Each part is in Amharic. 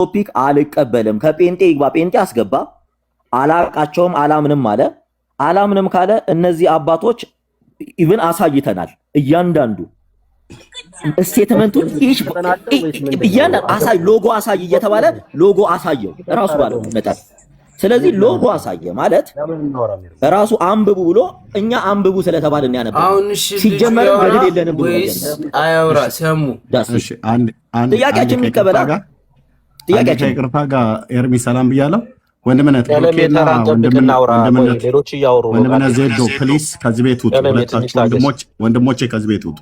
ቶፒክ አልቀበልም። ከጴንጤ ይግባ ጴንጤ አስገባ። አላቃቸውም አላምንም አለ። አላምንም ካለ እነዚህ አባቶች ኢቭን አሳይተናል። እያንዳንዱ ስቴትመንቱን እያንዳንዱ አሳይ ሎጎ አሳይ እየተባለ ሎጎ አሳየው ራሱ ባለው መጣ። ስለዚህ ሎጎ አሳየ ማለት ራሱ አንብቡ ብሎ እኛ አንብቡ ስለተባልን ያነበው ሲጀመር በደል የለንም ብሎ አያውራ ሰሙ። እሺ አንድ ጥያቄያችን ይቀበላል። ጥያቄያችን ይቅርታ ጋር ኤርሚ ሰላም ብያለሁ። ወንድምነት ሌሎች እያወሩ ነው። ወንድምነት ዜዶ ፕሊስ ከዚህ ቤት ውጡ። ሁለታችሁ ወንድሞቼ ከዚህ ቤት ውጡ።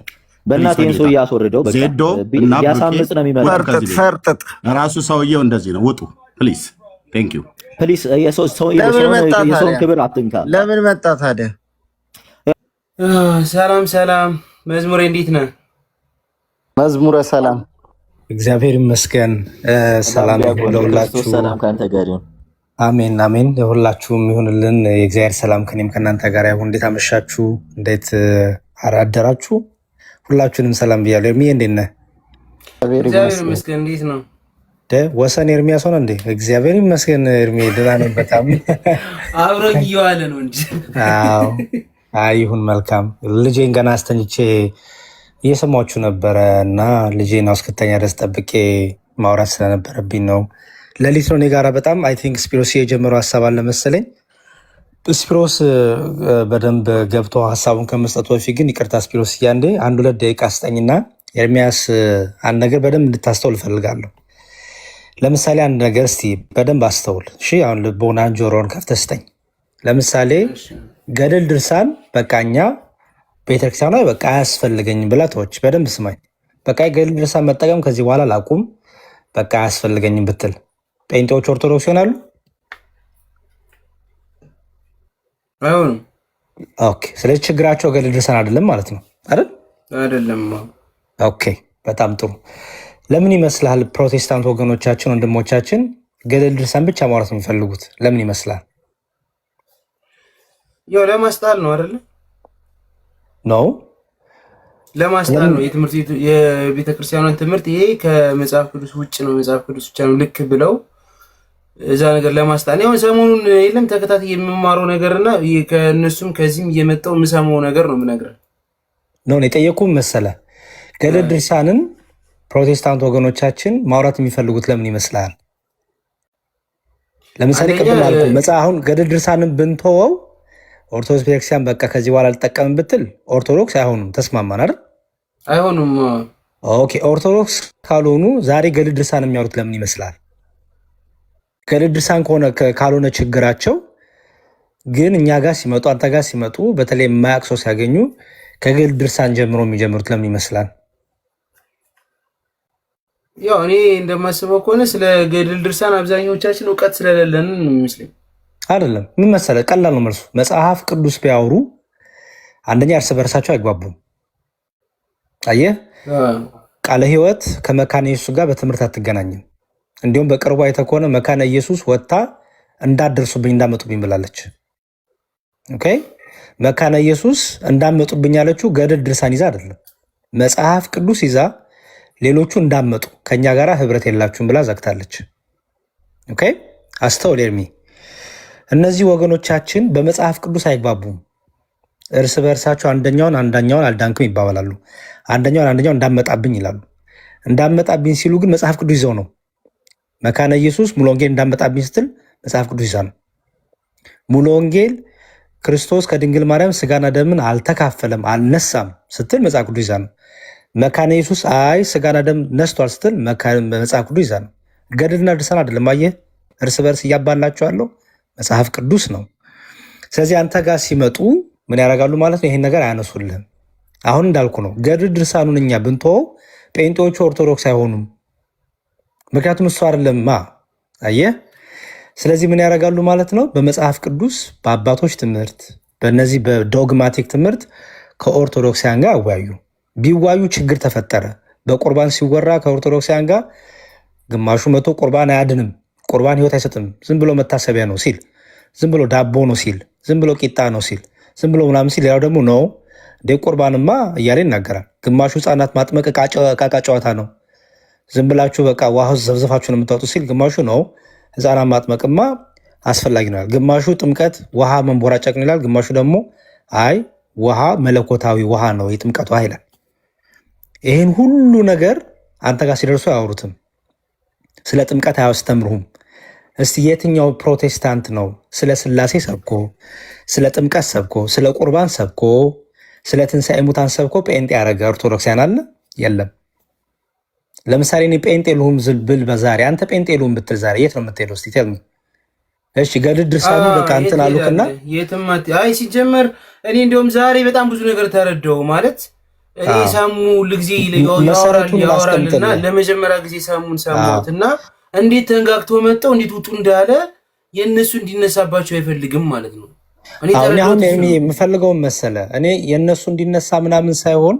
በእናትህ እንሶ እያስወርደው በቃ ዜዶ እና ያሳምጽ ነው የሚመጣው። ራሱ ሰውየው እንደዚህ ነው። ውጡ ፕሊስ። ቴንክ ዩ ፕሊስ። የሰውን ክብር አትንካ። ለምን መጣ ታዲያ? ሰላም ሰላም። መዝሙሬ እንዴት ነህ? መዝሙረ ሰላም እግዚአብሔር ይመስገን። ሰላም ለሁላችሁ። ሰላም ካንተ ጋር ይሁን። አሜን አሜን። ለሁላችሁም ይሁንልን። የእግዚአብሔር ሰላም ከኔም ከእናንተ ጋር ይሁን። እንዴት አመሻችሁ? እንዴት አደራችሁ? ሁላችሁንም ሰላም ብያለሁ። ኤርሚዬ እንዴት ነህ? እግዚአብሔር ይመስገን። እንዴት ነው? ወሰን ኤርሚያስ ሆነ እንዴ? እግዚአብሔር ይመስገን ኤርሚዬ ደህና ነኝ በጣም። አብሮኝ እየዋለ ነው እንጂ። አዎ ይሁን መልካም። ልጄን ገና አስተኝቼ እየሰማችሁ ነበረ እና ልጄን እስክተኛ ድረስ ጠብቄ ማውራት ስለነበረብኝ ነው። ሌሊት ነው እኔ ጋራ በጣም አይ ቲንክ ስፒሮስ የጀመረው ሀሳብ አለ መሰለኝ። ስፒሮስ በደንብ ገብቶ ሀሳቡን ከመስጠቱ በፊት ግን ይቅርታ ስፒሮስ እያንዴ 1-2 ደቂቃ ስጠኝና ኤርሚያስ አንድ ነገር በደንብ እንድታስተውል እፈልጋለሁ። ለምሳሌ አንድ ነገር እስቲ በደንብ አስተውል እሺ። አሁን ልቦና ጆሮን ከፍተህ ስጠኝ። ለምሳሌ ገድል ድርሳን በቃኛ ቤተክርስቲያኗ በቃ አያስፈልገኝም ብላ ተወች። በደንብ ስማኝ። በቃ ገድል ድርሳን መጠቀም ከዚህ በኋላ ላቁም በቃ አያስፈልገኝም ብትል ጴንጤዎች ኦርቶዶክስ ይሆናሉ? አይሆንም። ኦኬ። ስለዚህ ችግራቸው ገድል ድርሳን አይደለም ማለት ነው አይደል? አይደለም። ኦኬ፣ በጣም ጥሩ። ለምን ይመስላል ፕሮቴስታንት ወገኖቻችን ወንድሞቻችን ገድል ድርሳን ብቻ ማውራት የሚፈልጉት? ለምን ይመስላል? ያው ለማስጣል ነው አይደል? ነው ለማስጣል ነው። የቤተክርስቲያኗን ትምህርት ይሄ ከመጽሐፍ ቅዱስ ውጭ ነው፣ መጽሐፍ ቅዱስ ብቻ ነው ልክ ብለው እዛ ነገር ለማስጣል። ያው ሰሞኑን የለም ተከታታይ የምማረው ነገርና ከእነሱም ከዚህም እየመጣው የምሰማው ነገር ነው የምነግርህ ነው። የጠየቁህ መሰለህ ገድል ድርሳንን ፕሮቴስታንት ወገኖቻችን ማውራት የሚፈልጉት ለምን ይመስላል? ለምሳሌ ቅድም አልኩህ መጽሐፉን ገድል ድርሳንን ብንተወው ኦርቶዶክስ ቤተክርስቲያን በቃ ከዚህ በኋላ አልጠቀምም ብትል ኦርቶዶክስ አይሆኑም። ተስማማን አይደል? አይሆኑም። ኦኬ። ኦርቶዶክስ ካልሆኑ ዛሬ ገድል ድርሳን የሚያወሩት ለምን ይመስላል? ገድል ድርሳን ካልሆነ ችግራቸው ግን እኛ ጋር ሲመጡ አንተ ጋር ሲመጡ በተለይ የማያውቅ ሰው ሲያገኙ ከገድል ድርሳን ጀምሮ የሚጀምሩት ለምን ይመስላል? ያው እኔ እንደማስበው ከሆነ ስለ ገድል ድርሳን አብዛኛዎቻችን እውቀት ስለሌለን የሚመስለኝ አይደለም። ምን መሰለህ ቀላል ነው መልሱ። መጽሐፍ ቅዱስ ቢያወሩ አንደኛ እርስ በርሳቸው አይግባቡም። አየህ፣ ቃለ ሕይወት ከመካነ ኢየሱስ ጋር በትምህርት አትገናኝም። እንዲሁም በቅርቡ አይተህ ከሆነ መካነ ኢየሱስ ወጥታ እንዳትደርሱብኝ እንዳመጡብኝ ብላለች። ኦኬ፣ መካነ ኢየሱስ እንዳመጡብኝ ያለችው ገድል ድርሳን ይዛ አይደለም፣ መጽሐፍ ቅዱስ ይዛ ሌሎቹ እንዳመጡ ከኛ ጋር ህብረት የላችሁም ብላ ዘግታለች። ኦኬ፣ አስተውል ኤርሚ። እነዚህ ወገኖቻችን በመጽሐፍ ቅዱስ አይግባቡም። እርስ በእርሳቸው አንደኛውን አልዳንክም ይባባላሉ። አንደኛውን እንዳመጣብኝ ይላሉ። እንዳመጣብኝ ሲሉ ግን መጽሐፍ ቅዱስ ይዘው ነው። መካነ ኢየሱስ ሙሉ ወንጌል እንዳመጣብኝ ስትል መጽሐፍ ቅዱስ ይዛ ነው። ሙሉ ወንጌል ክርስቶስ ከድንግል ማርያም ስጋና ደምን አልተካፈለም አልነሳም ስትል መጽሐፍ ቅዱስ ይዛ ነው። መካነ ኢየሱስ አይ ስጋና ደም ነስቷል ስትል መጽሐፍ ቅዱስ ይዛ ነው። ገድልና ድርሳን አይደለም። አየህ፣ እርስ በርስ እያባላቸዋለሁ መጽሐፍ ቅዱስ ነው። ስለዚህ አንተ ጋር ሲመጡ ምን ያደርጋሉ ማለት ነው? ይሄን ነገር አያነሱልህም። አሁን እንዳልኩ ነው። ገድል ድርሳኑን እኛ ብንተወው ጴንጤዎቹ ኦርቶዶክስ አይሆኑም። ምክንያቱም እሱ አይደለማ። አየህ፣ ስለዚህ ምን ያደርጋሉ ማለት ነው? በመጽሐፍ ቅዱስ በአባቶች ትምህርት፣ በእነዚህ በዶግማቲክ ትምህርት ከኦርቶዶክሳውያን ጋር አወያዩ። ቢዋዩ ችግር ተፈጠረ። በቁርባን ሲወራ ከኦርቶዶክሳውያን ጋር ግማሹ መቶ ቁርባን አያድንም፣ ቁርባን ህይወት አይሰጥም፣ ዝም ብሎ መታሰቢያ ነው ሲል፣ ዝም ብሎ ዳቦ ነው ሲል፣ ዝም ብሎ ቂጣ ነው ሲል፣ ዝም ብሎ ምናምን ሲል፣ ሌላው ደግሞ ነው እንደ ቁርባንማ እያለ ይናገራል። ግማሹ ህፃናት ማጥመቅ ዕቃ ጨዋታ ነው፣ ዝም ብላችሁ በቃ ውሃ ዘብዘፋችሁ ነው የምታወጡ ሲል ግማሹ ነው ሕፃናት ማጥመቅማ አስፈላጊ ነው ይላል። ግማሹ ጥምቀት ውሃ መንቦራጨቅ ነው ይላል። ግማሹ ደግሞ አይ ውሃ መለኮታዊ ውሃ ነው የጥምቀት ውሃ ይላል። ይህን ሁሉ ነገር አንተ ጋር ሲደርሱ አያወሩትም። ስለ ጥምቀት አያስተምሩም። እስቲ የትኛው ፕሮቴስታንት ነው ስለ ስላሴ ሰብኮ፣ ስለ ጥምቀት ሰብኮ፣ ስለ ቁርባን ሰብኮ፣ ስለ ትንሣኤ ሙታን ሰብኮ ጴንጤ ያደረገ ኦርቶዶክሳን አለ? የለም። ለምሳሌ እኔ ጴንጤ ልሁን ብል በዛሬ አንተ ጴንጤ ልሁን ብትል ዛሬ የት ነው የምትሄደው? እስቲ ቴል እሺ ገድል ድርሳኑ በቃ እንትን አሉክና አይ ሲጀመር እኔ እንደውም ዛሬ በጣም ብዙ ነገር ተረዳው ማለት እኔ ሳሙ ለጊዜ ያወራልና ለመጀመሪያ ጊዜ ሳሙን ሰማሁትና እንዴት ተንጋግቶ መጣው እንዴት ውጡ እንዳለ የነሱ እንዲነሳባቸው አይፈልግም ማለት ነው። አሁን የምፈልገው መሰለ እኔ የነሱ እንዲነሳ ምናምን ሳይሆን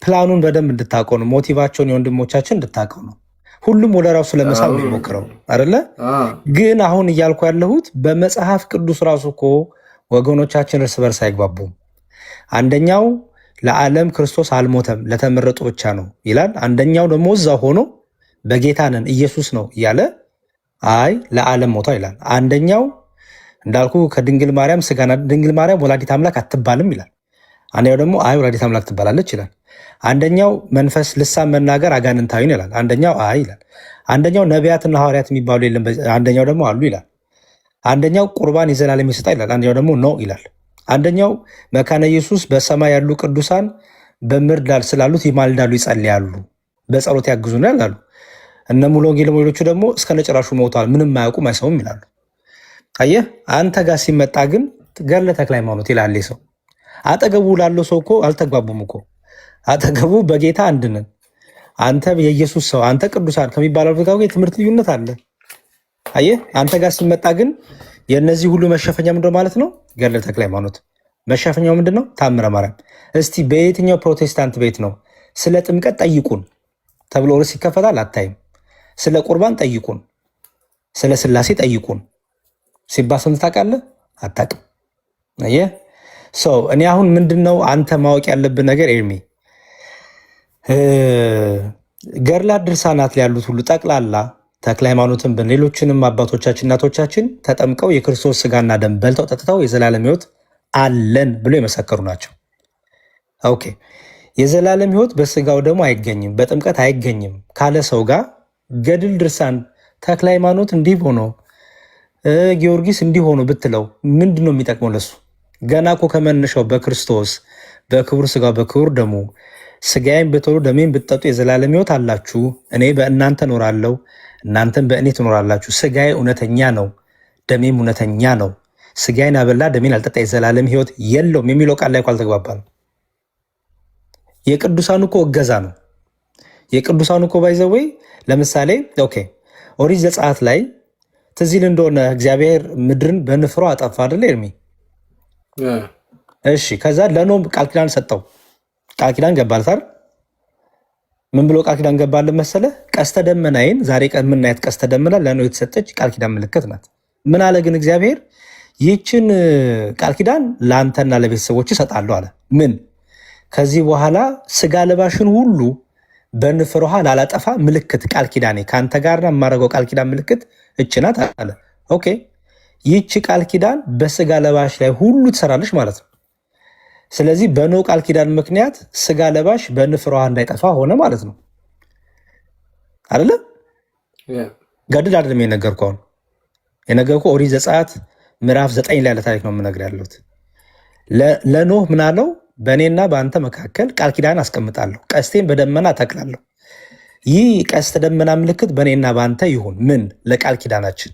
ፕላኑን በደንብ እንድታውቀው ነው። ሞቲቫቸውን የወንድሞቻችን እንድታውቀው ነው። ሁሉም ወደ ራሱ ለመሳብ የሚሞክረው አይደለ? ግን አሁን እያልኩ ያለሁት በመጽሐፍ ቅዱስ ራሱ እኮ ወገኖቻችን እርስ በርስ አይግባቡም። አንደኛው ለዓለም ክርስቶስ አልሞተም ለተመረጡ ብቻ ነው ይላል። አንደኛው ደግሞ እዛ ሆኖ በጌታ ነን ኢየሱስ ነው እያለ አይ ለዓለም ሞቷ ይላል። አንደኛው እንዳልኩ ከድንግል ማርያም ስጋና ድንግል ማርያም ወላዲት አምላክ አትባልም ይላል። አንደኛው ደግሞ አይ ወላዲት አምላክ ትባላለች ይላል። አንደኛው መንፈስ ልሳን መናገር አጋንንታዊ ነው ይላል። አንደኛው አይ ይላል። አንደኛው ነቢያትና ሐዋርያት የሚባሉ የለም፣ አንደኛው ደግሞ አሉ ይላል። አንደኛው ቁርባን የዘላለም ይሰጣ ይላል። አንደኛው ደግሞ ነው ይላል። አንደኛው መካነ ኢየሱስ በሰማይ ያሉ ቅዱሳን በምድር ስላሉት ይማልዳሉ፣ ይጸልያሉ፣ በጸሎት ያግዙናል ይላሉ። እነ ሙሉ ወንጌል ሌሎቹ ደግሞ እስከ ነጭራሹ ሞተዋል፣ ምንም ማያውቁም አይሰሙም ይላሉ። አየህ አንተ ጋር ሲመጣ ግን ገድለ ተክለ ሃይማኖት ይላል ሰው። አጠገቡ ላለው ሰው እኮ አልተግባቡም እኮ አጠገቡ በጌታ አንድ ነን፣ አንተ የኢየሱስ ሰው፣ አንተ ቅዱሳን ከሚባለው ጋር የትምህርት ልዩነት አለ። አየህ አንተ ጋር ሲመጣ ግን የነዚህ ሁሉ መሸፈኛ ምንድነው ማለት ነው? ገድለ ተክለ ሃይማኖት። መሸፈኛው ምንድነው? ታምረ ማርያም። እስቲ በየትኛው ፕሮቴስታንት ቤት ነው ስለ ጥምቀት ጠይቁን ተብሎ ርዕስ ይከፈታል? አታይም። ስለ ቁርባን ጠይቁን፣ ስለ ስላሴ ጠይቁን ሲባል ሰምተህ ታውቃለህ? አታውቅም። አየህ ሰው እኔ አሁን ምንድነው አንተ ማወቅ ያለብን ነገር ኤርሚ ገድላት ድርሳናት ላይ ያሉት ሁሉ ጠቅላላ ተክለ ሃይማኖትን ሌሎችንም አባቶቻችን እናቶቻችን ተጠምቀው የክርስቶስ ስጋና ደም በልተው ጠጥተው የዘላለም ሕይወት አለን ብሎ የመሰከሩ ናቸው። ኦኬ የዘላለም ሕይወት በስጋው ደግሞ አይገኝም በጥምቀት አይገኝም ካለ ሰው ጋር ገድል ድርሳን ተክለ ሃይማኖት እንዲህ ሆኖ ጊዮርጊስ እንዲህ ሆኖ ብትለው ምንድነው የሚጠቅመው ለሱ? ገና እኮ ከመነሻው በክርስቶስ በክቡር ስጋው በክቡር ደሙ ስጋዬን ብትበሉ ደሜን ብትጠጡ የዘላለም ሕይወት አላችሁ፣ እኔ በእናንተ እኖራለሁ እናንተም በእኔ ትኖራላችሁ፣ ስጋዬ እውነተኛ ነው ደሜም እውነተኛ ነው፣ ስጋዬን አበላ ደሜን አልጠጣ የዘላለም ሕይወት የለውም የሚለው ቃል ላይ እኮ አልተግባባንም። የቅዱሳኑ እኮ እገዛ ነው። የቅዱሳኑ እኮ ባይዘወይ ለምሳሌ ኦኬ ኦሪት ዘጸአት ላይ ትዝ ይል እንደሆነ እግዚአብሔር ምድርን በንፍሮ አጠፋ አይደለ ኤርሚ? እሺ ከዛ ለኖህ ቃል ኪዳን ሰጠው። ቃል ኪዳን ገባለት አይደል? ምን ብሎ ቃል ኪዳን ገባለት መሰለ? ቀስተ ደመናዬን ዛሬ ቀን የምናያት ቀስተ ደመና ለኖህ የተሰጠች ቃል ኪዳን ምልክት ናት። ምን አለ ግን እግዚአብሔር ይህችን ቃል ኪዳን ለአንተና ለቤተሰቦች እሰጣለሁ አለ። ምን ከዚህ በኋላ ስጋ ለባሽን ሁሉ በንፍር ውሃ ላላጠፋ ምልክት ቃል ኪዳኔ ከአንተ ጋር የማደርገው ቃል ኪዳን ምልክት እች ናት አለ። ኦኬ ይህች ቃል ኪዳን በስጋ ለባሽ ላይ ሁሉ ትሰራለች ማለት ነው። ስለዚህ በኖህ ቃል ኪዳን ምክንያት ስጋ ለባሽ በንፍር ውሃ እንዳይጠፋ ሆነ ማለት ነው አይደለ? ገድል አይደለም የነገርኩህ። አሁን የነገርኩህ ኦሪት ዘጸአት ምዕራፍ 9 ላይ ያለ ታሪክ ነው የምነግርህ ያለሁት። ለኖህ ምን አለው? በእኔና በአንተ መካከል ቃል ኪዳን አስቀምጣለሁ፣ ቀስቴን በደመና ተክላለሁ። ይህ ቀስተ ደመና ምልክት በእኔና በአንተ ይሁን። ምን? ለቃል ኪዳናችን።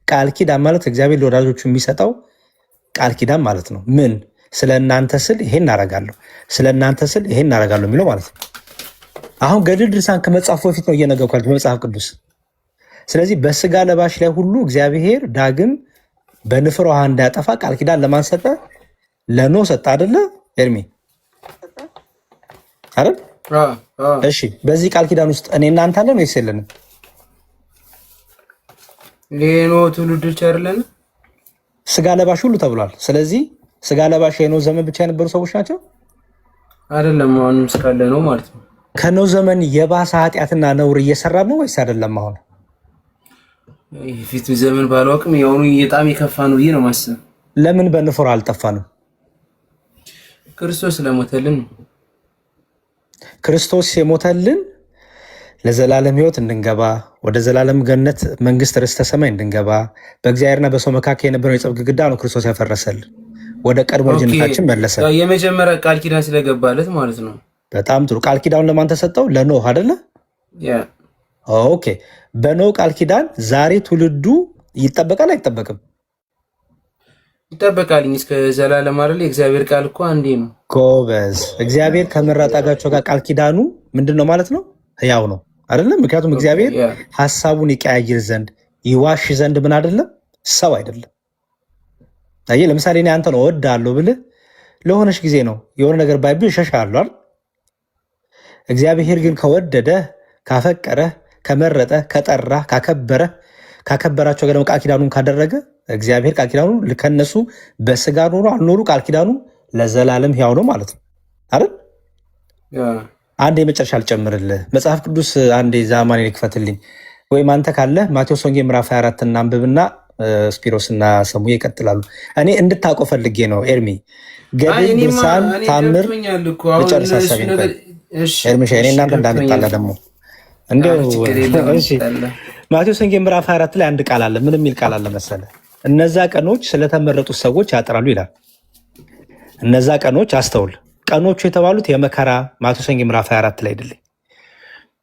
ቃል ኪዳን ማለት እግዚአብሔር ለወዳጆቹ የሚሰጠው ቃል ኪዳን ማለት ነው። ምን? ስለ እናንተ ስል ይሄን እናረጋለሁ፣ ስለ እናንተ ስል ይሄን እናረጋለሁ የሚለው ማለት ነው። አሁን ገድል ድርሳን ከመጻፉ በፊት ነው እየነገርኳችሁ በመጽሐፍ ቅዱስ። ስለዚህ በስጋ ለባሽ ላይ ሁሉ እግዚአብሔር ዳግም በንፍር ውሃ እንዳያጠፋ ቃል ኪዳን ለማን ሰጠ? ለኖህ ሰጠ አይደለ ኤርሚ? አይደል? እሺ በዚህ ቃል ኪዳን ውስጥ እኔ እናንተ አለን ወይስ የለንም? የኖህ ትውልዶች አይደለን? ስጋ ለባሽ ሁሉ ተብሏል። ስለዚህ ስጋ ለባሽ የኖህ ዘመን ብቻ የነበሩ ሰዎች ናቸው አይደለም? አሁንም ስጋለ ነው ማለት ነው። ከኖህ ዘመን የባሰ ኃጢአትና ነውር እየሰራ ነው ወይስ አይደለም? አሁን ፊቱ ዘመን ባላውቅም የሆኑ በጣም የከፋ ነው ብዬ ነው ማስብ። ለምን በንፉር አልጠፋንም? ክርስቶስ ስለሞተልን። ክርስቶስ የሞተልን ለዘላለም ሕይወት እንድንገባ ወደ ዘላለም ገነት መንግስት ርስተ ሰማይ እንድንገባ በእግዚአብሔርና በሰው መካከል የነበረው የጸብ ግድግዳ ነው ክርስቶስ ያፈረሰልን። ወደ ቀድሞ ልጅነታችን መለሰ። የመጀመሪያ ቃል ኪዳን ስለገባለት ማለት ነው። በጣም ጥሩ። ቃል ኪዳኑን ለማን ተሰጠው? ለኖህ አይደለ? ኦኬ። በኖህ ቃል ኪዳን ዛሬ ትውልዱ ይጠበቃል አይጠበቅም? ይጠበቃል እስከ ዘላለም አይደል? የእግዚአብሔር ቃል እኮ አንዴ ነው። ጎበዝ። እግዚአብሔር ከመረጣጋቸው ጋር ቃል ኪዳኑ ምንድን ነው ማለት ነው? ሕያው ነው አይደለም? ምክንያቱም እግዚአብሔር ሀሳቡን ይቀያይር ዘንድ ይዋሽ ዘንድ ምን አይደለም? ሰው አይደለም። አየህ፣ ለምሳሌ እኔ አንተን እወድሃለሁ ብልህ ለሆነች ጊዜ ነው። የሆነ ነገር ባይብህ እሸሽሃለሁ አይደል? እግዚአብሔር ግን ከወደደ ካፈቀረ ከመረጠ ከጠራ ካከበራቸው ጋር ደግሞ ቃል ኪዳኑን ካደረገ እግዚአብሔር ቃል ኪዳኑ ከነሱ በስጋ ኖሮ አልኖሩ ቃል ኪዳኑ ለዘላለም ሕያው ነው ማለት ነው አይደል? አንድ የመጨረሻ ልጨምርልህ። መጽሐፍ ቅዱስ አንዴ ዛማኔ ልክፈትልኝ ወይም አንተ ካለ ማቴዎስ ወንጌል ምዕራፍ 24 እናንብብና ስፒሮስና ሰሙ ይቀጥላሉ። እኔ እንድታውቀው ፈልጌ ነው ኤርሚ። ገድል፣ ድርሳን፣ ታምር መጨረሻ ሀሳቤ ነው ኤርሚሻ። እኔ እናንተ እንዳንጣላ ደግሞ እንዲያው ማቴዎስ ወንጌል ምዕራፍ 24 ላይ አንድ ቃል አለ። ምን የሚል ቃል አለ መሰለ? እነዛ ቀኖች ስለተመረጡ ሰዎች ያጥራሉ ይላል። እነዛ ቀኖች አስተውል፣ ቀኖቹ የተባሉት የመከራ ማቴዎስ ወንጌል ምዕራፍ 24 ላይ አይደለም።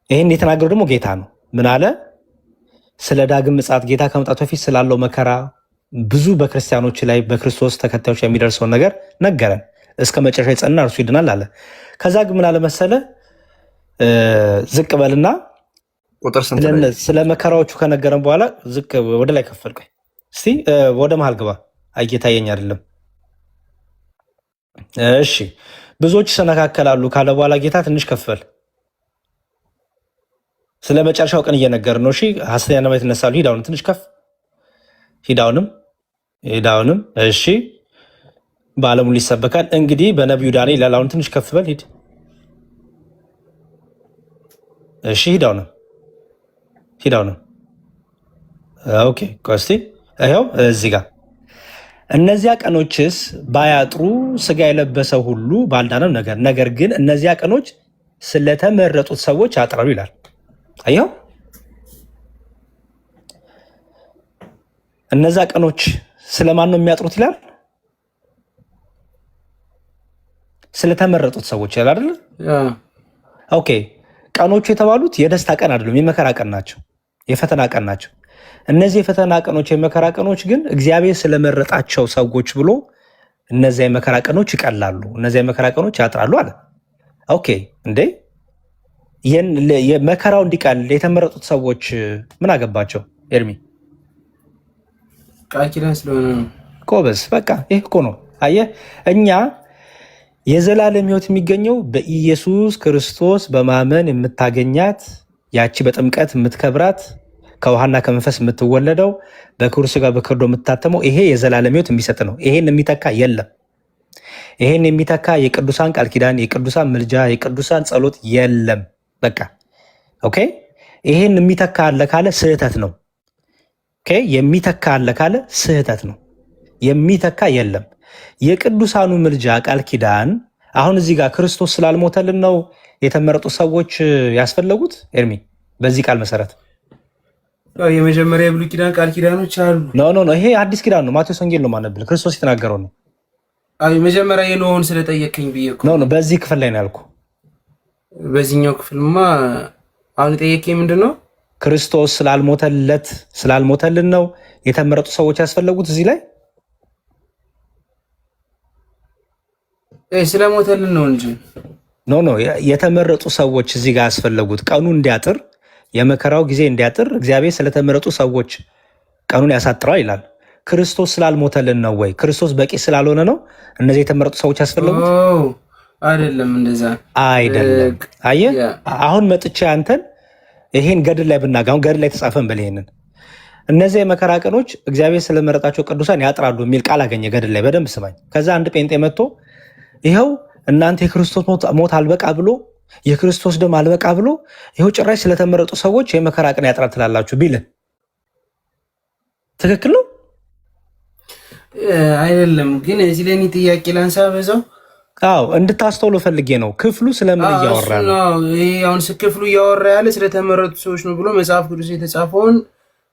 ይህን የተናገረው ደግሞ ጌታ ነው። ምን አለ? ስለ ዳግም ምጽአት ጌታ ከመምጣቱ በፊት ስላለው መከራ ብዙ በክርስቲያኖች ላይ በክርስቶስ ተከታዮች የሚደርሰውን ነገር ነገረን። እስከ መጨረሻ የጸና እርሱ ይድናል አለ። ከዛ ግን ምን አለ መሰለ? ዝቅ በልና ቁጥር ስንት ላይ ስለ መከራዎቹ ከነገረን በኋላ ዝቅ ወደ ላይ ከፈልቀኝ እስቲ ወደ መሃል ግባ። አይታየኝ አይደለም። እሺ፣ ብዙዎች ይሰነካከላሉ ካለ በኋላ ጌታ ትንሽ ከፈል ስለ መጨረሻው ቀን እየነገር ነው። እሺ፣ ሐሰተኛ ነቢያት ይነሳሉ። ሂዳውን ትንሽ ከፍ ሂዳውንም እሺ፣ በዓለሙ ሊሰበካል። እንግዲህ በነቢዩ ዳንኤል ላላውን ትንሽ ከፍ በል ሂድ። እሺ፣ ሂዳውንም ኦኬ። ቆስቲ ይኸው እዚህ ጋር እነዚያ ቀኖችስ ባያጥሩ ስጋ የለበሰው ሁሉ ባልዳነም ነገር ግን እነዚያ ቀኖች ስለተመረጡት ሰዎች ያጥራሉ ይላል። አየው፣ እነዛ ቀኖች ስለማን ነው የሚያጥሩት ይላል? ስለተመረጡት ሰዎች ይላል አይደል? ኦኬ። ቀኖቹ የተባሉት የደስታ ቀን አይደሉም፣ የመከራ ቀን ናቸው፣ የፈተና ቀን ናቸው። እነዚህ የፈተና ቀኖች የመከራ ቀኖች ግን እግዚአብሔር ስለመረጣቸው ሰዎች ብሎ እነዚያ የመከራ ቀኖች ይቀላሉ፣ እነዚያ የመከራ ቀኖች ያጥራሉ አለ። ኦኬ። እንዴ የመከራው እንዲቀል የተመረጡት ሰዎች ምን አገባቸው? ኤርሚ ቃል ኪዳን ስለሆነ ነው። ጎበዝ። በቃ ይህ እኮ ነው። አየህ፣ እኛ የዘላለም ሕይወት የሚገኘው በኢየሱስ ክርስቶስ በማመን የምታገኛት ያቺ በጥምቀት የምትከብራት ከውሃና ከመንፈስ የምትወለደው በክብር ሥጋ በክብር ደም የምታተመው ይሄ የዘላለም ሕይወት የሚሰጥ ነው። ይሄን የሚተካ የለም። ይሄን የሚተካ የቅዱሳን ቃል ኪዳን፣ የቅዱሳን ምልጃ፣ የቅዱሳን ጸሎት የለም። በቃ ኦኬ። ይሄን የሚተካ አለ ካለ ስህተት ነው። ኦኬ። የሚተካ አለ ካለ ስህተት ነው። የሚተካ የለም። የቅዱሳኑ ምልጃ ቃል ኪዳን አሁን እዚህ ጋር ክርስቶስ ስላልሞተልን ነው የተመረጡ ሰዎች ያስፈለጉት። ኤርሚ በዚህ ቃል መሰረት የመጀመሪያ የብሉይ ኪዳን ቃል ኪዳኖች አሉ። ኖ ይሄ አዲስ ኪዳን ነው። ማቴዎስ ወንጌል ነው ማነብል ክርስቶስ የተናገረው ነው። መጀመሪያ የኖህን ስለጠየቀኝ ብዬ እኮ ነው። በዚህ ክፍል ላይ ነው ያልኩ። በዚህኛው ክፍልማ አሁን የጠየቀኝ ምንድን ነው? ክርስቶስ ስላልሞተልን ነው የተመረጡ ሰዎች ያስፈለጉት እዚህ ላይ ስለሞተልን ነው እንጂ ኖ የተመረጡ ሰዎች እዚህ ጋር ያስፈለጉት ቀኑ እንዲያጥር የመከራው ጊዜ እንዲያጥር እግዚአብሔር ስለተመረጡ ሰዎች ቀኑን ያሳጥረዋል ይላል። ክርስቶስ ስላልሞተልን ነው ወይ? ክርስቶስ በቂ ስላልሆነ ነው እነዚህ የተመረጡ ሰዎች ያስፈለጉት? አይደለም፣ እንደዛ አይደለም። አየህ፣ አሁን መጥቼ አንተን ይሄን ገድል ላይ ብናገር፣ አሁን ገድል ላይ ተጻፈን በል ይሄንን እነዚህ የመከራ ቀኖች እግዚአብሔር ስለመረጣቸው ቅዱሳን ያጥራሉ የሚል ቃል አገኘ ገድል ላይ። በደንብ ስማኝ። ከዛ አንድ ጴንጤ መጥቶ ይኸው እናንተ የክርስቶስ ሞት አልበቃ ብሎ የክርስቶስ ደም አልበቃ ብሎ ይኸው ጭራሽ ስለተመረጡ ሰዎች የመከራ ቀን ያጥራል ትላላችሁ ቢል ትክክል ነው አይደለም? ግን እዚህ ላይ ጥያቄ ላንሳ በዛው። አዎ እንድታስተውሉ ፈልጌ ነው። ክፍሉ ስለምን እያወራ ነው? ይሄ አሁን ክፍሉ እያወራ ያለ ስለተመረጡ ሰዎች ነው ብሎ መጽሐፍ ቅዱስ የተጻፈውን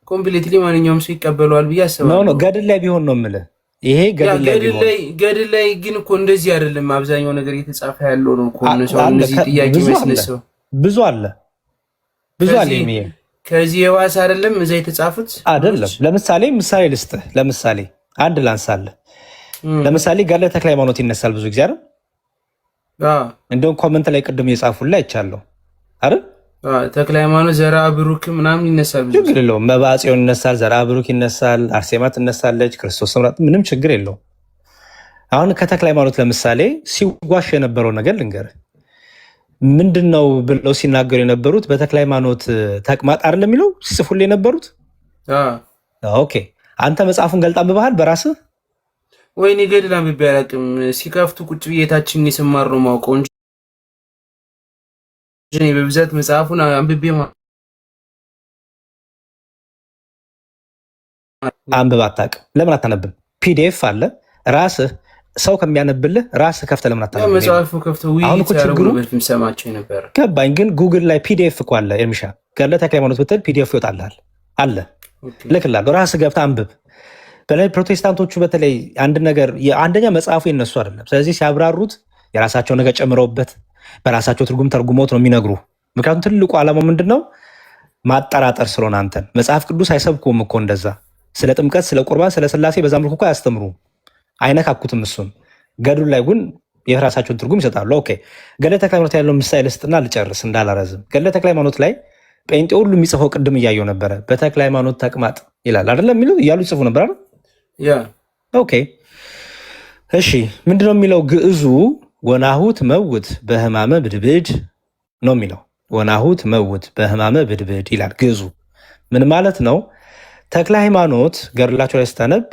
ኮምፕሊትሊ ማንኛውም ሰው ይቀበለዋል ብዬ አስባለሁ። ነው ገድል ላይ ቢሆን ነው የምልህ። ይሄ ገድል ላይ ግን እኮ እንደዚህ አይደለም። አብዛኛው ነገር እየተጻፈ ያለው ነው እኮ ነው። እንደዚህ ጥያቄ መስነሳው ብዙ አለ። ከዚህ የዋስ አይደለም እዛ የተጻፉት አይደለም። ለምሳሌ ልስጥህ። ለምሳሌ አንድ ላንሳለህ። ለምሳሌ ገድለ ተክለ ሃይማኖት ይነሳል ብዙ ጊዜ አይደል? እንደውም ኮመንት ላይ ቅድም የጻፉልህ አይቻለሁ አይደል? ተክለ ሃይማኖት ዘራ ብሩክ ምናምን ይነሳል። ችግር የለውም። መባጽዮን ይነሳል፣ ዘራ ብሩክ ይነሳል፣ አርሴማ ትነሳለች፣ ክርስቶስ ሰምራት፣ ምንም ችግር የለውም። አሁን ከተክለ ሃይማኖት ለምሳሌ ሲዋሽ የነበረው ነገር ልንገርህ። ምንድን ነው ብለው ሲናገሩ የነበሩት በተክለ ሃይማኖት ተቅማጥ አይደለም የሚለው ሲጽፉልህ የነበሩት። ኦኬ አንተ መጽሐፉን ገልጣ አንብበሃል በራስህ? ወይኔ ገድል አንብቤ አላውቅም። ሲከፍቱ ቁጭ ብዬ ታችን የሰማር ነው ማውቀው እንጂ በብዛት መጽሐፉን አንብቤ አንብብ አታውቅም። ለምን አታነብም? ፒዲኤፍ አለ ራስህ ሰው ከሚያነብልህ ራስህ ከፍተህ ለምን አታነብም? መጽሐፉ ከፍተህ ውይይት ያደርጉ በፊልም ሰማቸው ነበር። ገባኝ። ግን ጉግል ላይ ፒዲኤፍ እኮ አለ። ኤርሚሻ ገድለ ተክለ ሃይማኖት ብትል ፒዲኤፍ ይወጣልሃል አለ። ልክላለሁ። ራስህ ገብተህ አንብብ። በላይ ፕሮቴስታንቶቹ በተለይ አንድ ነገር አንደኛ መጽሐፉ የነሱ አይደለም። ስለዚህ ሲያብራሩት የራሳቸው ነገር ጨምረውበት በራሳቸው ትርጉም ተርጉሞት ነው የሚነግሩ። ምክንያቱም ትልቁ ዓላማው ምንድነው? ማጠራጠር ስለሆነ አንተን መጽሐፍ ቅዱስ አይሰብኩም እኮ እንደዛ። ስለ ጥምቀት፣ ስለ ቁርባን፣ ስለ ስላሴ በዛ መልኩ እኮ አያስተምሩም፣ አይነካኩትም። እሱን ገድሉ ላይ ግን የራሳቸውን ትርጉም ይሰጣሉ። ኦኬ ገድለ ተክለ ሃይማኖት ያለው ምሳሌ ልስጥና ልጨርስ እንዳላረዝም። ገድለ ተክለ ሃይማኖት ላይ ጴንጤ ሁሉ የሚጽፈው ቅድም እያየው ነበረ። በተክለ ሃይማኖት ተቅማጥ ይላል አይደለም የሚሉ እያሉ ይጽፉ ነበር አይደል? ኦኬ እሺ ምንድነው የሚለው? ግዕዙ ወናሁ ትመውት በህማመ ብድብድ ነው የሚለው። ወናሁ ትመውት በህማመ ብድብድ ይላል ግዕዙ። ምን ማለት ነው? ተክለ ሃይማኖት ገድላቸው ላይ ስታነብ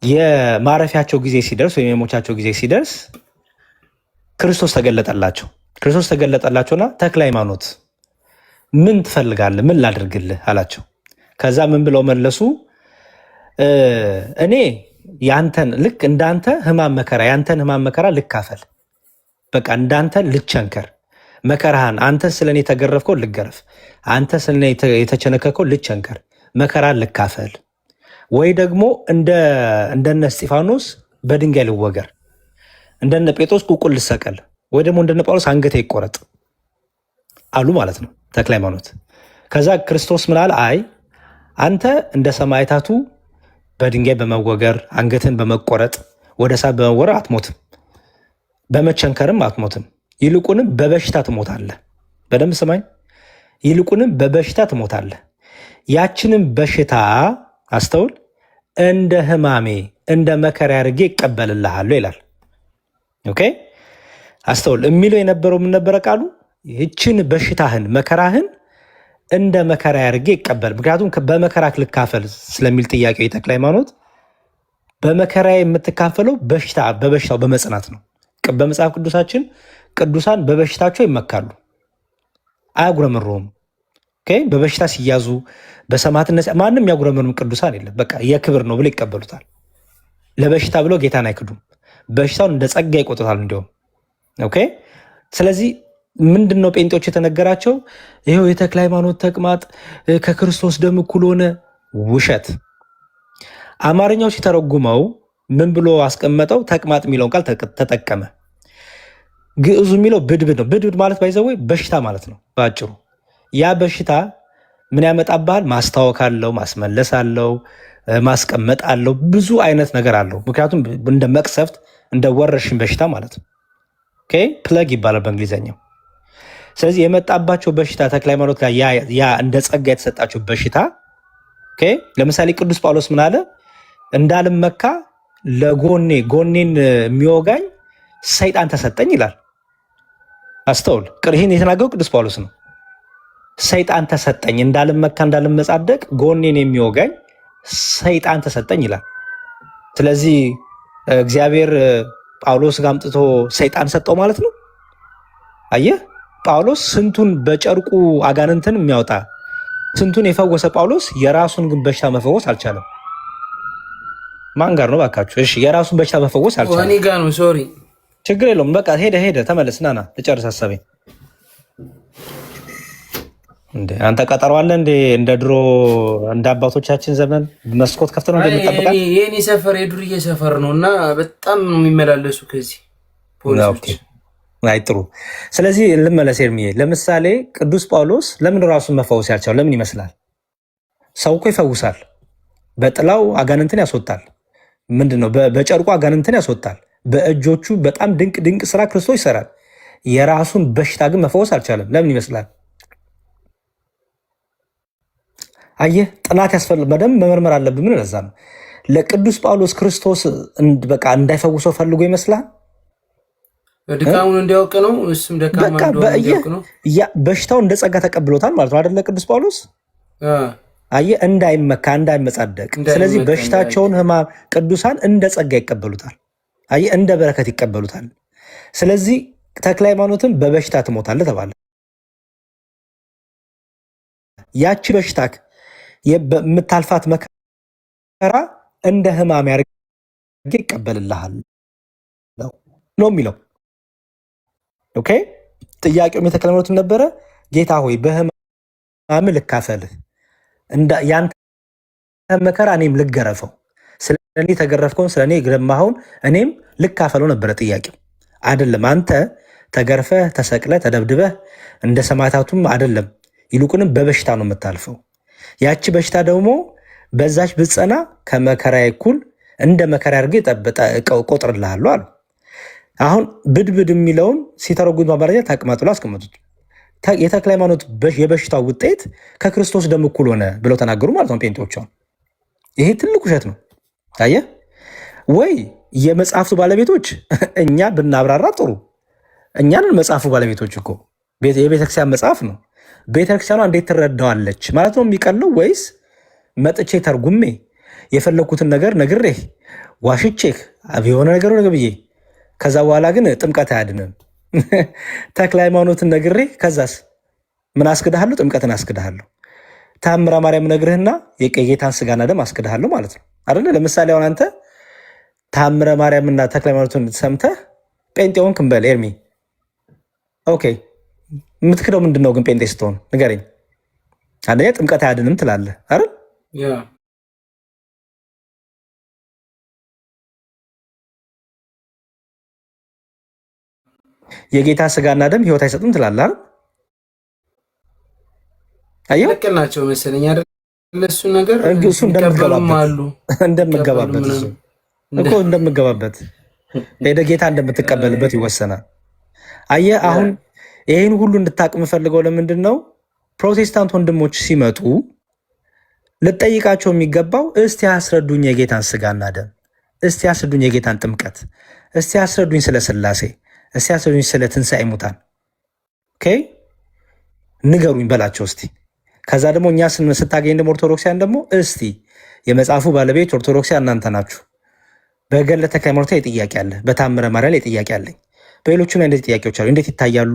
የማረፊያቸው ጊዜ ሲደርስ ወይም የሞቻቸው ጊዜ ሲደርስ ክርስቶስ ተገለጠላቸው። ክርስቶስ ተገለጠላቸውና ተክለ ሃይማኖት ምን ትፈልጋለህ? ምን ላድርግልህ አላቸው። ከዛ ምን ብለው መለሱ? እኔ ያንተን ልክ እንዳንተ ህማም መከራ ያንተን ህማም መከራ ልካፈል፣ በቃ እንዳንተ ልቸንከር፣ መከራህን አንተ ስለኔ የተገረፍከው ልገረፍ፣ አንተ ስለኔ የተቸነከርከው ልቸንከር፣ መከራ ልካፈል፣ ወይ ደግሞ እንደነ እስጢፋኖስ በድንጋይ ልወገር፣ እንደነ ጴጥሮስ ቁልቁል ልሰቀል፣ ወይ ደግሞ እንደነ ጳውሎስ አንገቴ ይቆረጥ አሉ ማለት ነው ተክለ ሃይማኖት። ከዛ ክርስቶስ ምን አለ? አይ አንተ እንደ ሰማዕታቱ በድንጋይ በመወገር አንገትን በመቆረጥ ወደ እሳት በመወረር አትሞትም፣ በመቸንከርም አትሞትም። ይልቁንም በበሽታ ትሞታለህ። በደንብ ስማኝ። ይልቁንም በበሽታ ትሞታለህ። ያችንም በሽታ አስተውል፣ እንደ ህማሜ እንደ መከራ አድርጌ ይቀበልልሃለሁ ይላል። ኦኬ አስተውል። የሚለው የነበረው ምን ነበረ ቃሉ? ይህችን በሽታህን መከራህን እንደ መከራ አድርጌ ይቀበል። ምክንያቱም በመከራ ልካፈል ስለሚል ጥያቄው የተክለ ሃይማኖት በመከራ የምትካፈለው በበሽታው በመጽናት ነው። በመጽሐፍ ቅዱሳችን ቅዱሳን በበሽታቸው ይመካሉ፣ አያጉረመሩም። በበሽታ ሲያዙ በሰማዕትነት ማንም ያጉረመርም ቅዱሳን የለም። በቃ የክብር ነው ብለው ይቀበሉታል። ለበሽታ ብለው ጌታን አይክዱም። በሽታውን እንደ ጸጋ ይቆጥታል እንዲሁም። ስለዚህ ምንድን ነው ጴንጤዎች የተነገራቸው? ይኸው የተክለ ሃይማኖት ተቅማጥ ከክርስቶስ ደም እኩል ሆነ። ውሸት። አማርኛው ሲተረጉመው ምን ብሎ አስቀመጠው? ተቅማጥ የሚለውን ቃል ተጠቀመ። ግዕዙ የሚለው ብድብድ ነው። ብድብድ ማለት ባይዘወይ በሽታ ማለት ነው በአጭሩ። ያ በሽታ ምን ያመጣብሃል? ማስታወክ አለው፣ ማስመለስ አለው፣ ማስቀመጥ አለው፣ ብዙ አይነት ነገር አለው። ምክንያቱም እንደ መቅሰፍት እንደ ወረርሽኝ በሽታ ማለት ነው። ፕለግ ይባላል በእንግሊዝኛው። ስለዚህ የመጣባቸው በሽታ ተክለ ሃይማኖት ጋር ያ እንደ ጸጋ የተሰጣቸው በሽታ። ለምሳሌ ቅዱስ ጳውሎስ ምን አለ? እንዳልመካ ጎኔን የሚወጋኝ ሰይጣን ተሰጠኝ ይላል። አስተውል። ይህን የተናገረው ቅዱስ ጳውሎስ ነው። ሰይጣን ተሰጠኝ፣ እንዳልመካ እንዳልመጻደቅ ጎኔን የሚወጋኝ ሰይጣን ተሰጠኝ ይላል። ስለዚህ እግዚአብሔር ጳውሎስ ጋር አምጥቶ ሰይጣን ሰጠው ማለት ነው አየህ ጳውሎስ ስንቱን በጨርቁ አጋንንትን የሚያወጣ ስንቱን የፈወሰ ጳውሎስ የራሱን ግን በሽታ መፈወስ አልቻለም። ማን ጋር ነው ባካችሁ? እሺ የራሱን በሽታ መፈወስ አልቻለም። እኔ ጋር ነው። ሶሪ ችግር የለውም። በቃ ሄደ ተመለስ። ና ልጨርስ ሀሳቤን። እንዴ አንተ ቀጠሮ አለ እንዴ? እንደ ድሮ እንደ አባቶቻችን ዘመን መስኮት ከፍተህ ነው እንደምትጠብቃት? የኔ ሰፈር የዱርዬ ሰፈር ነው እና በጣም ነው የሚመላለሱ ከዚህ ፖሊሶች። አይ ጥሩ። ስለዚህ ልመለስ ኤርሚዬ። ለምሳሌ ቅዱስ ጳውሎስ ለምን ራሱን መፈወስ ያልቻለው ለምን ይመስላል? ሰው እኮ ይፈውሳል። በጥላው አጋንንትን ያስወጣል። ምንድነው? በጨርቁ አጋንንትን ያስወጣል። በእጆቹ በጣም ድንቅ ድንቅ ስራ ክርስቶስ ይሰራል። የራሱን በሽታ ግን መፈወስ አልቻለም። ለምን ይመስላል? አየህ ጥናት በደንብ መመርመር አለብን። ምን ለዛ ነው ለቅዱስ ጳውሎስ ክርስቶስ በቃ እንዳይፈውሰው ፈልጎ ይመስላል? ድካሙን እንዲያውቅ ነው። እሱም ደካማ እንደሆነ እንዲያውቅ ነው። በሽታው እንደ ጸጋ ተቀብሎታል ማለት ነው አይደለ? ቅዱስ ጳውሎስ አየህ እንዳይመካ እንዳይመጻደቅ። ስለዚህ በሽታቸውን ህማም ቅዱሳን እንደ ጸጋ ይቀበሉታል። አየህ እንደ በረከት ይቀበሉታል። ስለዚህ ተክለ ሃይማኖትም በበሽታ ትሞታለህ ተባለ። ያቺ በሽታ የምታልፋት መከራ እንደ ህማም ያርግ ይቀበልልሃል ነው የሚለው። ኦኬ ጥያቄውም የተክለ ሃይማኖትም ነበረ፣ ጌታ ሆይ በህማም ልካፈልህ ያንተ መከራ እኔም ልገረፈው፣ ስለኔ ተገረፍከውን ስለኔ ግረማኸውን እኔም ልካፈለው ነበረ ጥያቄው። አይደለም አንተ ተገርፈህ ተሰቅለህ ተደብድበህ እንደ ሰማዕታቱም አይደለም፣ ይልቁንም በበሽታ ነው የምታልፈው። ያቺ በሽታ ደግሞ በዛች ብጸና ከመከራ እኩል እንደ መከራ አድርጌ ቆጥርልሃለሁ አሉ። አሁን ብድብድ የሚለውን ሲተረጉም በአማርኛ ተቅማጥ ብለው አስቀመጡት። የተክለ ሃይማኖት የበሽታው ውጤት ከክርስቶስ ደም እኩል ሆነ ብለው ተናገሩ ማለት ነው ጴንጤዎቿ። ይሄ ትልቅ ውሸት ነው። አየህ ወይ? የመጽሐፍቱ ባለቤቶች እኛ ብናብራራ ጥሩ። እኛንን መጽሐፉ ባለቤቶች እኮ የቤተክርስቲያን መጽሐፍ ነው። ቤተክርስቲያኗ እንዴት ትረዳዋለች ማለት ነው የሚቀለው? ወይስ መጥቼ ተርጉሜ የፈለግኩትን ነገር ነግሬህ ዋሽቼህ የሆነ ነገር ነገር ብዬ ከዛ በኋላ ግን ጥምቀት አያድንም ተክለ ሃይማኖትን ነግሬ ከዛስ ምን አስክድሃለሁ? ጥምቀትን አስክድሃለሁ። ታምረ ማርያም ነግርህና የጌታን ስጋና ደም አስክድሃለሁ ማለት ነው አይደለ? ለምሳሌ አሁን አንተ ታምረ ማርያምና ተክለ ሃይማኖትን ሰምተህ ጴንጤውን ክንበል ኤርሚ ኦኬ፣ የምትክደው ምንድን ነው ግን? ጴንጤ ስትሆን ንገረኝ። አንደኛ ጥምቀት አያድንም ትላለህ አይደል? የጌታ ስጋና ደም ህይወት አይሰጥም ትላለህ አይደል? አየህ ልክ ናቸው መሰለኝ አይደል? ለሱ ነገር እሱ እንደምገባበት እኮ እንደምገባበት ሄደ ጌታ እንደምትቀበልበት ይወሰናል። አየህ አሁን ይህን ሁሉ እንድታቅ የምፈልገው ለምንድን ነው? ፕሮቴስታንት ወንድሞች ሲመጡ ልጠይቃቸው የሚገባው እስቲ አስረዱኝ የጌታን ስጋና ደም፣ እስቲ አስረዱኝ የጌታን ጥምቀት፣ እስቲ አስረዱኝ ስለ ስላሴ፣ እስቲ አስረዱኝ ስለ ትንሣኤ ሙታን ንገሩኝ በላቸው እስቲ። ከዛ ደግሞ እኛ ስታገኝ ደግሞ ኦርቶዶክሲያን ደግሞ እስቲ የመጽሐፉ ባለቤት ኦርቶዶክሲያን እናንተ ናችሁ። በገድለ ተክለ ሃይማኖት ላይ ጥያቄ አለ፣ በታምረ ማርያም ላይ ጥያቄ አለኝ፣ በሌሎችም ላይ እንደዚህ ጥያቄዎች አሉ። እንዴት ይታያሉ?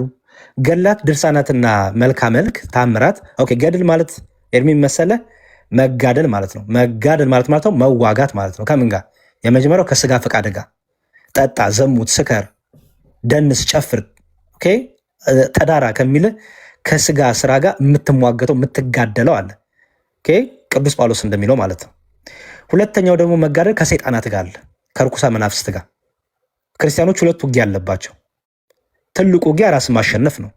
ገድላት፣ ድርሳናትና መልካ መልክ ታምራት። ገድል ማለት ኤርሚ መሰለ መጋደል ማለት ነው። መጋደል ማለት ነው መዋጋት ማለት ነው። ከምን ጋር? የመጀመሪያው ከስጋ ፈቃድ ጋር ጠጣ፣ ዘሙት፣ ስከር፣ ደንስ፣ ጨፍር፣ ተዳራ ከሚል ከስጋ ስራ ጋር የምትሟገተው የምትጋደለው አለ ቅዱስ ጳውሎስ እንደሚለው ማለት ነው። ሁለተኛው ደግሞ መጋደል ከሰይጣናት ጋር አለ፣ ከርኩሳ መናፍስት ጋር። ክርስቲያኖች ሁለት ውጊያ አለባቸው። ትልቁ ውጊያ ራስ ማሸነፍ ነው።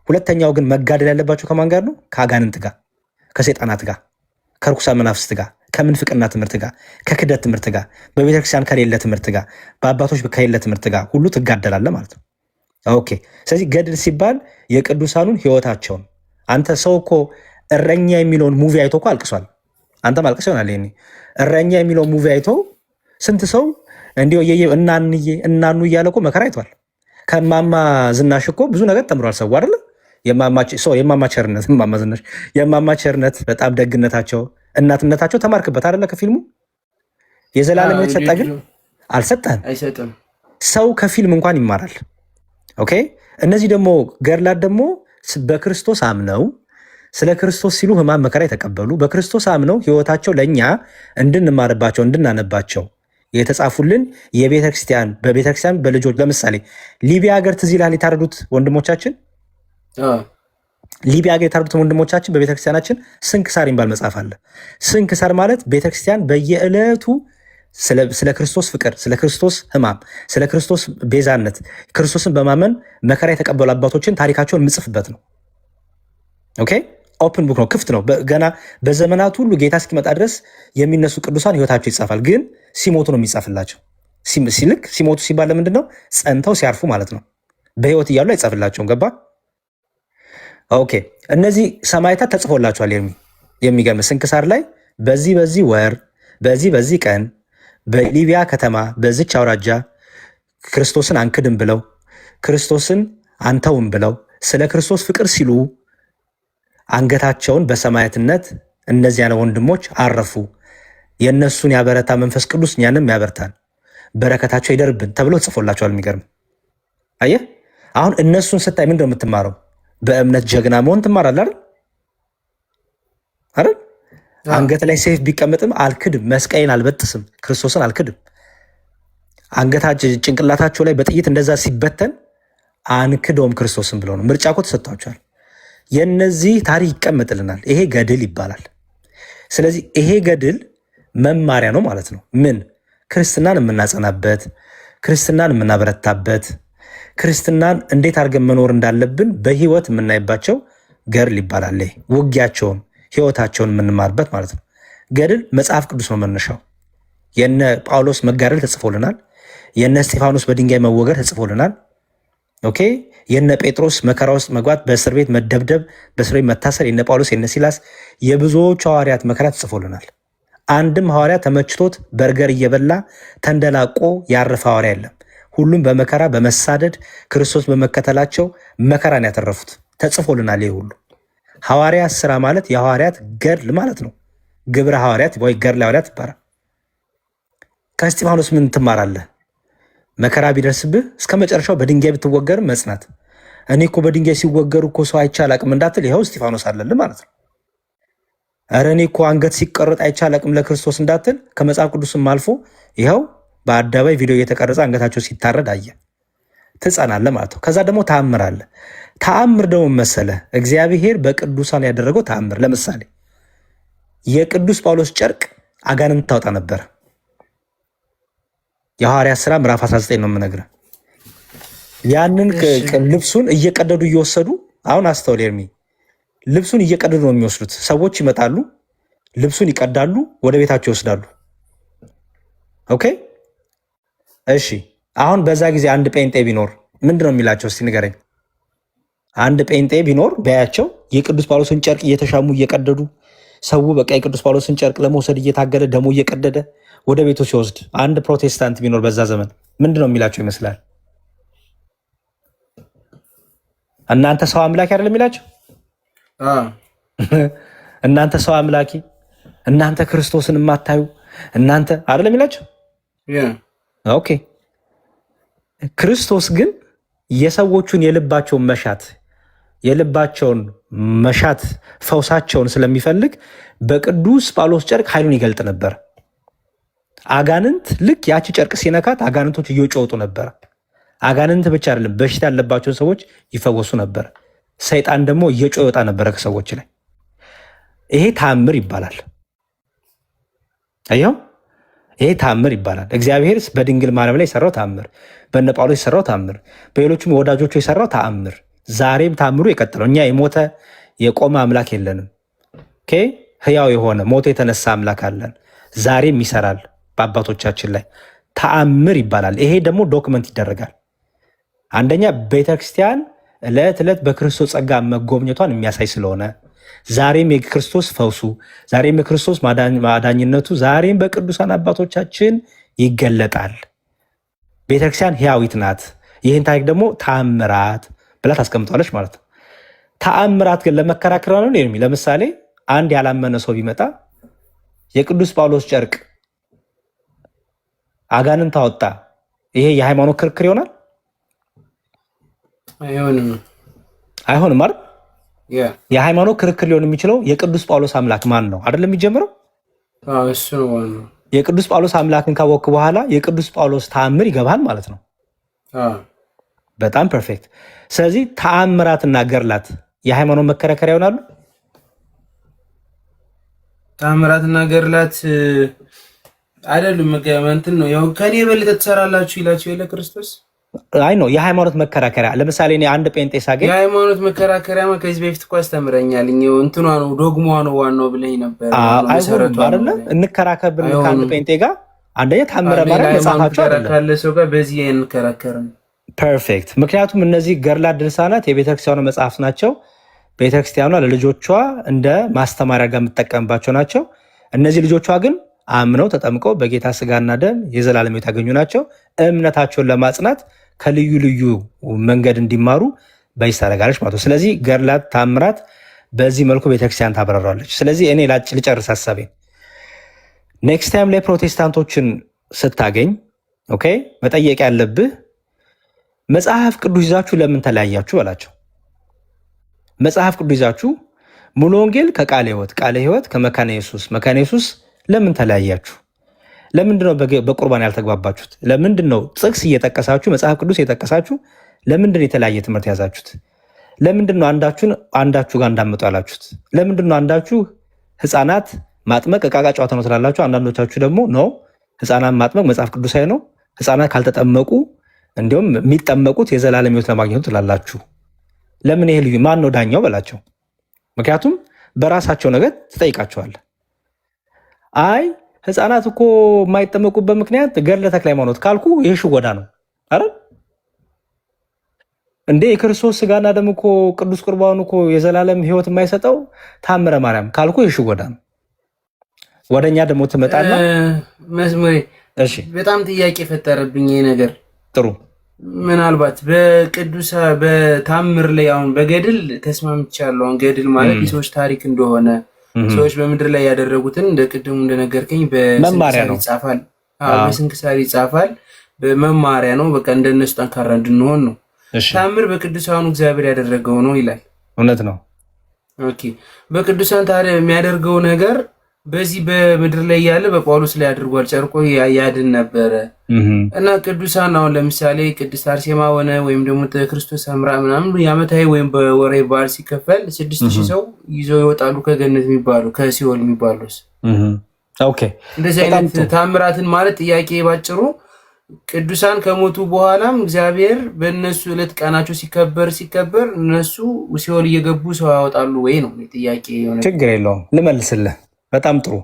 ሁለተኛው ግን መጋደል ያለባቸው ከማን ጋር ነው? ከአጋንንት ጋር፣ ከሰይጣናት ጋር፣ ከርኩሳ መናፍስት ጋር፣ ከምንፍቅና ትምህርት ጋር፣ ከክደት ትምህርት ጋር፣ በቤተክርስቲያን ከሌለ ትምህርት ጋር፣ በአባቶች ከሌለ ትምህርት ጋር ሁሉ ትጋደላለ ማለት ነው። ስለዚህ ገድል ሲባል የቅዱሳኑን ህይወታቸውን። አንተ ሰው እኮ እረኛ የሚለውን ሙቪ አይቶ እኮ አልቅሷል። አንተ ማልቀስ ይሆናል። ይሄኔ እረኛ የሚለውን ሙቪ አይቶ ስንት ሰው እንዲሁ እናኑ እያለ እኮ መከራ አይቷል። ከማማ ዝናሽ እኮ ብዙ ነገር ተምሯል ሰው አይደለ? የማማ ቸርነት፣ ማማ ዝናሽ የማማ ቸርነት፣ በጣም ደግነታቸው፣ እናትነታቸው ተማርክበት አይደለ? ከፊልሙ የዘላለም የተሰጠ ግን አልሰጠህም። ሰው ከፊልም እንኳን ይማራል። እነዚህ ደግሞ ገድላት ደግሞ በክርስቶስ አምነው ስለ ክርስቶስ ሲሉ ሕማም መከራ የተቀበሉ በክርስቶስ አምነው ሕይወታቸው ለእኛ እንድንማርባቸው እንድናነባቸው የተጻፉልን የቤተክርስቲያን በቤተክርስቲያን በልጆች ለምሳሌ ሊቢያ ሀገር ትዝ ይልሃል የታረዱት ወንድሞቻችን ሊቢያ ሀገር የታረዱት ወንድሞቻችን በቤተክርስቲያናችን ስንክሳር የሚባል መጽሐፍ አለ። ስንክሳር ማለት ቤተክርስቲያን በየዕለቱ ስለ ክርስቶስ ፍቅር፣ ስለ ክርስቶስ ሕማም፣ ስለ ክርስቶስ ቤዛነት ክርስቶስን በማመን መከራ የተቀበሉ አባቶችን ታሪካቸውን የምጽፍበት ነው። ኦኬ ኦፕን ቡክ ነው፣ ክፍት ነው። ገና በዘመናት ሁሉ ጌታ እስኪመጣ ድረስ የሚነሱ ቅዱሳን ሕይወታቸው ይጻፋል። ግን ሲሞቱ ነው የሚጻፍላቸው። ሲልክ ሲሞቱ ሲባል ለምንድን ነው? ጸንተው ሲያርፉ ማለት ነው። በሕይወት እያሉ አይጻፍላቸውም። ገባ? ኦኬ እነዚህ ሰማዕታት ተጽፎላቸዋል። የሚገርም ስንክሳር ላይ በዚህ ወር በዚህ ቀን በሊቢያ ከተማ በዚች አውራጃ ክርስቶስን አንክድም ብለው ክርስቶስን አንተውም ብለው ስለ ክርስቶስ ፍቅር ሲሉ አንገታቸውን በሰማዕትነት እነዚያን ወንድሞች አረፉ። የእነሱን ያበረታ መንፈስ ቅዱስ እኛንም ያበርታል፣ በረከታቸው ይደርብን ተብሎ ተጽፎላቸዋል። የሚገርም አየህ። አሁን እነሱን ስታይ ምንድን ነው የምትማረው? በእምነት ጀግና መሆን ትማራለህ አይደል? አንገት ላይ ሰይፍ ቢቀመጥም አልክድም፣ መስቀይን አልበጥስም፣ ክርስቶስን አልክድም። አንገታቸው ጭንቅላታቸው ላይ በጥይት እንደዛ ሲበተን አንክደውም ክርስቶስን ብለው ነው። ምርጫ እኮ ተሰጥቷቸዋል። የነዚህ ታሪክ ይቀመጥልናል። ይሄ ገድል ይባላል። ስለዚህ ይሄ ገድል መማሪያ ነው ማለት ነው። ምን ክርስትናን የምናጸናበት፣ ክርስትናን የምናበረታበት፣ ክርስትናን እንዴት አድርገን መኖር እንዳለብን በህይወት የምናይባቸው ገድል ይባላል። ውጊያቸውን ህይወታቸውን የምንማርበት ማለት ነው። ገድል መጽሐፍ ቅዱስ ነው መነሻው። የነ ጳውሎስ መጋደል ተጽፎልናል። የነ እስጢፋኖስ በድንጋይ መወገር ተጽፎልናል። ኦኬ የነ ጴጥሮስ መከራ ውስጥ መግባት፣ በእስር ቤት መደብደብ፣ በእስር ቤት መታሰር፣ የነ ጳውሎስ የነ ሲላስ የብዙዎቹ ሐዋርያት መከራ ተጽፎልናል። አንድም ሐዋርያ ተመችቶት በርገር እየበላ ተንደላቆ ያረፈ ሐዋርያ የለም። ሁሉም በመከራ በመሳደድ ክርስቶስ በመከተላቸው መከራን ያተረፉት ተጽፎልናል። ይህ ሁሉ ሐዋርያት ስራ ማለት የሐዋርያት ገድል ማለት ነው። ግብረ ሐዋርያት ወይ ገድለ ሐዋርያት ይባላል። ከእስጢፋኖስ ምን ትማራለህ? መከራ ቢደርስብህ እስከ መጨረሻው በድንጋይ ብትወገር መጽናት። እኔ እኮ በድንጋይ ሲወገሩ እኮ ሰው አይቼ አላቅም እንዳትል ይኸው እስጢፋኖስ አለልህ ማለት ነው። ኧረ እኔ እኮ አንገት ሲቀረጥ አይቼ አላቅም ለክርስቶስ እንዳትል ከመጽሐፍ ቅዱስም አልፎ ይኸው በአደባባይ ቪዲዮ እየተቀረጸ አንገታቸው ሲታረድ አየ። ትጸናለህ ማለት ነው። ከዛ ደግሞ ተአምር አለ። ተአምር ደግሞ መሰለ እግዚአብሔር በቅዱሳን ያደረገው ተአምር። ለምሳሌ የቅዱስ ጳውሎስ ጨርቅ አጋንንት ታወጣ ነበር። የሐዋርያት ሥራ ምዕራፍ 19 ነው የምነግርህ። ያንን ልብሱን እየቀደዱ እየወሰዱ አሁን አስተውል ኤርሚ፣ ልብሱን እየቀደዱ ነው የሚወስዱት። ሰዎች ይመጣሉ፣ ልብሱን ይቀዳሉ፣ ወደ ቤታቸው ይወስዳሉ። ኦኬ እሺ። አሁን በዛ ጊዜ አንድ ጴንጤ ቢኖር ምንድን ነው የሚላቸው? እስቲ ንገረኝ። አንድ ጴንጤ ቢኖር ቢያያቸው የቅዱስ ጳውሎስን ጨርቅ እየተሻሙ እየቀደዱ ሰው በቃ የቅዱስ ጳውሎስን ጨርቅ ለመውሰድ እየታገለ ደሞ እየቀደደ ወደ ቤቱ ሲወስድ አንድ ፕሮቴስታንት ቢኖር በዛ ዘመን ምንድን ነው የሚላቸው ይመስላል? እናንተ ሰው አምላኪ አይደለም የሚላቸው? እናንተ ሰው አምላኪ፣ እናንተ ክርስቶስን የማታዩ እናንተ አይደለም የሚላቸው? ኦኬ። ክርስቶስ ግን የሰዎቹን የልባቸውን መሻት ፈውሳቸውን ስለሚፈልግ በቅዱስ ጳውሎስ ጨርቅ ኃይሉን ይገልጥ ነበር። አጋንንት ልክ ያቺ ጨርቅ ሲነካት አጋንንቶች እየጮጡ ነበር። አጋንንት ብቻ አይደለም በሽታ ያለባቸውን ሰዎች ይፈወሱ ነበር። ሰይጣን ደግሞ እየጮ ይወጣ ነበረ ከሰዎች ላይ። ይሄ ተአምር ይባላል። አየው፣ ይሄ ተአምር ይባላል። እግዚአብሔር በድንግል ማርያም ላይ የሰራው ተአምር፣ በነ ጳውሎስ የሰራው ተአምር፣ በሌሎችም ወዳጆቹ የሰራው ተአምር ዛሬም ተአምሩ የቀጠለው። እኛ የሞተ የቆመ አምላክ የለንም። ኦኬ፣ ህያው የሆነ ሞቶ የተነሳ አምላክ አለን። ዛሬም ይሰራል በአባቶቻችን ላይ። ተአምር ይባላል። ይሄ ደግሞ ዶክመንት ይደረጋል። አንደኛ ቤተክርስቲያን ዕለት ዕለት በክርስቶስ ጸጋ መጎብኘቷን የሚያሳይ ስለሆነ ዛሬም የክርስቶስ ፈውሱ፣ ዛሬም የክርስቶስ ማዳኝነቱ ዛሬም በቅዱሳን አባቶቻችን ይገለጣል። ቤተክርስቲያን ህያዊት ናት። ይህን ታሪክ ደግሞ ተአምራት ብላ ታስቀምጠዋለች ማለት ነው። ተአምራት ግን ለመከራከር ነው የሚል። ለምሳሌ አንድ ያላመነ ሰው ቢመጣ የቅዱስ ጳውሎስ ጨርቅ አጋንንት አወጣ፣ ይሄ የሃይማኖት ክርክር ይሆናል አይሆንም አይደል? የሃይማኖት ክርክር ሊሆን የሚችለው የቅዱስ ጳውሎስ አምላክ ማን ነው አይደለም የሚጀምረው? እሱ ነው። የቅዱስ ጳውሎስ አምላክን ካወቅክ በኋላ የቅዱስ ጳውሎስ ተአምር ይገባል ማለት ነው። በጣም ፐርፌክት። ስለዚህ ተአምራትና ገድላት የሃይማኖት መከራከሪያ ይሆናሉ። ተአምራትና ገድላት አይደሉም። እንትን ነው ያው ከኔ የበለጠ ትሰራላችሁ ይላችሁ የለ ክርስቶስ። አይ ነው የሃይማኖት መከራከሪያ። ለምሳሌ እኔ አንድ ጴንጤ ሳገኝ የሃይማኖት መከራከሪያ ከዚህ በፊት እኮ አስተምረኛል። እንትኗ ነው ዶግሟ ነው ዋናው ብለኝ ነበር። አይሆንም አይደለ? እንከራከር ብለን ከአንድ ጴንጤ ጋር አንደኛ ታምረ ማለት መጽሐፋቸው አይደለም ካለ ሰው ጋር በዚህ እንከራከርም። ፐርፌክት። ምክንያቱም እነዚህ ገድላት ድርሳናት የቤተክርስቲያኑ መጽሐፍት ናቸው። ቤተክርስቲያኗ ለልጆቿ እንደ ማስተማሪያ ጋር የምትጠቀምባቸው ናቸው። እነዚህ ልጆቿ ግን አምነው ተጠምቀው በጌታ ስጋና ደም የዘላለም ሕይወት ያገኙ ናቸው። እምነታቸውን ለማጽናት ከልዩ ልዩ መንገድ እንዲማሩ በዚህ ታደርጋለች ማለት ነው። ስለዚህ ገድላት ታምራት በዚህ መልኩ ቤተክርስቲያን ታብራራለች። ስለዚህ እኔ ልጨርስ ሀሳቤን። ኔክስት ታይም ላይ ፕሮቴስታንቶችን ስታገኝ ኦኬ መጠየቅ ያለብህ መጽሐፍ ቅዱስ ይዛችሁ ለምን ተለያያችሁ በላቸው። መጽሐፍ ቅዱስ ይዛችሁ ሙሉ ወንጌል ከቃለ ሕይወት፣ ቃለ ሕይወት ከመካነ ኢየሱስ፣ መካነ ኢየሱስ ለምን ተለያያችሁ? ለምንድነው በቁርባን ያልተግባባችሁት? ለምንድነው ጥቅስ እየጠቀሳችሁ መጽሐፍ ቅዱስ እየጠቀሳችሁ ለምንድነው የተለያየ ትምህርት ያዛችሁት? ለምንድነው አንዳችሁ ጋር እንዳመጡ ያላችሁት? ለምንድነው አንዳችሁ ህፃናት ማጥመቅ ዕቃቃ ጨዋታ ነው ትላላችሁ፣ አንዳንዶቻችሁ ደግሞ ነው ህፃናት ማጥመቅ መጽሐፍ ቅዱሳዊ ነው፣ ህፃናት ካልተጠመቁ እንዲሁም የሚጠመቁት የዘላለም ሕይወት ለማግኘቱ ትላላችሁ። ለምን ይሄ ልዩ ማን ነው ዳኛው በላቸው። ምክንያቱም በራሳቸው ነገር ትጠይቃቸዋለህ። አይ ህፃናት እኮ የማይጠመቁበት ምክንያት ገድለ ተክለ ሃይማኖት ካልኩ ይሄ ሽጎዳ ነው አይደል እንዴ? የክርስቶስ ስጋና ደም እኮ ቅዱስ ቁርባኑ እኮ የዘላለም ሕይወት የማይሰጠው ታምረ ማርያም ካልኩ ይሄ ሽጎዳ ነው። ወደኛ ደግሞ ትመጣና መዝሙሬ እሺ፣ በጣም ጥያቄ ፈጠረብኝ ይሄ ነገር። ጥሩ ምናልባት በቅዱሳ በታምር ላይ አሁን በገድል ተስማምቻለሁ። አሁን ገድል ማለት የሰዎች ታሪክ እንደሆነ ሰዎች በምድር ላይ ያደረጉትን እንደ ቅድሙ እንደነገርከኝ በስንክሳር ይጻፋል። በስንክሳር ይጻፋል። በመማሪያ ነው። በቃ እንደነሱ ጠንካራ እንድንሆን ነው። ታምር በቅዱሳኑ እግዚአብሔር ያደረገው ነው ይላል። እውነት ነው። ኦኬ በቅዱሳን ታዲያ የሚያደርገው ነገር በዚህ በምድር ላይ ያለ በጳውሎስ ላይ አድርጓል። ጨርቆ ያድን ነበረ እና ቅዱሳን አሁን ለምሳሌ ቅድስት አርሴማ ሆነ ወይም ደግሞ ክርስቶስ ሰምራ ምናምን የዓመታዊ ወይም በወራዊ በዓል ሲከፈል 6000 ሰው ይዘው ይወጣሉ ከገነት የሚባሉ ከሲኦል የሚባሉስ። ኦኬ እንደዚህ አይነት ታምራትን ማለት ጥያቄ ባጭሩ ቅዱሳን ከሞቱ በኋላም እግዚአብሔር በእነሱ ዕለት ቀናቸው ሲከበር እነሱ ሲኦል እየገቡ ሰው ያወጣሉ ወይ ነው ጥያቄ። ችግር የለውም ልመልስልህ። በጣም ጥሩ።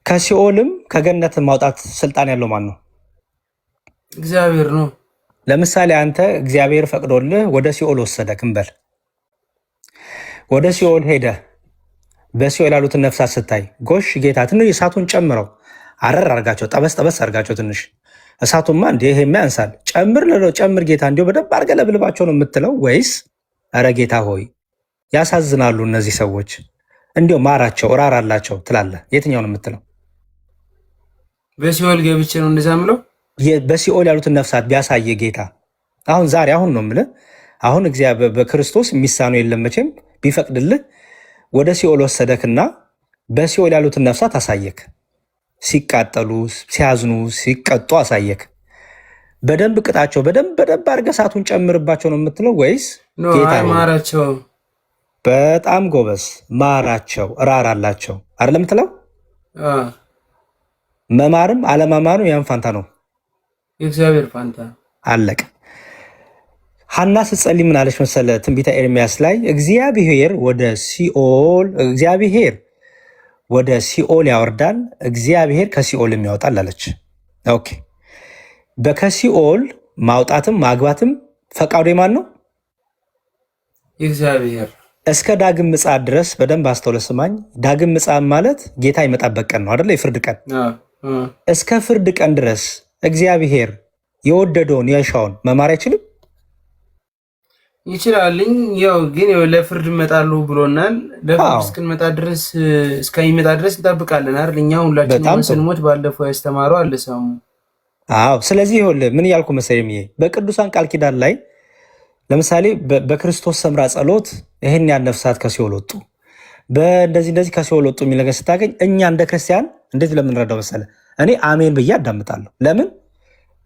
ከሲኦልም ከገነት ማውጣት ስልጣን ያለው ማን ነው? እግዚአብሔር ነው። ለምሳሌ አንተ እግዚአብሔር ፈቅዶልህ ወደ ሲኦል ወሰደክ እንበል። ወደ ሲኦል ሄደህ በሲኦል ያሉትን ነፍሳት ስታይ ጎሽ ጌታ ትንሽ እሳቱን ጨምረው አረር አርጋቸው፣ ጠበስ አርጋቸው ትንሽ እሳቱማ እንደ ይሄማ ያንሳል ጨምር ጌታ እንዲሁ በደንብ አርገህ ለብልባቸው ነው የምትለው ወይስ ኧረ ጌታ ሆይ ያሳዝናሉ እነዚህ ሰዎች እንዲሁ ማራቸው እራራላቸው ትላለህ? የትኛው ነው የምትለው? በሲኦል ገብቼ ነው እንደዛ የምለው። በሲኦል ያሉትን ነፍሳት ቢያሳየ ጌታ አሁን ነው የምልህ። አሁን እግዚአብሔር በክርስቶስ የሚሳነው የለም መቼም ቢፈቅድልህ ወደ ሲኦል ወሰደክና በሲኦል ያሉትን ነፍሳት አሳየክ። ሲቃጠሉ፣ ሲያዝኑ፣ ሲቀጡ አሳየክ። በደንብ ቅጣቸው፣ በደንብ አድርገህ እሳቱን ጨምርባቸው ነው የምትለው ወይስ ጌታ ማራቸው? በጣም ጎበዝ። ማራቸው እራራላቸው አይደለም የምትለው? መማርም አለማማሩ ያን ፋንታ ነው፣ የእግዚአብሔር ፋንታ። አለቀ። ሐና ስትጸልይ ምን አለች መሰለህ? ትንቢተ ኤርምያስ ላይ እግዚአብሔር ወደ ሲኦል ያወርዳል፣ እግዚአብሔር ከሲኦልም ያወጣል አለች። ኦኬ በከሲኦል ማውጣትም ማግባትም ፈቃዱ የማን ነው? እግዚአብሔር። እስከ ዳግም ምጽአት ድረስ በደንብ አስተውለህ ስማኝ። ዳግም ምጽአት ማለት ጌታ ይመጣበት ቀን ነው አይደለ? የፍርድ ቀን። እስከ ፍርድ ቀን ድረስ እግዚአብሔር የወደደውን የሻውን መማር አይችልም? ይችላልኝ። ያው ግን ለፍርድ እመጣለሁ ብሎናል። ለፍርድ እስክንመጣ ድረስ እስከሚመጣ ድረስ እንጠብቃለን አይደል? እኛ ሁላችንም ስንሞት ባለፈው ያስተማረው አለ ሰሙ። አዎ። ስለዚህ ይኸውልህ ምን እያልኩ መሰለኝ፣ በቅዱሳን ቃል ኪዳን ላይ ለምሳሌ በክርስቶስ ሰምራ ጸሎት ይሄን ያን ነፍሳት ከሲኦል ወጡ፣ እንደዚህ ከሲኦል ወጡ የሚል ነገር ስታገኝ እኛ እንደ ክርስቲያን እንዴት ለምንረዳው መሰለ? እኔ አሜን ብዬ አዳምጣለሁ። ለምን?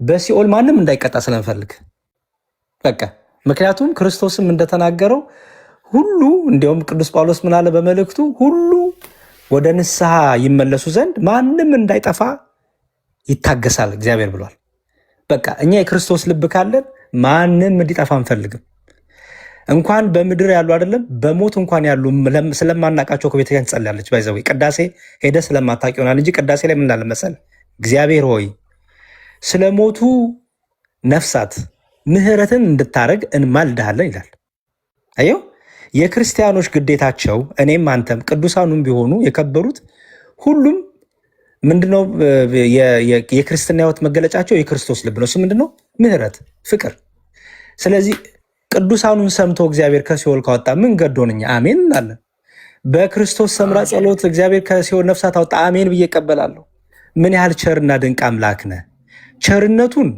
በሲኦል ማንም እንዳይቀጣ ስለምፈልግ በቃ። ምክንያቱም ክርስቶስም እንደተናገረው ሁሉ እንዲያውም ቅዱስ ጳውሎስ ምን አለ በመልእክቱ? ሁሉ ወደ ንስሐ ይመለሱ ዘንድ ማንም እንዳይጠፋ ይታገሳል እግዚአብሔር ብሏል። በቃ እኛ የክርስቶስ ልብ ካለን ማንም እንዲጠፋ አንፈልግም። እንኳን በምድር ያሉ አይደለም በሞት እንኳን ያሉ ስለማናቃቸው ከቤተክርስቲያን ትጸልያለች። ባይዘው ቅዳሴ ሄደ ስለማታውቅ ይሆናል እንጂ ቅዳሴ ላይ ምን እንዳለ መሰል? እግዚአብሔር ሆይ ስለሞቱ ነፍሳት ምህረትን እንድታረግ እንማልድሃለን ይላል። አየው የክርስቲያኖች ግዴታቸው እኔም አንተም ቅዱሳኑም ቢሆኑ የከበሩት ሁሉም ምንድነው? የክርስትና ህይወት መገለጫቸው የክርስቶስ ልብ ነው። እሱ ምንድነው? ምህረት፣ ፍቅር። ስለዚህ ቅዱሳኑን ሰምቶ እግዚአብሔር ከሲኦል ካወጣ ምን ገዶን እኛ አሜን እንላለን። በክርስቶስ ሰምራ ጸሎት እግዚአብሔር ከሲኦል ነፍሳት አወጣ አሜን ብዬ እቀበላለሁ። ምን ያህል ቸርና ድንቅ አምላክ ነህ። ቸርነቱን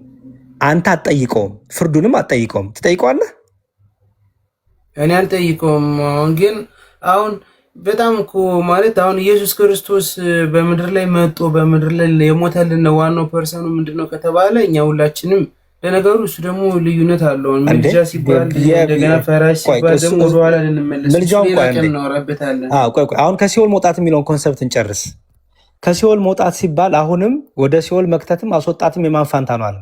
አንተ አትጠይቀውም፣ ፍርዱንም አትጠይቀውም። ትጠይቀዋለህ? እኔ አልጠይቀውም። ግን አሁን በጣም እኮ ማለት አሁን ኢየሱስ ክርስቶስ በምድር ላይ መጥቶ በምድር ላይ የሞተልን ዋናው ፐርሰኑ ምንድነው ከተባለ እኛ ሁላችንም ለነገሩ እሱ ደግሞ ልዩነት አለው። ምልጃ ሲባል እንደገና ፈራሽ ሲባል ደግሞ ወደኋላ ልንመለስ እናወራበታለን። አሁን ከሲኦል መውጣት የሚለውን ኮንሰፕት እንጨርስ። ከሲኦል መውጣት ሲባል አሁንም ወደ ሲኦል መክተትም አስወጣትም የማን ፋንታ ነው አለ?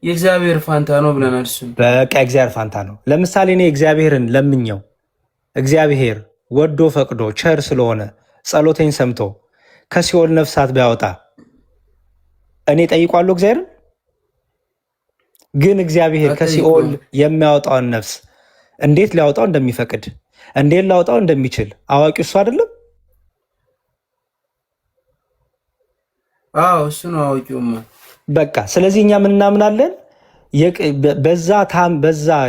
የእግዚአብሔር ፋንታ ነው ብለናል። እሱ በቃ እግዚአብሔር ፋንታ ነው። ለምሳሌ እኔ እግዚአብሔርን ለምኘው እግዚአብሔር ወዶ ፈቅዶ ቸር ስለሆነ ጸሎቴን ሰምቶ ከሲኦል ነፍሳት ቢያወጣ እኔ ጠይቋለሁ እግዚአብሔርን? ግን እግዚአብሔር ከሲኦል የሚያወጣውን ነፍስ እንዴት ሊያወጣው እንደሚፈቅድ እንዴት ሊያወጣው እንደሚችል አዋቂው እሱ አይደለም? አዎ እሱ ነው አዋቂውማ። በቃ ስለዚህ እኛ ምን እናምናለን? በዛ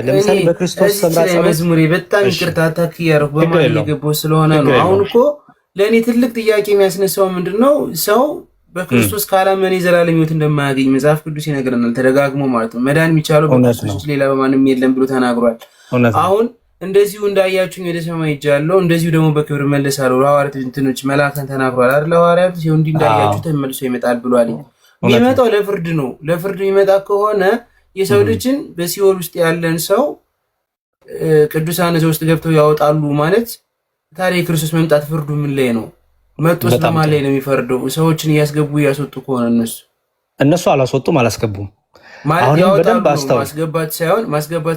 ለምሳሌ በክርስቶስ ሰምራ መዝሙሬ በጣም ይቅርታ ታክ ያረኩ በማለት የገባው ስለሆነ ነው። አሁን እኮ ለእኔ ትልቅ ጥያቄ የሚያስነሳው ምንድነው ሰው በክርስቶስ ካላመነ የዘላለም ሕይወት እንደማያገኝ መጽሐፍ ቅዱስ ይነግረናል ተደጋግሞ ማለት ነው። መዳን የሚቻለው በክርስቶስ ሌላ በማንም የለም ብሎ ተናግሯል። አሁን እንደዚሁ እንዳያችሁኝ ወደ ሰማይ ሄጃለሁ እንደዚሁ ደግሞ በክብር መለሳለሁ ሐዋርያት እንትኖች መላእክትን ተናግሯል አይደል? ሐዋርያት ሲሆን እንዲህ እንዳያችሁ ተመልሶ ይመጣል ብሏል። የሚመጣው ለፍርድ ነው። ለፍርድ የሚመጣ ከሆነ የሰው ልጅን በሲኦል ውስጥ ያለን ሰው ቅዱሳን እዛ ውስጥ ገብተው ያወጣሉ ማለት ታዲያ የክርስቶስ መምጣት ፍርዱ ምን ላይ ነው? መጥቶስ በማን ላይ ነው የሚፈርደው? ሰዎችን እያስገቡ እያስወጡ ከሆነ እነሱ አላስወጡም አላስገቡም። ማለት በደንብ ማስገባት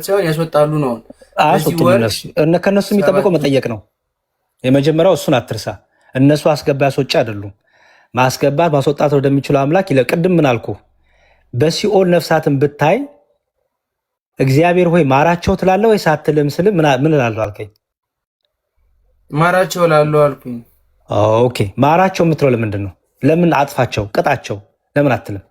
ሳይሆን ያስወጣሉ ነው። ከእነሱ የሚጠበቀው መጠየቅ ነው። የመጀመሪያው እሱን አትርሳ። እነሱ አስገባ ያስወጪ አይደሉም። ማስገባት ማስወጣት ወደሚችለው አምላክ ይለ ቅድም ምን አልኩ? በሲኦል ነፍሳትን ብታይ እግዚአብሔር ሆይ ማራቸው ትላለህ ወይ ሳትልም ስል ምን እላለሁ አልከኝ? ማራቸው እላለሁ አልኩኝ። ኦኬ ማራቸው የምትለው ለምንድን ነው? ለምን አጥፋቸው ቅጣቸው ለምን አትልም?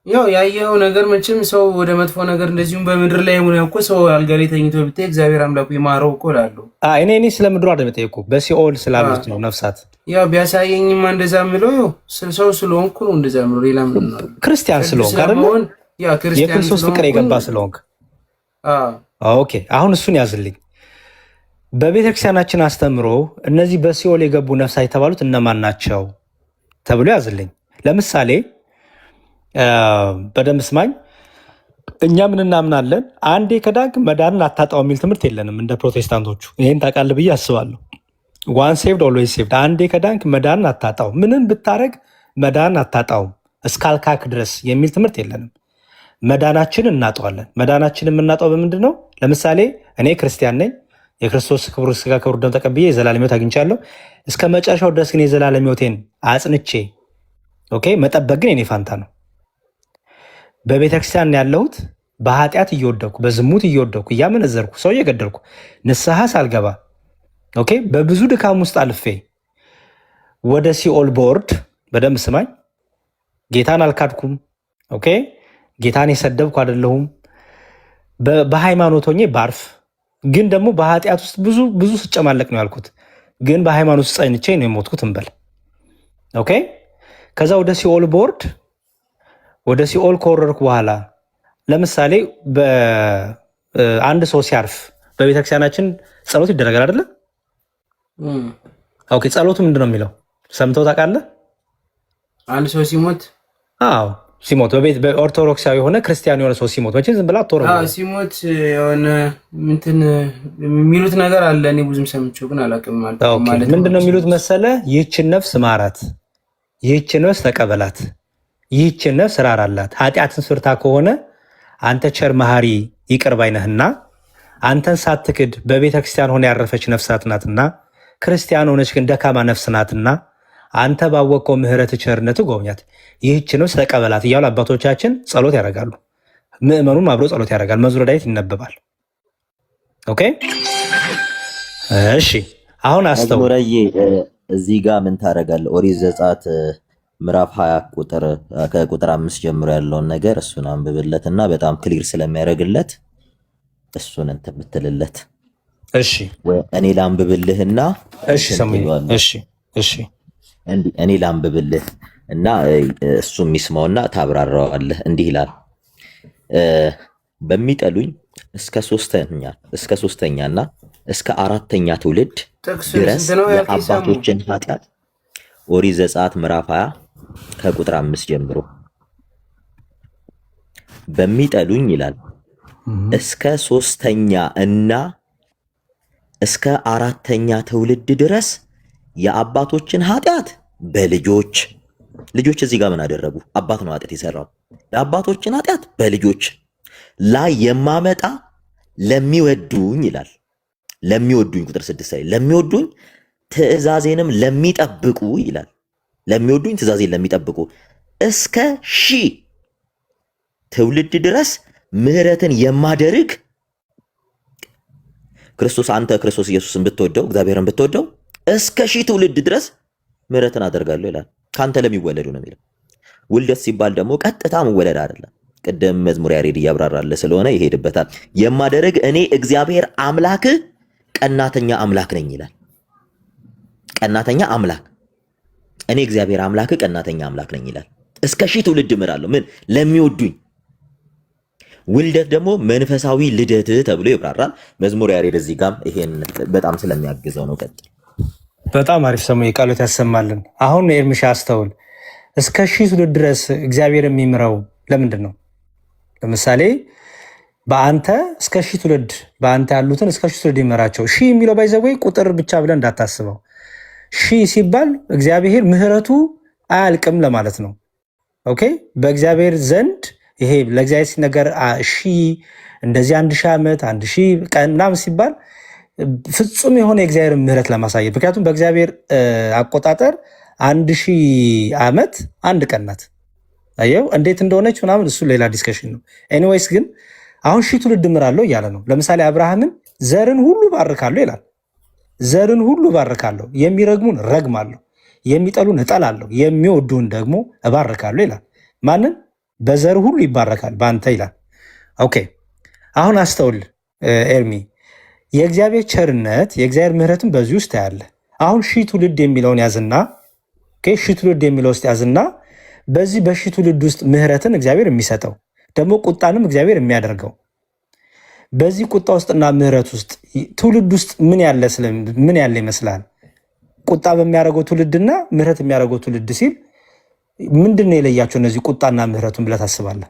ያው ያየው ነገር መቼም ሰው ወደ መጥፎ ነገር እንደዚሁም በምድር ላይ ሆነ እኮ ሰው አልጋ ላይ ተኝቶ ብታይ እግዚአብሔር አምላኩ ይማረው እኮ እላለሁ። እኔ ስለ ምድሩ አይደለም የጠየኩህ በሲኦል ስላሉት ነው ነፍሳት። ያው ቢያሳየኝማ እንደዛ የምለው ሰው ስለሆንኩ ነው እንደዛ የምለው። ሌላ ምን ነው? ክርስቲያን ስለሆንክ አይደል? የክርስቶስ ፍቅር የገባ ስለሆንክ። ኦኬ አሁን እሱን ያዝልኝ። በቤተክርስቲያናችን አስተምሮ እነዚህ በሲኦል የገቡ ነፍሳት የተባሉት እነማን ናቸው ተብሎ ያዝልኝ። ለምሳሌ በደንብ ስማኝ። እኛ ምን እናምናለን? አንዴ ከዳንክ መዳንን አታጣው የሚል ትምህርት የለንም እንደ ፕሮቴስታንቶቹ። ይሄን ታውቃለህ ብዬ አስባለሁ። ዋን ሴቭድ ኦልዌይስ ሴቭድ። አንዴ ከዳንክ መዳንን አታጣው፣ ምንም ብታረግ መዳንን አታጣውም እስካልካክ ድረስ የሚል ትምህርት የለንም። መዳናችንን እናጠዋለን። መዳናችንን የምናጠው በምንድን ነው? ለምሳሌ እኔ ክርስቲያን ነኝ። የክርስቶስ ክብሩ ስጋ ክብሩ ደም ተቀብዬ የዘላለም ሕይወት አግኝቻለሁ። እስከ መጨረሻው ድረስ ግን የዘላለም ሕይወቴን አጽንቼ መጠበቅ ግን የኔ ፋንታ ነው። በቤተክርስቲያን ያለሁት በኃጢአት እየወደኩ በዝሙት እየወደኩ እያመነዘርኩ ሰው እየገደልኩ ንስሐ ሳልገባ በብዙ ድካም ውስጥ አልፌ ወደ ሲኦል ቦርድ። በደንብ ስማኝ። ጌታን አልካድኩም። ጌታን የሰደብኩ አይደለሁም። በሃይማኖት ሆኜ ባርፍ ግን ደግሞ በኃጢአት ውስጥ ብዙ ስጨማለቅ ነው ያልኩት። ግን በሃይማኖት ውስጥ ጸንቼ ነው የሞትኩት እንበል። ከዛ ወደ ሲኦል ቦርድ ወደ ሲኦል ከወረድኩ በኋላ ለምሳሌ በአንድ ሰው ሲያርፍ በቤተክርስቲያናችን ጸሎት ይደረጋል አይደለ? ኦኬ፣ ጸሎቱ ምንድን ነው የሚለው ሰምተው ታውቃለህ? አንድ ሰው ሲሞት ሲሞት በኦርቶዶክሳዊ የሆነ ክርስቲያን የሆነ ሰው ሲሞት መቼም ዝም ብላ ሲሞት የሆነ እንትን የሚሉት ነገር አለ። እኔ ብዙም ሰምቼው ግን አላውቅም። ማለት ምንድን ነው የሚሉት መሰለ? ይህችን ነፍስ ማራት፣ ይህችን ነፍስ ተቀበላት፣ ይህችን ነፍስ ራራላት። ኃጢአትን ስርታ ከሆነ አንተ ቸር መሐሪ ይቅር ባይ ነህና አንተን ሳትክድ በቤተ ክርስቲያን ሆነ ያረፈች ነፍሳት ናትና ክርስቲያን ሆነች ግን ደካማ ነፍስ ናትና አንተ ባወቀው ምሕረት ቸርነት ጎብኛት፣ ይህች ነፍስ ተቀበላት እያሉ አባቶቻችን ጸሎት ያደርጋሉ። ምእመኑም አብሮ ጸሎት ያደርጋል። መዝሙረ ዳዊት ይነበባል። ኦኬ እሺ፣ አሁን አስተውል። እዚህ ጋር ምን ታደርጋለህ? ኦሪት ዘጸአት ምዕራፍ 20 ከቁጥር 5 ጀምሮ ያለውን ነገር እሱን አንብብለትና በጣም ክሊር ስለሚያደርግለት እሱን እንትን ብትልለት። እሺ እኔ ላንብብልህና እሺ እኔ ላንብብልህ እና እሱ የሚስማውና ታብራራዋለህ። እንዲህ ይላል፣ በሚጠሉኝ እስከ ሶስተኛና እስከ አራተኛ ትውልድ ድረስ የአባቶችን ኃጢአት። ኦሪት ዘጸአት ምዕራፍ 20 ከቁጥር 5 ጀምሮ በሚጠሉኝ ይላል እስከ ሶስተኛ እና እስከ አራተኛ ትውልድ ድረስ የአባቶችን ኃጢአት በልጆች እዚህ ጋር ምን አደረጉ? አባት ነው ኃጢአት የሰራው። የአባቶችን ኃጢአት በልጆች ላይ የማመጣ ለሚወዱኝ ይላል። ለሚወዱኝ ቁጥር 6 ላይ ለሚወዱኝ ትእዛዜንም ለሚጠብቁ ይላል። ለሚወዱኝ ትእዛዜን ለሚጠብቁ እስከ 1000 ትውልድ ድረስ ምሕረትን የማደርግ አንተ ክርስቶስ ኢየሱስን ብትወደው እግዚአብሔርን ብትወደው እስከ 1000 ትውልድ ድረስ ምሕረትን አደርጋለሁ ይላል። ካንተ ለሚወለዱ ነው የሚለው። ውልደት ሲባል ደግሞ ቀጥታ መወለድ አይደለም። ቅድም መዝሙር ያሬድ እያብራራለ ስለሆነ ይሄድበታል። የማደርግ እኔ እግዚአብሔር አምላክ ቀናተኛ አምላክ ነኝ ይላል። ቀናተኛ አምላክ እኔ እግዚአብሔር አምላክ ቀናተኛ አምላክ ነኝ ይላል። እስከ 1000 ትውልድ እምራለሁ ምን ለሚወዱኝ። ውልደት ደግሞ መንፈሳዊ ልደት ተብሎ ይብራራል። መዝሙር ያሬድ እዚህ ጋር ይሄን በጣም ስለሚያግዘው ነው። ቀጥል። በጣም አሪፍ ሰሙኝ፣ ቃሎት ያሰማልን። አሁን ኤርሚሻ አስተውል። እስከ 1000 ትውልድ ድረስ እግዚአብሔር የሚምረው ለምንድን ነው? ለምሳሌ በአንተ እስከ 1000 ትውልድ በአንተ ያሉትን እስከ 1000 ትውልድ ይመራቸው። 1000 የሚለው ባይዘወይ ቁጥር ብቻ ብለን እንዳታስበው። 1000 ሲባል እግዚአብሔር ምሕረቱ አያልቅም ለማለት ነው። ኦኬ፣ በእግዚአብሔር ዘንድ ይሄ ለእግዚአብሔር ሲነገር 1000 እንደዚህ 1000 ዓመት 1000 ቀን ምናምን ሲባል ፍጹም የሆነ የእግዚአብሔር ምሕረት ለማሳየት። ምክንያቱም በእግዚአብሔር አቆጣጠር 1000 ዓመት አንድ ቀን ናት። አየው እንዴት እንደሆነች ምናምን፣ እሱ ሌላ ዲስከሽን ነው። ኤኒዌይስ ግን አሁን 1000 ትውልድ እምራለሁ እያለ ነው። ለምሳሌ አብርሃምን ዘርን ሁሉ ባርካለሁ ይላል። ዘርን ሁሉ ባርካለሁ፣ የሚረግሙን ረግማለሁ፣ የሚጠሉን እጠላለሁ፣ የሚወዱን ደግሞ እባርካለሁ ይላል። ማንን? በዘር ሁሉ ይባረካል በአንተ ይላል። ኦኬ አሁን አስተውል ኤርሚ፣ የእግዚአብሔር ቸርነት የእግዚአብሔር ምሕረትን በዚህ ውስጥ ያለ። አሁን 1000 ትውልድ የሚለውን ያዝና 1000 ትውልድ የሚለው ውስጥ ያዝና በዚህ በ1000 ትውልድ ውስጥ ምሕረትን እግዚአብሔር የሚሰጠው ደግሞ ቁጣንም እግዚአብሔር የሚያደርገው በዚህ ቁጣ ውስጥና ምሕረት ውስጥ ትውልድ ውስጥ ምን ያለ ይመስላል? ቁጣ በሚያደርገው ትውልድና ምሕረት የሚያደርገው ትውልድ ሲል ምንድን ነው የለያቸው እነዚህ ቁጣና ምሕረቱን ብለህ ታስባለህ?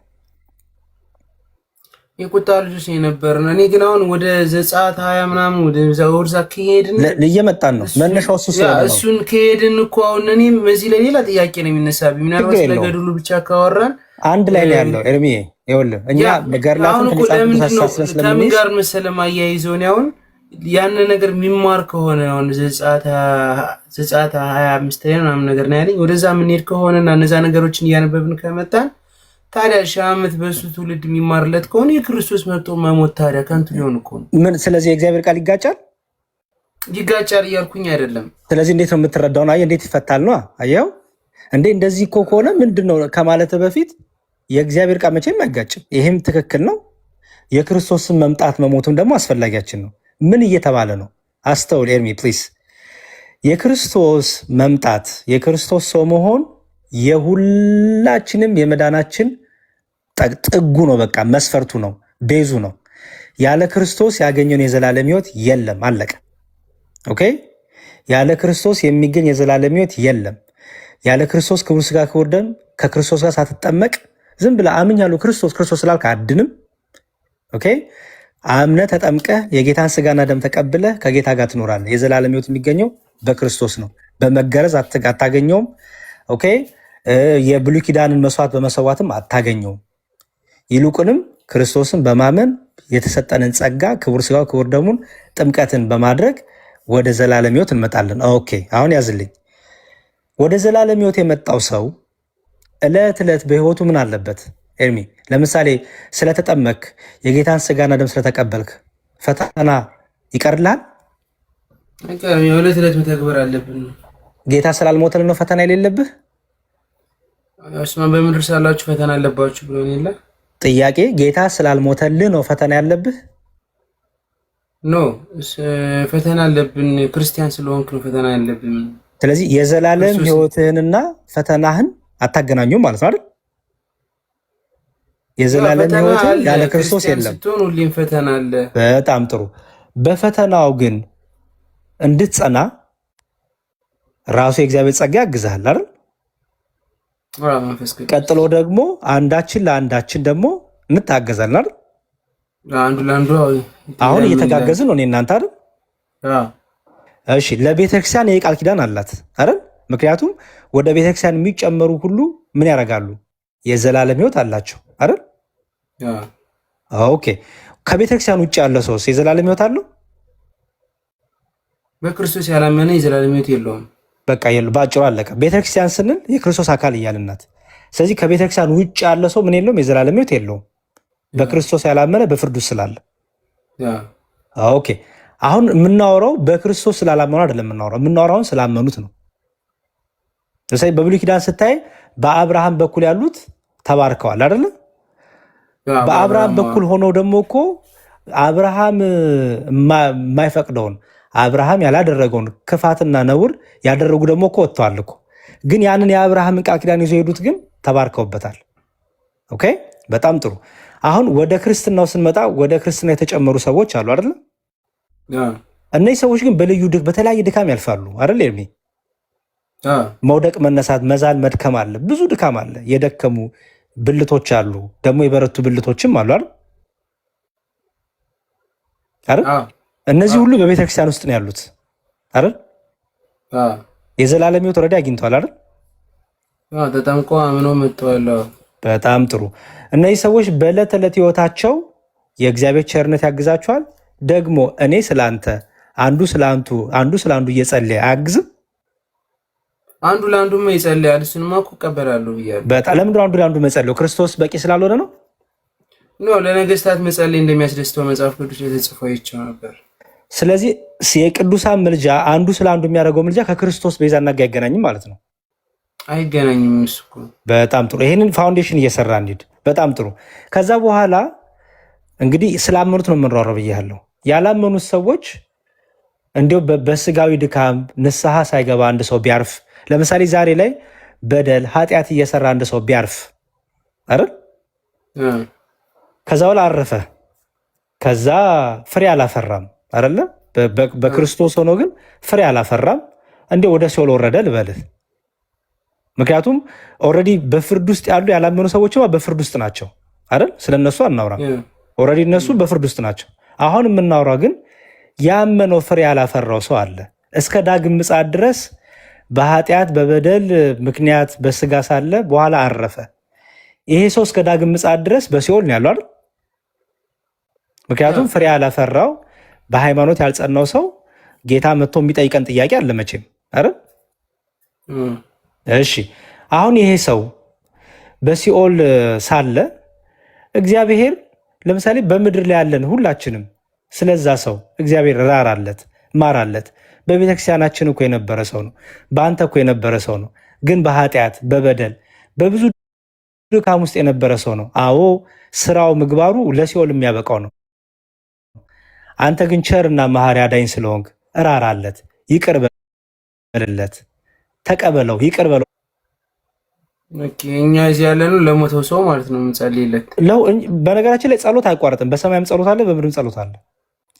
የቁጣ ልጆች የነበርን። እኔ ግን አሁን ወደ ዘጸአት 20 ምናምን ወደ ዛውርዛ ከሄድን እየመጣን ነው። መነሻው እሱ ስለሆነ እሱን ከሄድን እኮ አሁን እኔም እዚህ ላይ ሌላ ጥያቄ ነው የሚነሳብኝ። ምናልባት ስለገድሉ ብቻ ካወራን አንድ ላይ ነው ያለው። ኤርሚዬ ይኸውልህ እኛ በገርላትን ከምን ጋር መሰለህ ማያይዘው ነው አሁን ያን ነገር የሚማር ከሆነ አሁን ዘጸአት 25 ላይ ምናምን ነገር ነው ያለኝ። ወደዛ የምንሄድ ከሆነና እነዛ ነገሮችን እያነበብን ከመጣን ታዲያ 1000 ዓመት በሱ ትውልድ የሚማርለት ከሆነ የክርስቶስ መጥቶ መሞት ታዲያ ከንቱ ሊሆን እኮ ነው። ምን? ስለዚህ የእግዚአብሔር ቃል ይጋጫል እያልኩኝ አይደለም። ስለዚህ እንዴት ነው የምትረዳው? አየህ እንዴት ይፈታል ነው። አየው እንዴ እንደዚህ እኮ ከሆነ ምንድነው ከማለት በፊት የእግዚአብሔር ቃል መቼም አይጋጭም። ይሄም ትክክል ነው። የክርስቶስን መምጣት መሞትም ደግሞ አስፈላጊያችን ነው። ምን እየተባለ ነው? አስተውል ኤርሚ ፕሊስ። የክርስቶስ መምጣት የክርስቶስ ሰው መሆን የሁላችንም የመዳናችን ጥጉ ነው፣ በቃ መስፈርቱ ነው፣ ቤዙ ነው። ያለ ክርስቶስ ያገኘውን የዘላለም ሕይወት የለም። አለቀ። ኦኬ። ያለ ክርስቶስ የሚገኝ የዘላለም ሕይወት የለም። ያለ ክርስቶስ ክቡር ሥጋ ክቡር ደም ከክርስቶስ ጋር ሳትጠመቅ ዝም ብለህ አምኛለሁ ክርስቶስ ስላልክ አድንም። ኦኬ። አምነህ ተጠምቀህ የጌታን ሥጋና ደም ተቀብለህ ከጌታ ጋር ትኖራለህ። የዘላለም ሕይወት የሚገኘው በክርስቶስ ነው። በመገረዝ አታገኘውም። ኦኬ። የብሉይ ኪዳንን መስዋዕት በመሰዋትም አታገኘውም። ይልቁንም ክርስቶስን በማመን የተሰጠንን ጸጋ ክቡር ሥጋው ክቡር ደሙን ጥምቀትን በማድረግ ወደ ዘላለም ሕይወት እንመጣለን። ኦኬ። አሁን ያዝልኝ። ወደ ዘላለም ሕይወት የመጣው ሰው ዕለት ዕለት በሕይወቱ ምን አለበት? ኤርሚ ለምሳሌ ስለተጠመክ የጌታን ሥጋና ደም ስለተቀበልክ ፈተና ይቀርልሃል? የዕለት ዕለት መተግበር አለብን። ጌታ ስላልሞተልን ነው ፈተና የሌለብህ? እሱማ በምድር ሳላችሁ ፈተና አለባችሁ ብሎ የለ ጥያቄ። ጌታ ስላልሞተልህ ነው ፈተና ያለብህ? ኖ ፈተና አለብን። ክርስቲያን ስለሆንክ ነው ፈተና ያለብን። ስለዚህ የዘላለም ሕይወትህንና ፈተናህን አታገናኙም ማለት ነው አይደል? የዘላለም ሕይወትህን ያለ ክርስቶስ የለም። ስትሆን ሁሌም ፈተና አለ። በጣም ጥሩ። በፈተናው ግን እንድትጸና ራሱ የእግዚአብሔር ጸጋ ያግዝሃል አይደል? ቀጥሎ ደግሞ አንዳችን ለአንዳችን ደግሞ እንታገዛለን አይደል? አንዱ ለአንዱ አሁን እየተጋገዝን ነው እኔ እናንተ አይደል? እሺ። ለቤተክርስቲያን የቃል ኪዳን አላት አይደል? ምክንያቱም ወደ ቤተክርስቲያን የሚጨመሩ ሁሉ ምን ያደርጋሉ? የዘላለም ሕይወት አላቸው አይደል? ኦኬ። ከቤተክርስቲያን ውጭ ያለ ሰውስ የዘላለም ሕይወት አለው? በክርስቶስ ያላመነ የዘላለም ሕይወት የለውም። በቃ የለው። በአጭሩ አለቀ። ቤተክርስቲያን ስንል የክርስቶስ አካል እያልናት። ስለዚህ ከቤተክርስቲያን ውጭ ያለ ሰው ምን የለውም? የዘላለም ሕይወት የለውም። በክርስቶስ ያላመነ በፍርዱ ስላለ። ኦኬ። አሁን የምናወራው በክርስቶስ ስላላመኑ አይደለም የምናወራውን ስላመኑት ነው። ለምሳሌ በብሉይ ኪዳን ስታይ በአብርሃም በኩል ያሉት ተባርከዋል አይደለ? በአብርሃም በኩል ሆነው ደግሞ እኮ አብርሃም የማይፈቅደውን አብርሃም ያላደረገውን ክፋትና ነውር ያደረጉ ደግሞ እኮ ወጥተዋል እኮ። ግን ያንን የአብርሃምን ቃል ኪዳን ይዞ ሄዱት ግን ተባርከውበታል። ኦኬ። በጣም ጥሩ። አሁን ወደ ክርስትናው ስንመጣ ወደ ክርስትና የተጨመሩ ሰዎች አሉ አይደለ? እነዚህ ሰዎች ግን በተለያየ ድካም ያልፋሉ አይደል? ኤርሚ መውደቅ፣ መነሳት፣ መዛል፣ መድከም አለ። ብዙ ድካም አለ። የደከሙ ብልቶች አሉ፣ ደግሞ የበረቱ ብልቶችም አሉ አይደል? እነዚህ ሁሉ በቤተክርስቲያን ውስጥ ነው ያሉት አይደል? የዘላለም ሕይወት ወረዳ አግኝተዋል አይደል? ተጠምቆ አምኖ መጥተዋል። በጣም ጥሩ። እነዚህ ሰዎች በዕለት ዕለት ሕይወታቸው የእግዚአብሔር ቸርነት ያግዛቸዋል። ደግሞ እኔ ስለአንተ አንዱ ስለ አንዱ እየጸለየ አያግዝም? አንዱ ለአንዱማ ይጸልያል። እሱንማ እኮ እቀበላለሁ ብያለሁ። በጣም ለምንድን ነው አንዱ ለአንዱ መጸለዩ? ክርስቶስ በቂ ስላልሆነ ነው? ለነገስታት መጸለይ እንደሚያስደስተው መጽሐፍ ቅዱስ የተጽፎ ይቻው ነበር። ስለዚህ የቅዱሳን ምልጃ አንዱ ስለ አንዱ የሚያደርገው ምልጃ ከክርስቶስ ቤዛና ጋር አይገናኝም ማለት ነው? አይገናኝም። እሱ እኮ በጣም ጥሩ። ይሄንን ፋውንዴሽን እየሰራ እንሂድ። በጣም ጥሩ። ከዛ በኋላ እንግዲህ ስላመኑት ነው የምንሯረው ብያለሁ። ያላመኑት ሰዎች እንዲሁ በስጋዊ ድካም ንስሐ ሳይገባ አንድ ሰው ቢያርፍ፣ ለምሳሌ ዛሬ ላይ በደል ኃጢአት እየሰራ አንድ ሰው ቢያርፍ አይደል? ከዛ በኋላ አረፈ፣ ከዛ ፍሬ አላፈራም አይደለ? በክርስቶስ ሆኖ ግን ፍሬ አላፈራም። እንዲሁ ወደ ሲኦል ወረደ ልበልህ። ምክንያቱም ኦልሬዲ በፍርድ ውስጥ ያሉ ያላመኑ ሰዎች በፍርድ ውስጥ ናቸው አይደል? ስለነሱ አናውራም። ኦልሬዲ እነሱ በፍርድ ውስጥ ናቸው። አሁን የምናወራው ግን ያመነው ፍሬ ያላፈራው ሰው አለ። እስከ ዳግም ምጽአት ድረስ በኃጢአት በበደል ምክንያት በስጋ ሳለ በኋላ አረፈ። ይሄ ሰው እስከ ዳግም ምጽአት ድረስ በሲኦል ነው ያለው አይደል? ምክንያቱም ፍሬ ያላፈራው በሃይማኖት ያልጸናው ሰው ጌታ መጥቶ የሚጠይቀን ጥያቄ አለ መቼም አይደል? እሺ አሁን ይሄ ሰው በሲኦል ሳለ እግዚአብሔር ለምሳሌ በምድር ላይ ያለን ሁላችንም ስለዛ ሰው እግዚአብሔር ራራለት ማራለት። በቤተክርስቲያናችን እኮ የነበረ ሰው ነው፣ በአንተ እኮ የነበረ ሰው ነው። ግን በኃጢአት በበደል በብዙ ድካም ውስጥ የነበረ ሰው ነው። አዎ ስራው ምግባሩ ለሲኦል የሚያበቃው ነው። አንተ ግን ቸርና መሐሪ አዳኝ ስለሆንክ ራራለት፣ ይቅር በልለት፣ ተቀበለው፣ ይቅር በለው። ኦኬ እኛ እዚህ ያለነው ለሞተው ሰው ማለት ነው የምንጸልይለት። በነገራችን ላይ ጸሎት አይቋረጥም። በሰማይም ጸሎት አለ፣ በምድርም ጸሎት አለ።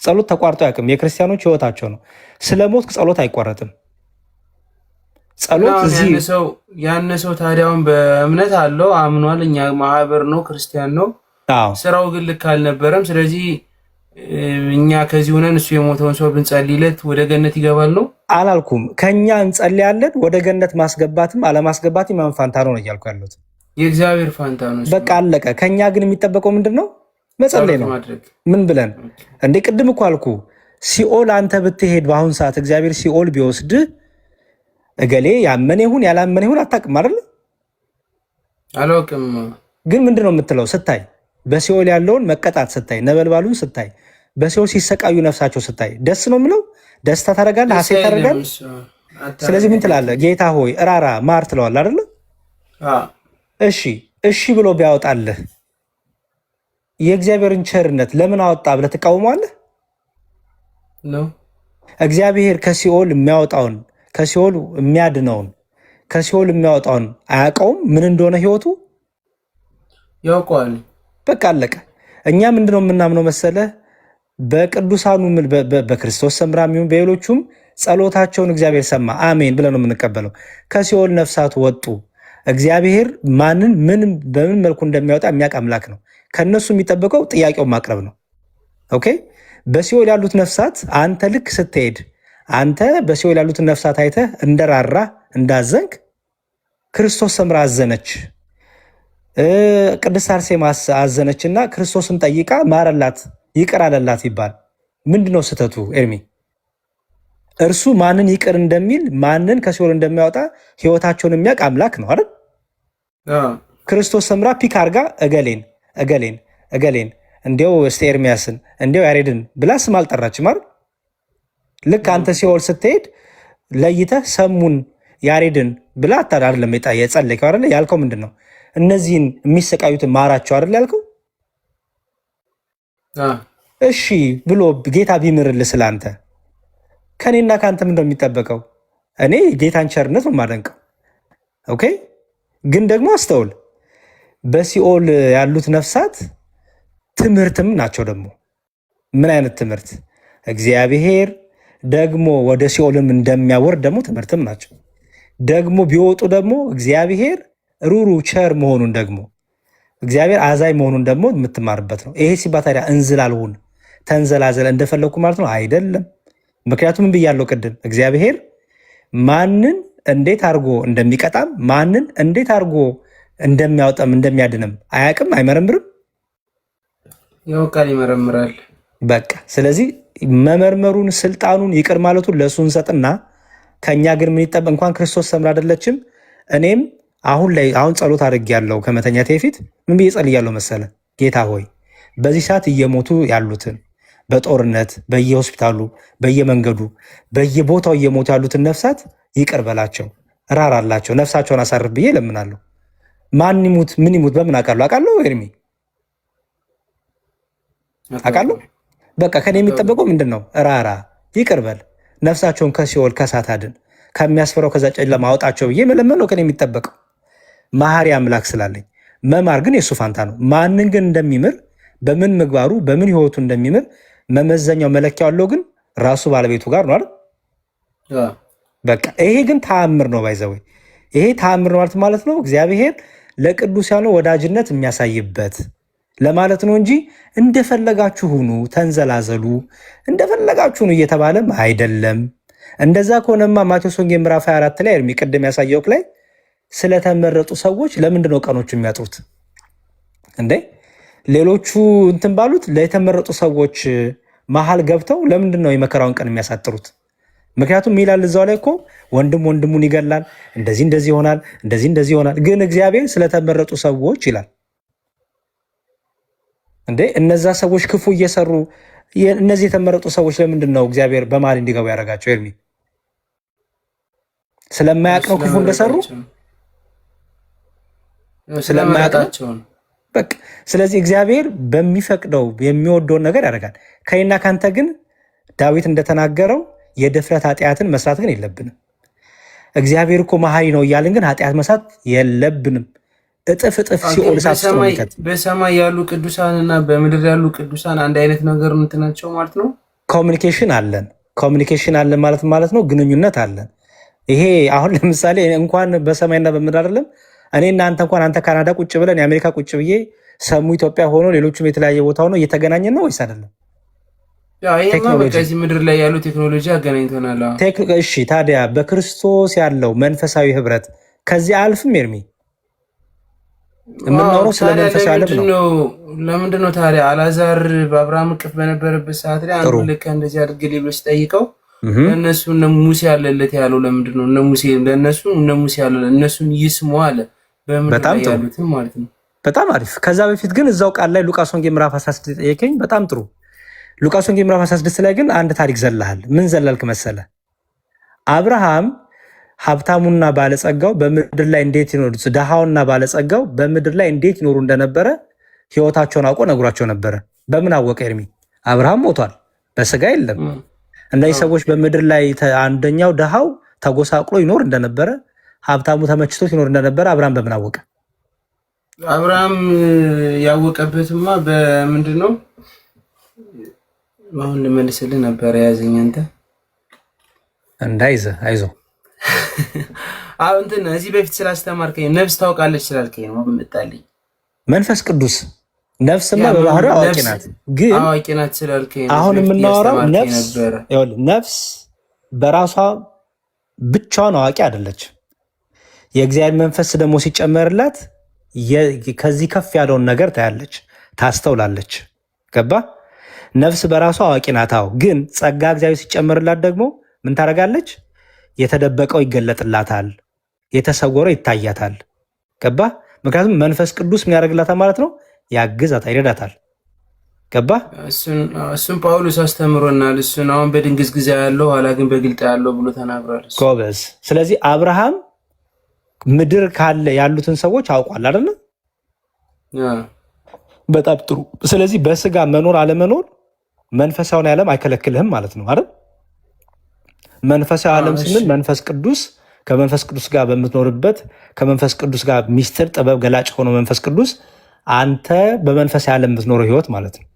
ጸሎት ተቋርጦ አያውቅም። የክርስቲያኖች ህይወታቸው ነው። ስለ ሞት ጸሎት አይቋረጥም። ጸሎት እዚህ ያን ሰው ታዲያውን በእምነት አለው አምኗል። እኛ ማህበር ነው ክርስቲያን ነው። ስራው ግን ልክ አልነበረም። ስለዚህ እኛ ከዚህ ሆነን እሱ የሞተውን ሰው ብንጸልይለት ወደ ገነት ይገባል ነው አላልኩም። ከኛ እንጸልያለን። ወደ ገነት ማስገባትም አለማስገባትም ማን ፋንታ ነው እያልኩ ያለሁት? የእግዚአብሔር ፋንታ ነው። በቃ አለቀ። ከኛ ግን የሚጠበቀው ምንድን ነው? መጸለይ ነው። ምን ብለን እንዴ? ቅድም እኮ አልኩ። ሲኦል አንተ ብትሄድ በአሁን ሰዓት እግዚአብሔር ሲኦል ቢወስድ እገሌ ያመነ ይሁን ያላመነ ይሁን አታውቅም አይደል? አላውቅም። ግን ምንድን ነው የምትለው? ስታይ በሲኦል ያለውን መቀጣት ስታይ፣ ነበልባሉን ስታይ፣ በሲኦል ሲሰቃዩ ነፍሳቸው ስታይ ደስ ነው የምለው? ደስታ ታደርጋለህ? ሐሴት ታደርጋለህ? ስለዚህ ምን ትላለህ? ጌታ ሆይ እራራ ማር ትለዋለህ አይደለ? እሺ ብሎ ቢያወጣልህ የእግዚአብሔርን ቸርነት ለምን አወጣ ብለህ ትቃወመዋለህ? እግዚአብሔር ከሲኦል የሚያወጣውን ከሲኦል የሚያድነውን ከሲኦል የሚያወጣውን አያውቀውም? ምን እንደሆነ ህይወቱ ያውቀዋል። በቃ አለቀ። እኛ ምንድነው የምናምነው መሰለህ? በቅዱሳኑ በክርስቶስ ሰምራ የሚሆን በሌሎቹም ጸሎታቸውን እግዚአብሔር ሰማ፣ አሜን ብለን ነው የምንቀበለው። ከሲኦል ነፍሳት ወጡ። እግዚአብሔር ማንን በምን መልኩ እንደሚያወጣ የሚያውቅ አምላክ ነው። ከነሱ የሚጠበቀው ጥያቄውን ማቅረብ ነው። ኦኬ። በሲኦል ያሉት ነፍሳት አንተ ልክ ስትሄድ አንተ በሲኦል ያሉትን ነፍሳት አይተህ እንደራራ እንዳዘንክ ክርስቶስ ሰምራ አዘነች፣ ቅድስት አርሴማ አዘነችና ክርስቶስን ጠይቃ ማረላት፣ ይቅር አለላት ይባል። ምንድነው ስህተቱ ኤርሚ? እርሱ ማንን ይቅር እንደሚል ማንን ከሲኦል እንደሚያወጣ ህይወታቸውን የሚያውቅ አምላክ ነው አይደል? ክርስቶስ ሰምራ ፒክ አርጋ እገሌን እንዲያው እስቲ ኤርሚያስን እንዲያው ያሬድን ብላ ስም አልጠራችም አይደል? ልክ አንተ ሲኦል ስትሄድ ለይተህ ሰሙን ያሬድን ብላ አይደለም የጸለይከው አይደል? ያልከው ምንድን ነው? እነዚህን የሚሰቃዩትን ማራቸው አይደል ያልከው? እሺ ብሎ ጌታ ቢምርልህ ስላንተ ከኔና ከአንተ ምንድነው የሚጠበቀው? እኔ ጌታን ቸርነት ነው የማደንቀው። ኦኬ። ግን ደግሞ አስተውል፣ በሲኦል ያሉት ነፍሳት ትምህርትም ናቸው። ደግሞ ምን አይነት ትምህርት? እግዚአብሔር ደግሞ ወደ ሲኦልም እንደሚያወርድ ደግሞ ትምህርትም ናቸው። ደግሞ ቢወጡ ደግሞ እግዚአብሔር ሩሩ ቸር መሆኑን ደግሞ እግዚአብሔር አዛኝ መሆኑን ደግሞ የምትማርበት ነው። ይሄ ሲባል ታዲያ እንዝላልሁን ተንዘላዘለ እንደፈለግኩ ማለት ነው አይደለም። ምክንያቱም ምን ብያለሁ ቅድም? እግዚአብሔር ማንን እንዴት አድርጎ እንደሚቀጣም ማንን እንዴት አድርጎ እንደሚያወጣም እንደሚያድንም አያውቅም? አይመረምርም? ያውቃል፣ ይመረምራል። በቃ ስለዚህ መመርመሩን ስልጣኑን ይቅር ማለቱን ለእሱ እንሰጥና ከእኛ ግን ምን ይጠበቅ? እንኳን ክርስቶስ ሰምራ አይደለችም። እኔም አሁን ጸሎት አድርጌያለሁ። ከመተኛቴ በፊት ምን ብዬ ጸልያለሁ መሰለ? ጌታ ሆይ በዚህ ሰዓት እየሞቱ ያሉትን በጦርነት በየሆስፒታሉ በየመንገዱ በየቦታው እየሞቱ ያሉትን ነፍሳት ይቅር በላቸው፣ ራራላቸው፣ ነፍሳቸውን አሳርፍ ብዬ እለምናለሁ። ማን ይሙት ምን ይሙት በምን አውቃለሁ? አውቃለሁ ኤርሚ አውቃለሁ። በቃ ከኔ የሚጠበቀው ምንድን ነው? ራራ፣ ይቅር በል፣ ነፍሳቸውን ከሲኦል ከእሳት አድን፣ ከሚያስፈራው ከዛ ጨለማ አውጣቸው ብዬ መለመን ነው ከኔ የሚጠበቀው። መሐሪ አምላክ ስላለኝ። መማር ግን የእሱ ፋንታ ነው። ማንን ግን እንደሚምር በምን ምግባሩ በምን ህይወቱ እንደሚምር መመዘኛው መለኪያው አለው ግን ራሱ ባለቤቱ ጋር ነው አይደል? በቃ ይሄ ግን ተአምር ነው። ባይዘወይ ይሄ ተአምር ነው ማለት ነው እግዚአብሔር ለቅዱሳኑ ወዳጅነት የሚያሳይበት ለማለት ነው እንጂ እንደፈለጋችሁ ሁኑ፣ ተንዘላዘሉ፣ እንደፈለጋችሁ ሁኑ እየተባለም አይደለም። እንደዛ ከሆነማ ማቴዎስ ወንጌል ምዕራፍ 24 ላይ ቅድም ያሳየው ላይ ስለተመረጡ ሰዎች ለምንድን ነው ቀኖቹ የሚያጥሩት እንዴ? ሌሎቹ እንትን ባሉት ለተመረጡ ሰዎች መሀል ገብተው ለምንድን ነው የመከራውን ቀን የሚያሳጥሩት? ምክንያቱም ይላል እዛው ላይ እኮ ወንድም ወንድሙን ይገላል፣ እንደዚህ ይሆናል፣ እንደዚህ ይሆናል። ግን እግዚአብሔር ስለተመረጡ ሰዎች ይላል እንዴ። እነዛ ሰዎች ክፉ እየሰሩ እነዚህ የተመረጡ ሰዎች ለምንድን ነው እግዚአብሔር በመሀል እንዲገቡ ያደርጋቸው? ኤርሚ ስለማያውቅ ነው ክፉ እንደሰሩ ስለማያውቃቸው። በቃ ስለዚህ እግዚአብሔር በሚፈቅደው የሚወደውን ነገር ያደርጋል። ከኔና ካንተ ግን ዳዊት እንደተናገረው የድፍረት ኃጢአትን መስራት ግን የለብንም። እግዚአብሔር እኮ መሐሪ ነው እያልን ግን ኃጢአት መስራት የለብንም። እጥፍ ሲኦል እሳት ውስጥ ነው የሚከት። በሰማይ ያሉ ቅዱሳን እና በምድር ያሉ ቅዱሳን አንድ አይነት ነገር እንትናቸው ማለት ነው። ኮሚኒኬሽን አለን ማለት ነው። ግንኙነት አለን። ይሄ አሁን ለምሳሌ እንኳን በሰማይና በምድር አይደለም እኔ እናንተ እንኳን አንተ ካናዳ ቁጭ ብለን የአሜሪካ ቁጭ ብዬ ሰሙ ኢትዮጵያ ሆኖ ሌሎችም የተለያየ ቦታ ሆኖ እየተገናኘን ነው ወይስ አይደለም? ከዚህ ምድር ላይ ያሉ ቴክኖሎጂ አገናኝተናል። እሺ ታዲያ በክርስቶስ ያለው መንፈሳዊ ህብረት ከዚህ አልፍም ኤርሚ የምናወራው ስለ መንፈሳዊ ዓለም ነው። ለምንድን ነው ታዲያ አልዓዛር በአብርሃም እቅፍ በነበረበት ሰዓት ላይ አንዱ ልክ እንደዚህ አድርግልኝ ብሎ ሲጠይቀው ለእነሱ እነ ሙሴ ያለለት ያለው ለምንድን ነው? እነ ሙሴ ለእነሱ እነ ሙሴ ያለለት እነሱን ይስሙ አለ። በምድር ላይ ያሉትን ማለት ነው። በጣም አሪፍ። ከዛ በፊት ግን እዛው ቃል ላይ ሉቃስ ወንጌል ምዕራፍ 16 ጠየቀኝ። በጣም ጥሩ። ሉቃስ ወንጌል ምዕራፍ 16 ላይ ግን አንድ ታሪክ ዘለሃል። ምን ዘላልክ መሰለ? አብርሃም ሀብታሙና ባለጸጋው በምድር ላይ እንዴት ይኖሩ፣ ድሃውና ባለጸጋው በምድር ላይ እንዴት ይኖሩ እንደነበረ ህይወታቸውን አውቆ ነግሯቸው ነበረ። በምን አወቀ ኤርሚ? አብርሃም ሞቷል፣ በስጋ የለም። እነዚህ ሰዎች በምድር ላይ አንደኛው ድሃው ተጎሳቅሎ ይኖር እንደነበረ፣ ሀብታሙ ተመችቶት ይኖር እንደነበረ አብርሃም በምን አወቀ? አብርሃም ያወቀበትማ በምንድን ነው? አሁን ልመልስልህ ነበር ያዘኝ አንተ እንዳይዘህ አይዞህ። አሁን እንትን እዚህ በፊት ስላስተማርከኝ ነፍስ ታውቃለች ስላልከኝ ነው የምመጣልኝ። መንፈስ ቅዱስ ነፍስማ በባህሪው አዋቂ ናት፣ ግን አዋቂ ናት ስላልከኝ አሁን የምናወራው ነፍስ በራሷ ብቻዋን አዋቂ አይደለች። የእግዚአብሔር መንፈስ ደግሞ ሲጨመርላት ከዚህ ከፍ ያለውን ነገር ታያለች፣ ታስተውላለች። ገባ? ነፍስ በራሷ አዋቂ ናት። ግን ጸጋ እግዚአብሔር ሲጨመርላት ደግሞ ምን ታደርጋለች? የተደበቀው ይገለጥላታል፣ የተሰወረው ይታያታል። ገባ? ምክንያቱም መንፈስ ቅዱስ ምን ያደርግላታል ማለት ነው? ያግዛታል፣ ይረዳታል። ገባ? እሱን ጳውሎስ አስተምሮናል። እሱን አሁን በድንግዝግዝ ያለው ኋላ ግን በግልጥ ያለው ብሎ ተናግሯል። ጎበዝ። ስለዚህ አብርሃም ምድር ካለ ያሉትን ሰዎች አውቋል አይደል? በጣም ጥሩ። ስለዚህ በስጋ መኖር አለመኖር መንፈሳዊ ዓለም አይከለክልህም ማለት ነው አይደል? መንፈሳዊ ዓለም ስንል መንፈስ ቅዱስ ከመንፈስ ቅዱስ ጋር በምትኖርበት ከመንፈስ ቅዱስ ጋር ሚስጥር ጥበብ ገላጭ ሆኖ መንፈስ ቅዱስ አንተ በመንፈሳዊ ዓለም የምትኖረው ህይወት ማለት ነው።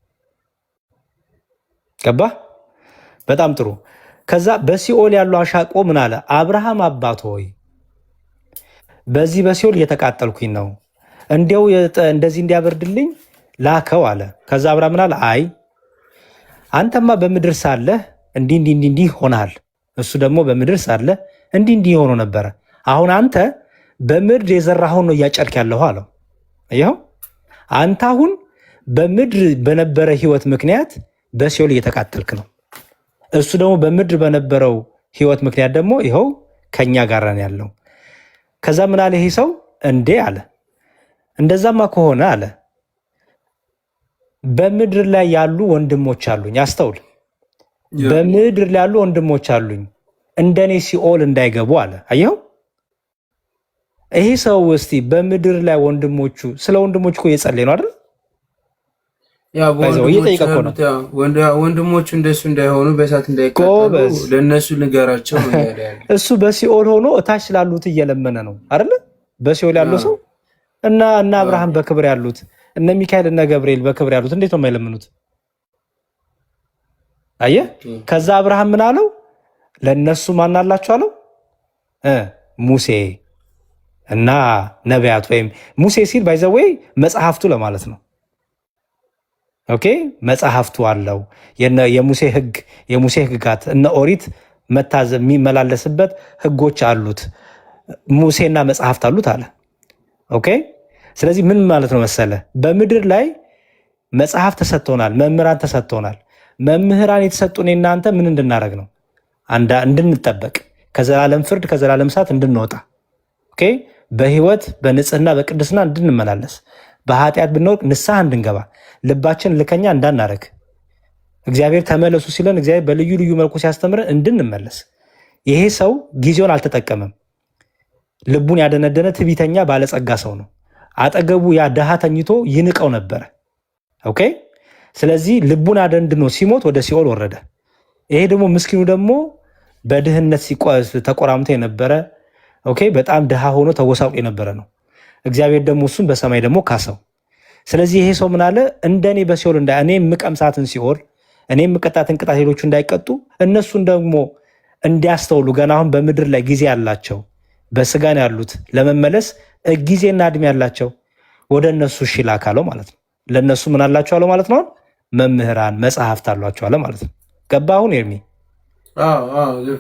ገባ? በጣም ጥሩ። ከዛ በሲኦል ያለው አሻቆ ምን አለ? አብርሃም አባት ሆይ በዚህ በሲኦል እየተቃጠልኩኝ ነው፣ እንዲያው እንደዚህ እንዲያበርድልኝ ላከው አለ። ከዛ አብርሃም ምን አለ? አይ አንተማ በምድር ሳለህ እንዲህ ሆናል፣ እሱ ደግሞ በምድር ሳለ እንዲህ ሆኖ ነበረ። አሁን አንተ በምድር የዘራኸውን ነው እያጨድክ ያለሁ አለው። ይኸው አንተ አሁን በምድር በነበረ ህይወት ምክንያት በሲኦል እየተቃጠልክ ነው። እሱ ደግሞ በምድር በነበረው ህይወት ምክንያት ደግሞ ይኸው ከኛ ጋር ነው ያለው። ከዛ ምን አለ ይሄ ሰው? እንዴ አለ፣ እንደዛማ ከሆነ አለ በምድር ላይ ያሉ ወንድሞች አሉኝ። አስተውል፣ በምድር ላይ ያሉ ወንድሞች አሉኝ እንደኔ ሲኦል እንዳይገቡ አለ። አየው ይሄ ሰው እስቲ በምድር ላይ ወንድሞቹ ስለ ወንድሞቹ እኮ እየጸለየ ነው አይደል? ወንድሞቹ እንደሱ እንዳይሆኑ በእሳት እንዳይቃጠሉ ለእነሱ ንገራቸው። እሱ በሲኦል ሆኖ እታች ላሉት እየለመነ ነው አይደል? በሲኦል ያለው ሰው እና አብርሃም በክብር ያሉት እነ ሚካኤል እና ገብርኤል በክብር ያሉት እንዴት ነው የማይለምኑት? አየህ። ከዛ አብርሃም ምን አለው? ለነሱ ማን አላቸው አለው? ሙሴ እና ነቢያት፣ ወይም ሙሴ ሲል ባይዘወይ መጽሐፍቱ ለማለት ነው። ኦኬ፣ መጽሐፍቱ አለው የሙሴ ህግ፣ የሙሴ ህግጋት እነ ኦሪት መታዘብ የሚመላለስበት ህጎች አሉት፣ ሙሴና መጽሐፍት አሉት አለ። ኦኬ፣ ስለዚህ ምን ማለት ነው መሰለ? በምድር ላይ መጽሐፍ ተሰጥቶናል፣ መምህራን ተሰጥቶናል። መምህራን የተሰጡን እናንተ ምን እንድናደርግ ነው? እንድንጠበቅ፣ ከዘላለም ፍርድ ከዘላለም እሳት እንድንወጣ፣ ኦኬ፣ በህይወት በንጽህና በቅድስና እንድንመላለስ፣ በኃጢአት ብንወድቅ ንስሐ እንድንገባ፣ ልባችን ልከኛ እንዳናረግ፣ እግዚአብሔር ተመለሱ ሲለን እግዚአብሔር በልዩ ልዩ መልኩ ሲያስተምረን እንድንመለስ። ይሄ ሰው ጊዜውን አልተጠቀመም። ልቡን ያደነደነ ትዕቢተኛ ባለጸጋ ሰው ነው። አጠገቡ ያ ድሃ ተኝቶ ይንቀው ነበረ። ኦኬ፣ ስለዚህ ልቡን አደንድኖ ሲሞት ወደ ሲኦል ወረደ። ይሄ ደግሞ ምስኪኑ ደግሞ በድህነት ተቆራምቶ የነበረ ኦኬ በጣም ድሃ ሆኖ ተወሳውቆ የነበረ ነው። እግዚአብሔር ደግሞ እሱን በሰማይ ደግሞ ካሰው። ስለዚህ ይሄ ሰው ምን አለ? እንደኔ በሲኦል እኔ የምቀምሳትን ሲኦል እኔ የምቀጣትን ቅጣት ሌሎቹ እንዳይቀጡ እነሱን ደግሞ እንዲያስተውሉ ገና አሁን በምድር ላይ ጊዜ ያላቸው በስጋን ያሉት ለመመለስ ጊዜና እድሜ ያላቸው ወደ እነሱ እሺ ላካለው ማለት ነው። ለእነሱ ምን አላቸው አለው ማለት ነው። መምህራን መጽሐፍት አሏቸው አለ ማለት ነው። ገባ አሁን ኤርሚ?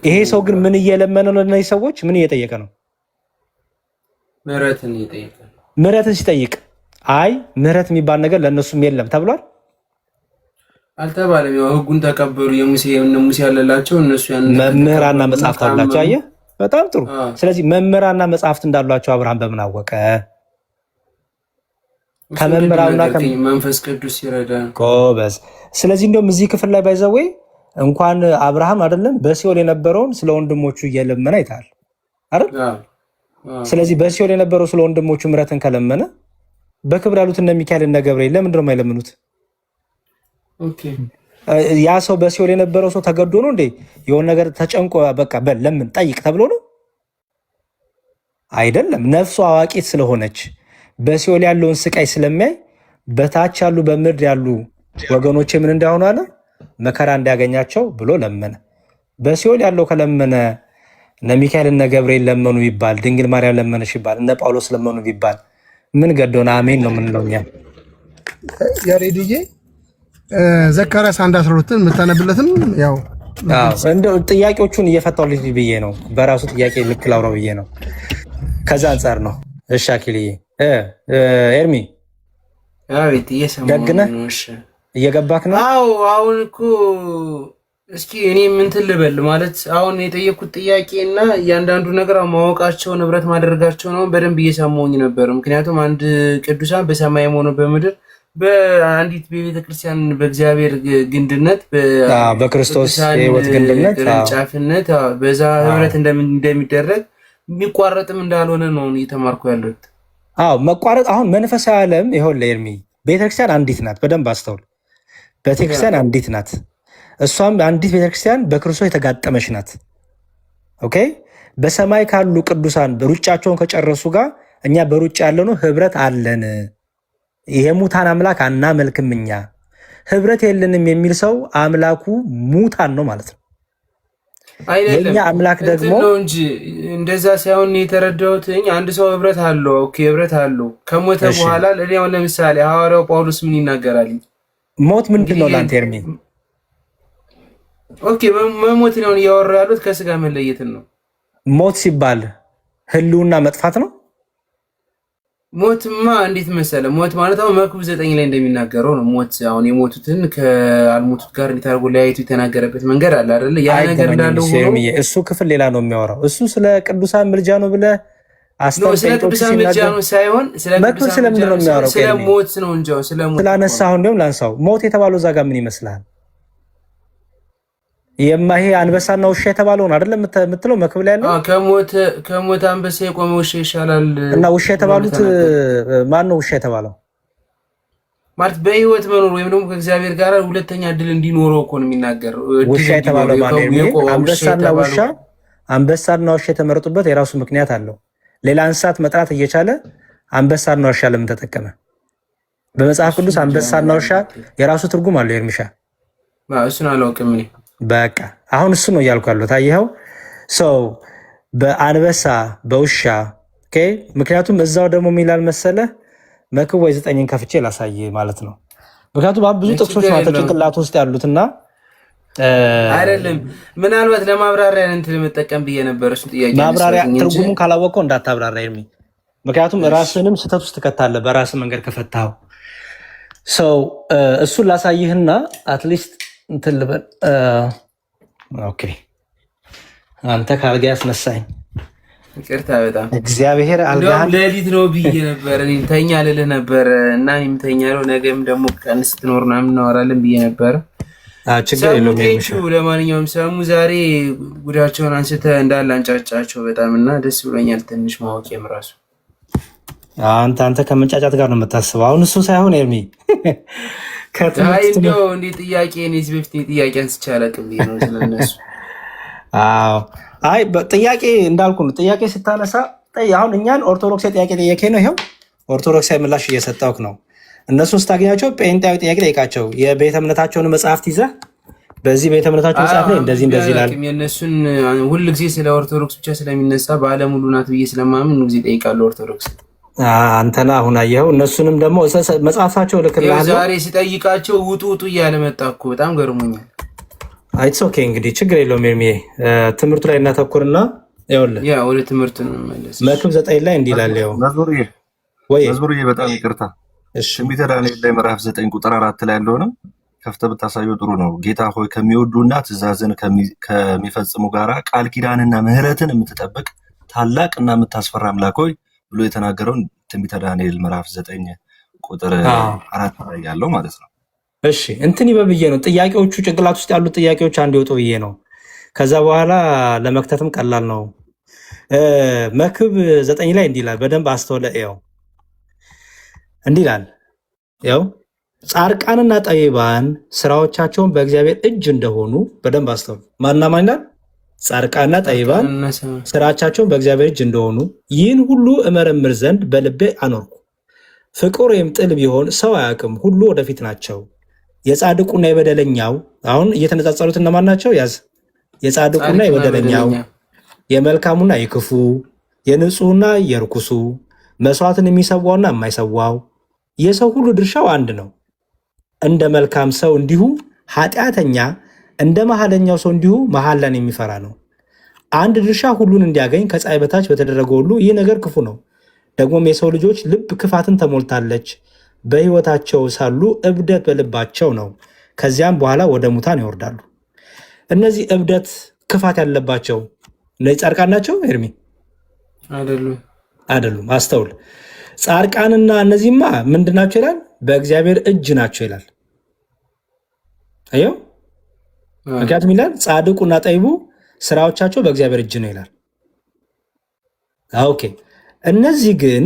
ይሄ ሰው ግን ምን እየለመነ ነው? ለእነዚህ ሰዎች ምን እየጠየቀ ነው? ምህረትን ሲጠይቅ አይ ምህረት የሚባል ነገር ለእነሱም የለም ተብሏል አልተባለም። ያው ህጉን ተቀበሉ። ሙሴ ያለላቸው እነሱ መምህራንና መጽሐፍት አሏቸው። አየህ፣ በጣም ጥሩ። ስለዚህ መምህራንና መጽሐፍት እንዳሏቸው አብርሃም በምን አወቀ? ከመምህራንና መንፈስ ቅዱስ ይረዳ ጎበዝ። ስለዚህ እንደውም እዚህ ክፍል ላይ ባይዘዌ እንኳን አብርሃም አይደለም በሲኦል የነበረውን ስለ ወንድሞቹ እየለመነ አይታል አይደል? ስለዚህ በሲኦል የነበረው ስለ ወንድሞቹ ምህረትን ከለመነ በክብር ያሉት እነ ሚካኤል እነ ገብርኤል ለምንድን ነው የማይለምኑት? ያ ሰው በሲኦል የነበረው ሰው ተገዶ ነው እንዴ? የሆነ ነገር ተጨንቆ በቃ በል ለምን ጠይቅ ተብሎ ነው አይደለም። ነፍሱ አዋቂት ስለሆነች በሲኦል ያለውን ስቃይ ስለሚያይ በታች ያሉ በምድር ያሉ ወገኖቼ ምን እንዳይሆኑ አለ መከራ እንዲያገኛቸው ብሎ ለመነ። በሲኦል ያለው ከለመነ እነ ሚካኤል እነ ገብርኤል ለመኑ ይባል፣ ድንግል ማርያም ለመነሽ ይባል፣ እነ ጳውሎስ ለመኑ ይባል ምን ገዶና አሜን ነው የምንለው እኛ። ያሬድዬ ዘካርያስ 1:12 የምታነብለትም ያው እንደው ጥያቄዎቹን እየፈታሁልኝ ብዬ ነው። በራሱ ጥያቄ ልክ ላውራው ብዬ ነው። ከዛ አንጻር ነው። እሺ አኪልዬ ኤርሚ አቤት ደግነህ እየገባክ ነው? አዎ አሁን እኮ እስኪ እኔ ምን ልበል ማለት አሁን የጠየኩት ጥያቄና እያንዳንዱ ነገር ማወቃቸው ንብረት ማድረጋቸው ነው። በደንብ እየሰማሁኝ ነበር። ምክንያቱም አንድ ቅዱሳን በሰማይም ሆነ በምድር በአንዲት በቤተክርስቲያን በእግዚአብሔር ግንድነት በክርስቶስ የሕይወት ግንድነት ቅርንጫፍነት በዛ ህብረት እንደሚደረግ የሚቋረጥም እንዳልሆነ ነው እየተማርኩ ያለሁት። አዎ መቋረጥ አሁን መንፈሳዊ ዓለም ይኸውልህ ኤርሚ ቤተክርስቲያን አንዲት ናት። በደንብ አስተውል። ቤተክርስቲያን አንዲት ናት። እሷም አንዲት ቤተክርስቲያን በክርስቶስ የተጋጠመች ናት። ኦኬ በሰማይ ካሉ ቅዱሳን ሩጫቸውን ከጨረሱ ጋር እኛ በሩጫ ያለነው ህብረት አለን። የሙታን አምላክ አናመልክም። እኛ ህብረት የለንም የሚል ሰው አምላኩ ሙታን ነው ማለት ነው። የኛ አምላክ ደግሞ እንጂ እንደዛ ሳይሆን የተረዳሁት አንድ ሰው ህብረት አለው። ኦኬ ህብረት አለው ከሞተ በኋላ ለምሳሌ ሐዋርያው ጳውሎስ ምን ይናገራል? ሞት ምንድን ነው ለአንተ ኤርሚ? ኦኬ መሞት ነው እያወራሁ ያሉት ከስጋ መለየትን ነው። ሞት ሲባል ህልውና መጥፋት ነው። ሞትማ እንዴት መሰለ? ሞት ማለት አሁን መክብብ 9 ላይ እንደሚናገረው ነው። ሞት አሁን የሞቱትን ከአልሞቱት ጋር እንዴት አድርጎ ለያይቱ የተናገረበት መንገድ አለ አይደል? ያ ነገር እንዳለው ሆኖ እሱ ክፍል ሌላ ነው የሚያወራው። እሱ ስለ ቅዱሳን ምልጃ ነው ብለህ ስለ ቅዱሳን ምልጃ ነው ሳይሆን ስለ ቅዱሳን ምልጃ ነው የሚያወራው። ስለ ሞት ነው እንጂ ስለ ሞት ስላነሳሁ እንደውም ላንሳው። ሞት የተባለው እዛ ጋር ምን ይመስልሃል? ይሄ አንበሳና ውሻ የተባለውን አይደለም የምትለው መክብብ ላይ ያለው? ከሞት አንበሳ የቆመ ውሻ ይሻላል። እና ውሻ የተባሉት ማን ነው? ውሻ የተባለው ማለት በህይወት መኖር ወይም ደግሞ ከእግዚአብሔር ጋር ሁለተኛ እድል እንዲኖረው እኮ ነው የሚናገረው። ውሻ የተባለው ማለት ነው። አንበሳና ውሻ የተመረጡበት የራሱ ምክንያት አለው። ሌላ እንስሳት መጥራት እየቻለ አንበሳና ውሻ ለምን ተጠቀመ? በመጽሐፍ ቅዱስ አንበሳና ውሻ የራሱ ትርጉም አለው። ኤርሚሻ እሱን አላውቅም እኔ። በቃ አሁን እሱ ነው እያልኩ ያለሁት። አየኸው ሰው በአንበሳ በውሻ ኦኬ። ምክንያቱም እዛው ደግሞ የሚላል መሰለህ መክብብ 9ን ከፍቼ ላሳይ ማለት ነው። ምክንያቱም ብዙ ጥቅሶች ናቸው ጭንቅላት ውስጥ ያሉትና አይደለም ምናልባት ለማብራሪያ እንትን ለመጠቀም ብዬ ነበር። እሱ ጥያቄ ማብራሪያ ትርጉሙን ካላወቀው እንዳታብራራ ኤርሚ። ምክንያቱም ራስንም ስህተት ውስጥ ትከታለህ በራስህ መንገድ ከፈታኸው። ሰው እሱን ላሳይህና አትሊስት እንትን ልበል። ኦኬ አንተ ከአልጋ ያስነሳኝ ይቅርታ። በጣም እግዚአብሔር አልጋህን ሌሊት ነው ብዬ ነበር እኔ ተኛ ልልህ ነበር እና እኔም ተኛለሁ። ነገም ደግሞ ቀን ስትኖር ምናምን እናወራለን ብዬ ነበር። ችግር የለውም። ለማንኛውም ሰሙ ዛሬ ጉዳቸውን አንስተህ እንዳለ አንጫጫቸው በጣም እና ደስ ብሎኛል። ትንሽ ማወቄም ራሱ አንተ ከመንጫጫት ጋር ነው የምታስበው። አሁን እሱ ሳይሆን ኤርሚ እንደው እንዴ ጥያቄ እኔ በፊት ጥያቄ አንስቼ አላውቅም ብዬ ነው ስለነሱ። አይ ጥያቄ እንዳልኩ ነው። ጥያቄ ስታነሳ አሁን እኛን ኦርቶዶክስ ጥያቄ ጠየቄ ነው። ይኸው ኦርቶዶክሳዊ ምላሽ እየሰጠውክ ነው። እነሱን ስታገኛቸው ጴንጤያዊ ጥያቄ ጠይቃቸው። የቤተ እምነታቸውን መጽሐፍት ይዘህ በዚህ ቤተ እምነታቸው መጽሐፍ ላይ እንደዚህ ይላል። የእነሱን ሁል ጊዜ ስለ ኦርቶዶክስ ብቻ ስለሚነሳ በዓለም ሁሉ ናት ብዬ ስለማምን ሁሉ ጊዜ ጠይቃለሁ ኦርቶዶክስ። አንተና አሁን አየኸው። እነሱንም ደግሞ መጽሐፋቸው ልክልሃለሁ። ዛሬ ሲጠይቃቸው ውጡ ውጡ እያለ መጣ እኮ በጣም ገርሞኛል። አይትስ ኦኬ እንግዲህ ችግር የለውም። ኤርሚዬ ትምህርቱ ላይ እናተኩርና ይኸውልህ ወደ ትምህርቱ እንመለስ። መክብብ 9 ላይ እንዲህ ይላል። ይኸው መዝሙርዬ በጣም ይቅርታ። ትንቢተ ዳንኤል ላይ ምዕራፍ 9 ቁጥር 4 ላይ ያለው ነው ከፍተህ ብታሳየው ጥሩ ነው። ጌታ ሆይ ከሚወዱና ትእዛዝን ከሚፈጽሙ ጋራ ቃል ኪዳንና ምሕረትን የምትጠብቅ ታላቅና የምታስፈራ አምላክ ሆይ ብሎ የተናገረውን ትንቢተ ዳንኤል ምዕራፍ 9 ቁጥር 4 ላይ ያለው ማለት ነው። እሺ እንትን ይበብዬ ነው ጥያቄዎቹ ጭንቅላት ውስጥ ያሉት ጥያቄዎች አንድ ይወጡ ብዬ ነው። ከዛ በኋላ ለመክተትም ቀላል ነው። መክብብ 9 ላይ እንዲህ ይላል። በደንብ አስተውለ ያው እንዲህ ይላል። ያው ጻድቃንና ጠቢባን ስራዎቻቸውን በእግዚአብሔር እጅ እንደሆኑ በደንብ አስተውሉ። ማንና ማን ይላል? ጻድቃንና ጠቢባን ስራዎቻቸውን በእግዚአብሔር እጅ እንደሆኑ ይህን ሁሉ እመረምር ዘንድ በልቤ አኖርኩ። ፍቅር ወይም ጥል ቢሆን ሰው አያውቅም፣ ሁሉ ወደፊት ናቸው። የጻድቁና የበደለኛው አሁን እየተነጻጸሩት እነማን ናቸው? ያዝ የጻድቁና የበደለኛው፣ የመልካሙና የክፉ፣ የንጹሕና የርኩሱ፣ መስዋዕትን የሚሰዋውና የማይሰዋው የሰው ሁሉ ድርሻው አንድ ነው። እንደ መልካም ሰው እንዲሁ ኃጢአተኛ፣ እንደ መሐለኛው ሰው እንዲሁ መሐላን የሚፈራ ነው። አንድ ድርሻ ሁሉን እንዲያገኝ ከፀሐይ በታች በተደረገ ሁሉ ይህ ነገር ክፉ ነው። ደግሞም የሰው ልጆች ልብ ክፋትን ተሞልታለች። በሕይወታቸው ሳሉ እብደት በልባቸው ነው፣ ከዚያም በኋላ ወደ ሙታን ይወርዳሉ። እነዚህ እብደት ክፋት ያለባቸው እነዚህ ጻድቃን ናቸው? ኤርሚ አይደሉም። አስተውል። ጻድቃንና እነዚህማ ምንድን ናቸው ይላል? በእግዚአብሔር እጅ ናቸው ይላል። አየው። ምክንያቱም ይላል ጻድቁና ጠቢቡ ስራዎቻቸው በእግዚአብሔር እጅ ነው ይላል። ኦኬ። እነዚህ ግን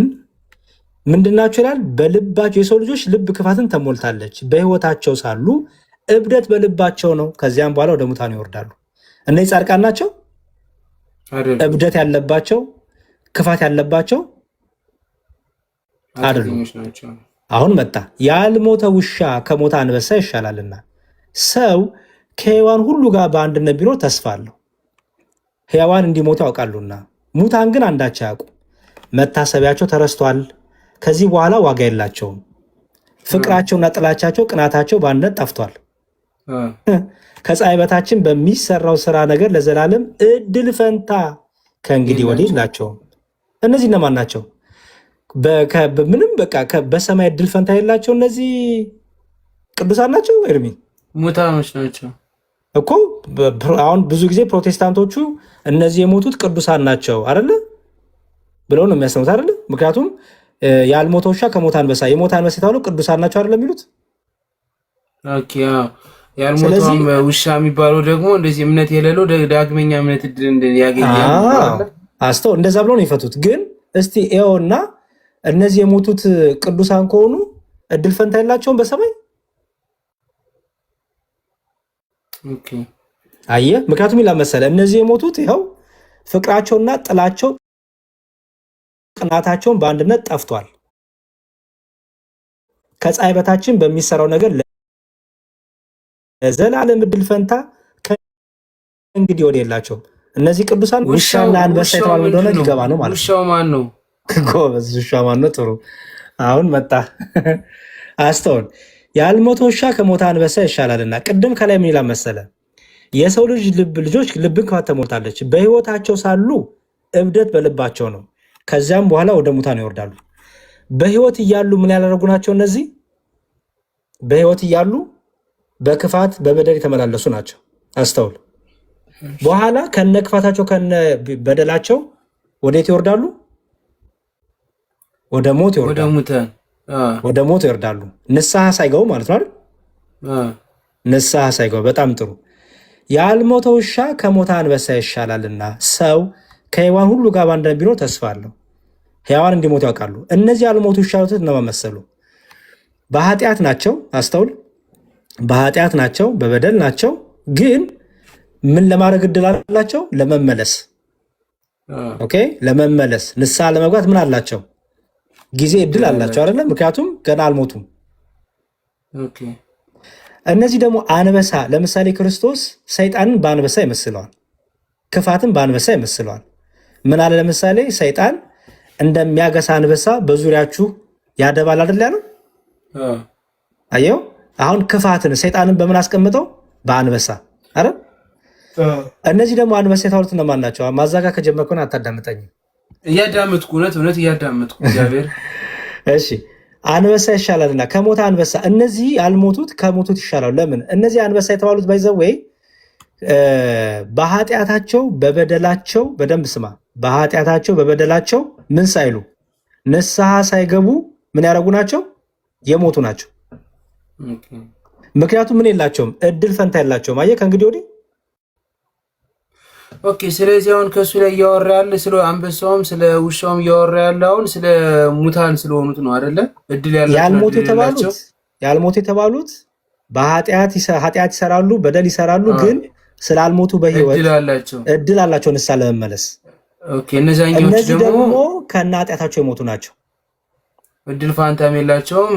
ምንድናቸው ይላል? በልባቸው የሰው ልጆች ልብ ክፋትን ተሞልታለች፣ በሕይወታቸው ሳሉ እብደት በልባቸው ነው፣ ከዚያም በኋላ ወደ ሙታን ይወርዳሉ። እነዚህ ጻድቃን ናቸው? እብደት ያለባቸው ክፋት ያለባቸው አይደሉም። አሁን መጣ። ያልሞተ ውሻ ከሞተ አንበሳ ይሻላልና ሰው ከሕያዋን ሁሉ ጋር በአንድነት ቢኖር ተስፋ አለው። ሕያዋን እንዲሞቱ ያውቃሉና ሙታን ግን አንዳች አያውቁ። መታሰቢያቸው ተረስቷል፣ ከዚህ በኋላ ዋጋ የላቸውም። ፍቅራቸውና ጥላቻቸው፣ ቅናታቸው በአንድነት ጠፍቷል። ከፀሐይ በታችን በሚሰራው ስራ ነገር ለዘላለም እድል ፈንታ ከእንግዲህ ወዲህ የላቸውም። እነዚህ እነማን ናቸው? ምንም በቃ በሰማይ እድል ፈንታ የላቸው። እነዚህ ቅዱሳን ናቸው። ኤርሚ ሙታኖች ናቸው እኮ። አሁን ብዙ ጊዜ ፕሮቴስታንቶቹ እነዚህ የሞቱት ቅዱሳን ናቸው አይደለ ብለው ነው የሚያስተምሩት አይደለ? ምክንያቱም ያልሞተ ውሻ ከሞተ አንበሳ፣ የሞተ አንበሳ የተባለው ቅዱሳን ናቸው አይደለ የሚሉት። ያልሞተውም ውሻ የሚባለው ደግሞ እንደዚህ እምነት የሌለው ዳግመኛ እምነት እድል ያገኛል። አስተው እንደዛ ብለው ነው የፈቱት። ግን እስቲ ኤውና እነዚህ የሞቱት ቅዱሳን ከሆኑ እድል ፈንታ የላቸውም በሰማይ። አየህ፣ ምክንያቱም ይላል መሰለህ እነዚህ የሞቱት ይኸው ፍቅራቸውና ጥላቸው ቅናታቸውን በአንድነት ጠፍቷል። ከፀሐይ በታችን በሚሰራው ነገር ለዘላለም እድል ፈንታ ከእንግዲህ ወዲህ የላቸውም። እነዚህ ቅዱሳን ውሻና አንበሳ የተባሉ እንደሆነ ሊገባ ነው ማለት ነው። ውሻው ማን ነው? ጎበዝ፣ ውሻ ማን ነው? ጥሩ። አሁን መጣ። አስተውል። ያልሞተ ውሻ ከሞተ አንበሳ ይሻላልና። ቅድም ከላይ ምን ይላል መሰለ? የሰው ልጆች ልብን ክፋት ተሞልታለች፣ በሕይወታቸው ሳሉ እብደት በልባቸው ነው፣ ከዚያም በኋላ ወደ ሙታን ይወርዳሉ። በሕይወት እያሉ ምን ያደረጉ ናቸው? እነዚህ በሕይወት እያሉ በክፋት በበደል የተመላለሱ ናቸው። አስተውል። በኋላ ከነ ክፋታቸው ከነ በደላቸው ወዴት ይወርዳሉ? ወደ ሞት ይወርዳሉ። ወደ ሞት ይወርዳሉ። ንስሐ ሳይገቡ ማለት ነው አይደል? ንስሐ ሳይገቡ። በጣም ጥሩ። ያልሞተ ውሻ ከሞተ አንበሳ ይሻላልና ሰው ከሕያዋን ሁሉ ጋር በአንድነት ቢኖር ተስፋ አለው። ሕያዋን እንዲሞቱ ያውቃሉ። እነዚህ ያልሞቱ ውሻ እነማን መሰሉ? በኃጢአት ናቸው። አስተውል። በኃጢአት ናቸው፣ በበደል ናቸው። ግን ምን ለማድረግ እድል አላቸው? ለመመለስ። ኦኬ፣ ለመመለስ ንስሐ ለመግባት ምን አላቸው? ጊዜ እድል አላቸው አይደለም? ምክንያቱም ገና አልሞቱም። እነዚህ ደግሞ አንበሳ፣ ለምሳሌ ክርስቶስ ሰይጣንን በአንበሳ ይመስለዋል፣ ክፋትን በአንበሳ ይመስለዋል። ምን አለ? ለምሳሌ ሰይጣን እንደሚያገሳ አንበሳ በዙሪያችሁ ያደባል አይደል ያለው? አየው። አሁን ክፋትን ሰይጣንን በምን አስቀምጠው? በአንበሳ አረ። እነዚህ ደግሞ አንበሳ የተባሉት እነማን ናቸው? ማዛጋ ከጀመርኩን አታዳምጠኝም? እያዳመጥኩ እውነት እያዳመጥኩ እግዚአብሔር። እሺ አንበሳ ይሻላልና ከሞተ አንበሳ። እነዚህ ያልሞቱት ከሞቱት ይሻላሉ። ለምን? እነዚህ አንበሳ የተባሉት ባይዘው ወይ በኃጢአታቸው በበደላቸው፣ በደንብ ስማ፣ በኃጢአታቸው በበደላቸው ምን ሳይሉ ንስሐ ሳይገቡ ምን ያደረጉ ናቸው? የሞቱ ናቸው። ምክንያቱም ምን የላቸውም? እድል ፈንታ የላቸውም። አየህ ከእንግዲህ ወዲህ። ኦኬ። ስለዚህ አሁን ከእሱ ላይ እያወራ ያለ ስለ አንበሳውም ስለ ውሻውም እያወራ ያለ አሁን ስለ ሙታን ስለሆኑት ነው አይደለ? እድል ያልሞቱ የተባሉት በኃጢአት ይሰራሉ፣ በደል ይሰራሉ፣ ግን ስላልሞቱ በህይወት እድል አላቸው ንስሐ ለመመለስ። ኦኬ። እነዚህ ደግሞ ከነ ኃጢአታቸው የሞቱ ናቸው። እድል ፋንታም የላቸውም።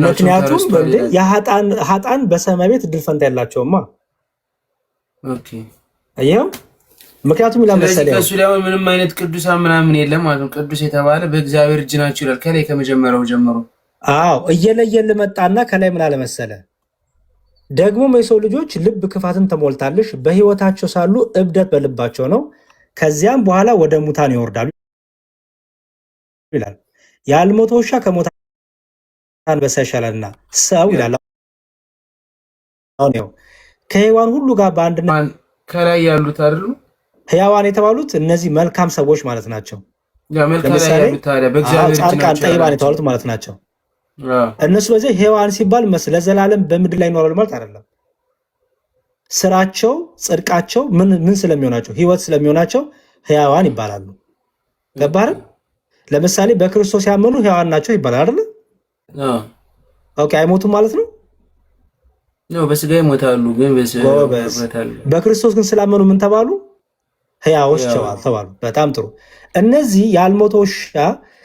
ምክንያቱም ሀጣን በሰማይ ቤት እድል ፈንታ የላቸውማ። ኦኬ። አየኸው? ምክንያቱም ይላል መሰለኝ ከሱ ላይ ምንም አይነት ቅዱሳን ምናምን የለም ማለት ነው። ቅዱስ የተባለ በእግዚአብሔር እጅ ናቸው ይላል ከላይ ከመጀመሪያው ጀምሮ። አዎ እየለየል መጣና ከላይ ምን አለ መሰለ፣ ደግሞ የሰው ልጆች ልብ ክፋትን ተሞልታለች፣ በህይወታቸው ሳሉ እብደት በልባቸው ነው፣ ከዚያም በኋላ ወደ ሙታን ይወርዳሉ ይላል። ያልሞተ ውሻ ከሞተ አንበሳ ይሻላልና ሰው ይላል። አሁን ያው ከሕያዋን ሁሉ ጋር በአንድነት ከላይ ያሉት አይደሉ? ሕያዋን የተባሉት እነዚህ መልካም ሰዎች ማለት ናቸው። ለምሳሌ ጻድቃን፣ ጠይባን የተባሉት ማለት ናቸው። እነሱ በዚህ ሕያዋን ሲባል ለዘላለም በምድር ላይ ይኖራሉ ማለት አይደለም። ስራቸው፣ ጽድቃቸው ምን ስለሚሆናቸው? ህይወት ስለሚሆናቸው ሕያዋን ይባላሉ። ገባህ? ለምሳሌ በክርስቶስ ያመኑ ሕያዋን ናቸው ይባላል አይደል? ኦኬ። አይሞቱም ማለት ነው? ነው በስጋ ይሞታሉ፣ ግን በክርስቶስ ግን ስላመኑ ምን ተባሉ? ሕያዎች ተባሉ። በጣም ጥሩ። እነዚህ ያልሞተ ውሻ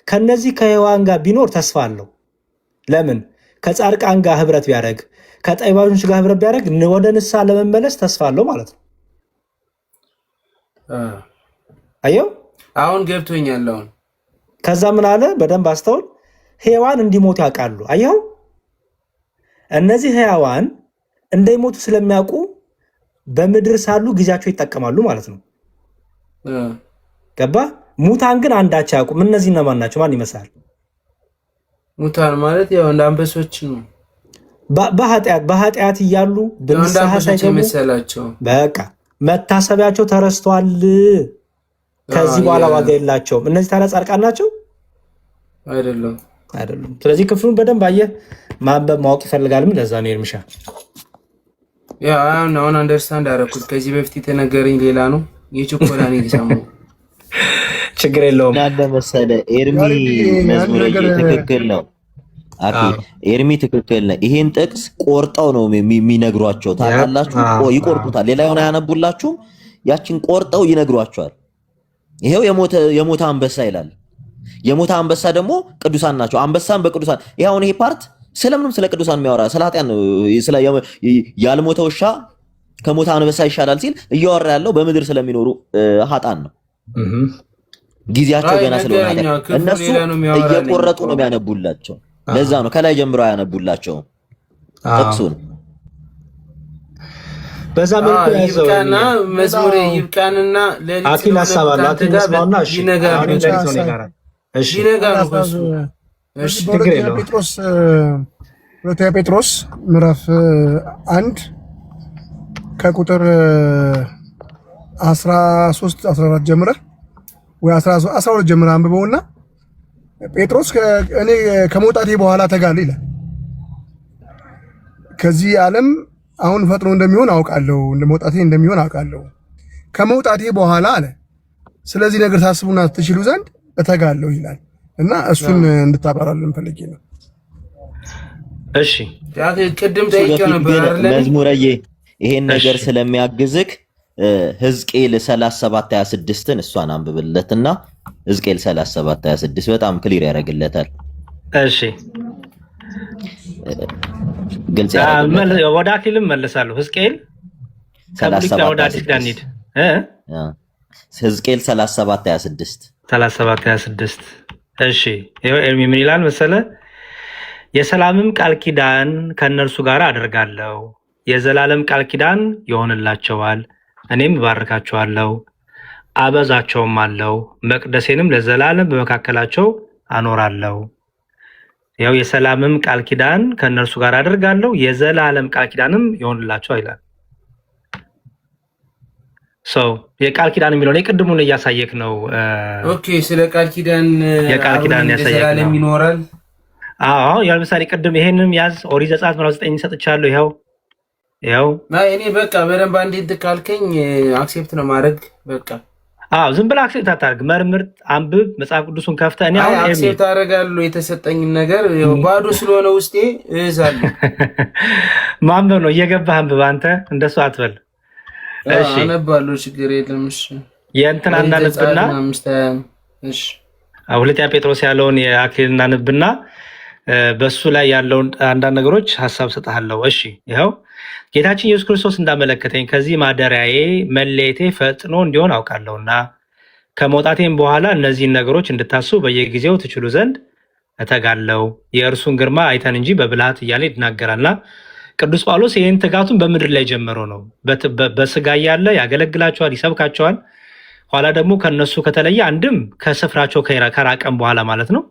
ከነዚህ ከሕያዋን ጋር ቢኖር ተስፋ አለው። ለምን? ከጻድቃን ጋር ህብረት ቢያደርግ፣ ከጠይባኖች ጋር ህብረት ቢያደርግ ወደ ንስሐ ለመመለስ ተስፋ አለው ማለት ነው። አየው? አሁን ገብቶኛል። አሁን ከዛ ምን አለ? በደንብ አስተውል። ሕያዋን እንዲሞቱ ያውቃሉ። አየው? እነዚህ ሕያዋን እንደሚሞቱ ስለሚያውቁ በምድር ሳሉ ጊዜያቸው ይጠቀማሉ ማለት ነው። ገባ? ሙታን ግን አንዳች አያውቁም። እነዚህ እነማን ናቸው? ማን ይመስላል? ሙታን ማለት ያው እንደ አንበሶች ነው። በኃጢአት እያሉ በንስሐ ሳይገቡ በቃ መታሰቢያቸው ተረስቷል። ከዚህ በኋላ ዋጋ የላቸውም። እነዚህ ታዲያ ጻድቃን ናቸው አይደለም? አይደለም። ስለዚህ ክፍሉን በደንብ አየህ፣ ማንበብ ማወቅ ይፈልጋል። ምን ለዛ ነው ኤርሚሻ ያ አሁን አንደርስታንድ አደረኩት። ከዚህ በፊት የተነገረኝ ሌላ ነው። የችኮላ ነው የሰማው። ችግር የለውም። እናንተ መሰለ ኤርሚ መዝሙር ትክክል ነው። አኪ ኤርሚ ትክክል ነው። ይሄን ጥቅስ ቆርጠው ነው የሚነግሯቸው። ታውቃላችሁ፣ ይቆርጡታል። ሌላ የሆነ ያነቡላችሁ፣ ያችን ቆርጠው ይነግሯቸዋል። ይሄው የሞተ አንበሳ ይላል። የሞተ አንበሳ ደግሞ ቅዱሳን ናቸው። አንበሳን በቅዱሳን ይሄውን ይሄ ፓርት ስለምንም ስለ ቅዱሳን የሚያወራ ስለ ኃጢያን ስለ ያልሞተ ውሻ ከሞተ አንበሳ ይሻላል ሲል እያወራ ያለው በምድር ስለሚኖሩ ኃጣን ነው። ጊዜያቸው ገና ስለሆነ እነሱ እየቆረጡ ነው የሚያነቡላቸው። ለዛ ነው ከላይ ጀምሮ ያነቡላቸው ጥቅሱን። በዛ መልኩ ይብቃና መዝሙሬ ይብቃንና አኪል ሐሳባላ አትመስማውና እሺ ሁለተኛ ጴጥሮስ ምዕራፍ 1 ከቁጥር 13 14 ጀምረህ ወይ 12 ጀምረህ አንብበውና ጴጥሮስ እኔ ከመውጣቴ በኋላ ተጋለሁ ይላል። ከዚህ ዓለም አሁን ፈጥኖ እንደሚሆን አውቃለሁ፣ እንደመውጣቴ እንደሚሆን አውቃለሁ። ከመውጣቴ በኋላ አለ ስለዚህ ነገር ታስቡና ትችሉ ዘንድ እተጋለሁ ይላል እና እሱን እንድታባራልን ፈልጌ ነው። እሺ ቅድም ጠይቄው ነበር አይደል? መዝሙረዬ ይሄን ነገር ስለሚያግዝክ ሕዝቅኤል 37:26ን እሷን አንብብለትና ሕዝቅኤል 37:26 በጣም ክሊር ያደርግለታል። እሺ ግልጽ ያደርግለታል። ወደ አክሊልም መለሳለሁ። ሕዝቅኤል 37:26 ሕዝቅኤል 37:26 እሺ ይኸው ኤርሚ ምን ይላል መሰለ? የሰላምም ቃል ኪዳን ከእነርሱ ጋር አደርጋለሁ፣ የዘላለም ቃል ኪዳን ይሆንላቸዋል፣ እኔም እባርካቸዋለሁ፣ አበዛቸውም አለው፣ መቅደሴንም ለዘላለም በመካከላቸው አኖራለሁ። ያው የሰላምም ቃል ኪዳን ከእነርሱ ጋር አደርጋለሁ፣ የዘላለም ቃል ኪዳንም ይሆንላቸዋል ይላል። የቃል ኪዳን የሚለውን የቅድሙን እያሳየክ ነው። ኦኬ ስለ ቃል ኪዳን የቃል ኪዳን ያሳየክ ነው ይኖራል። አዎ ያው ለምሳሌ ቅድም ይሄንም ያዝ ኦሪት ዘጸአት ምዕራፍ 9 ሰጥቻለሁ። ይኸው እኔ በቃ በደንብ አንዴ እንትን ካልከኝ አክሴፕት ነው ማድረግ በቃ። አዎ ዝም ብለህ አክሴፕት አታርግ፣ መርምር፣ አንብብ፣ መጽሐፍ ቅዱስን ከፍተህ እኔ አሁን አክሴፕት አደርጋለሁ። የተሰጠኝን ነገር ባዶ ስለሆነ ውስጤ እዛለሁ። ማንበብ ነው እየገባህ አንብብ። አንተ እንደሱ አትበል። እሺ አነባለሁ፣ ችግር የለም። እሺ የእንትን እናነብና እሺ ሁለተኛ ጴጥሮስ ያለውን የአክሊል እናነብና በሱ ላይ ያለውን አንዳንድ ነገሮች ሐሳብ ሰጥሃለሁ። እሺ ይኸው ጌታችን ኢየሱስ ክርስቶስ እንዳመለከተኝ ከዚህ ማደሪያዬ መለየቴ ፈጥኖ እንዲሆን አውቃለሁና ከመውጣቴም በኋላ እነዚህን ነገሮች እንድታስቡ በየጊዜው ትችሉ ዘንድ እተጋለሁ። የእርሱን ግርማ አይተን እንጂ በብልሃት እያለ ይናገራልና ቅዱስ ጳውሎስ ይህን ትጋቱን በምድር ላይ ጀምሮ ነው። በስጋ እያለ ያገለግላቸዋል፣ ይሰብካቸዋል። ኋላ ደግሞ ከነሱ ከተለየ አንድም ከስፍራቸው ከራቀም በኋላ ማለት ነው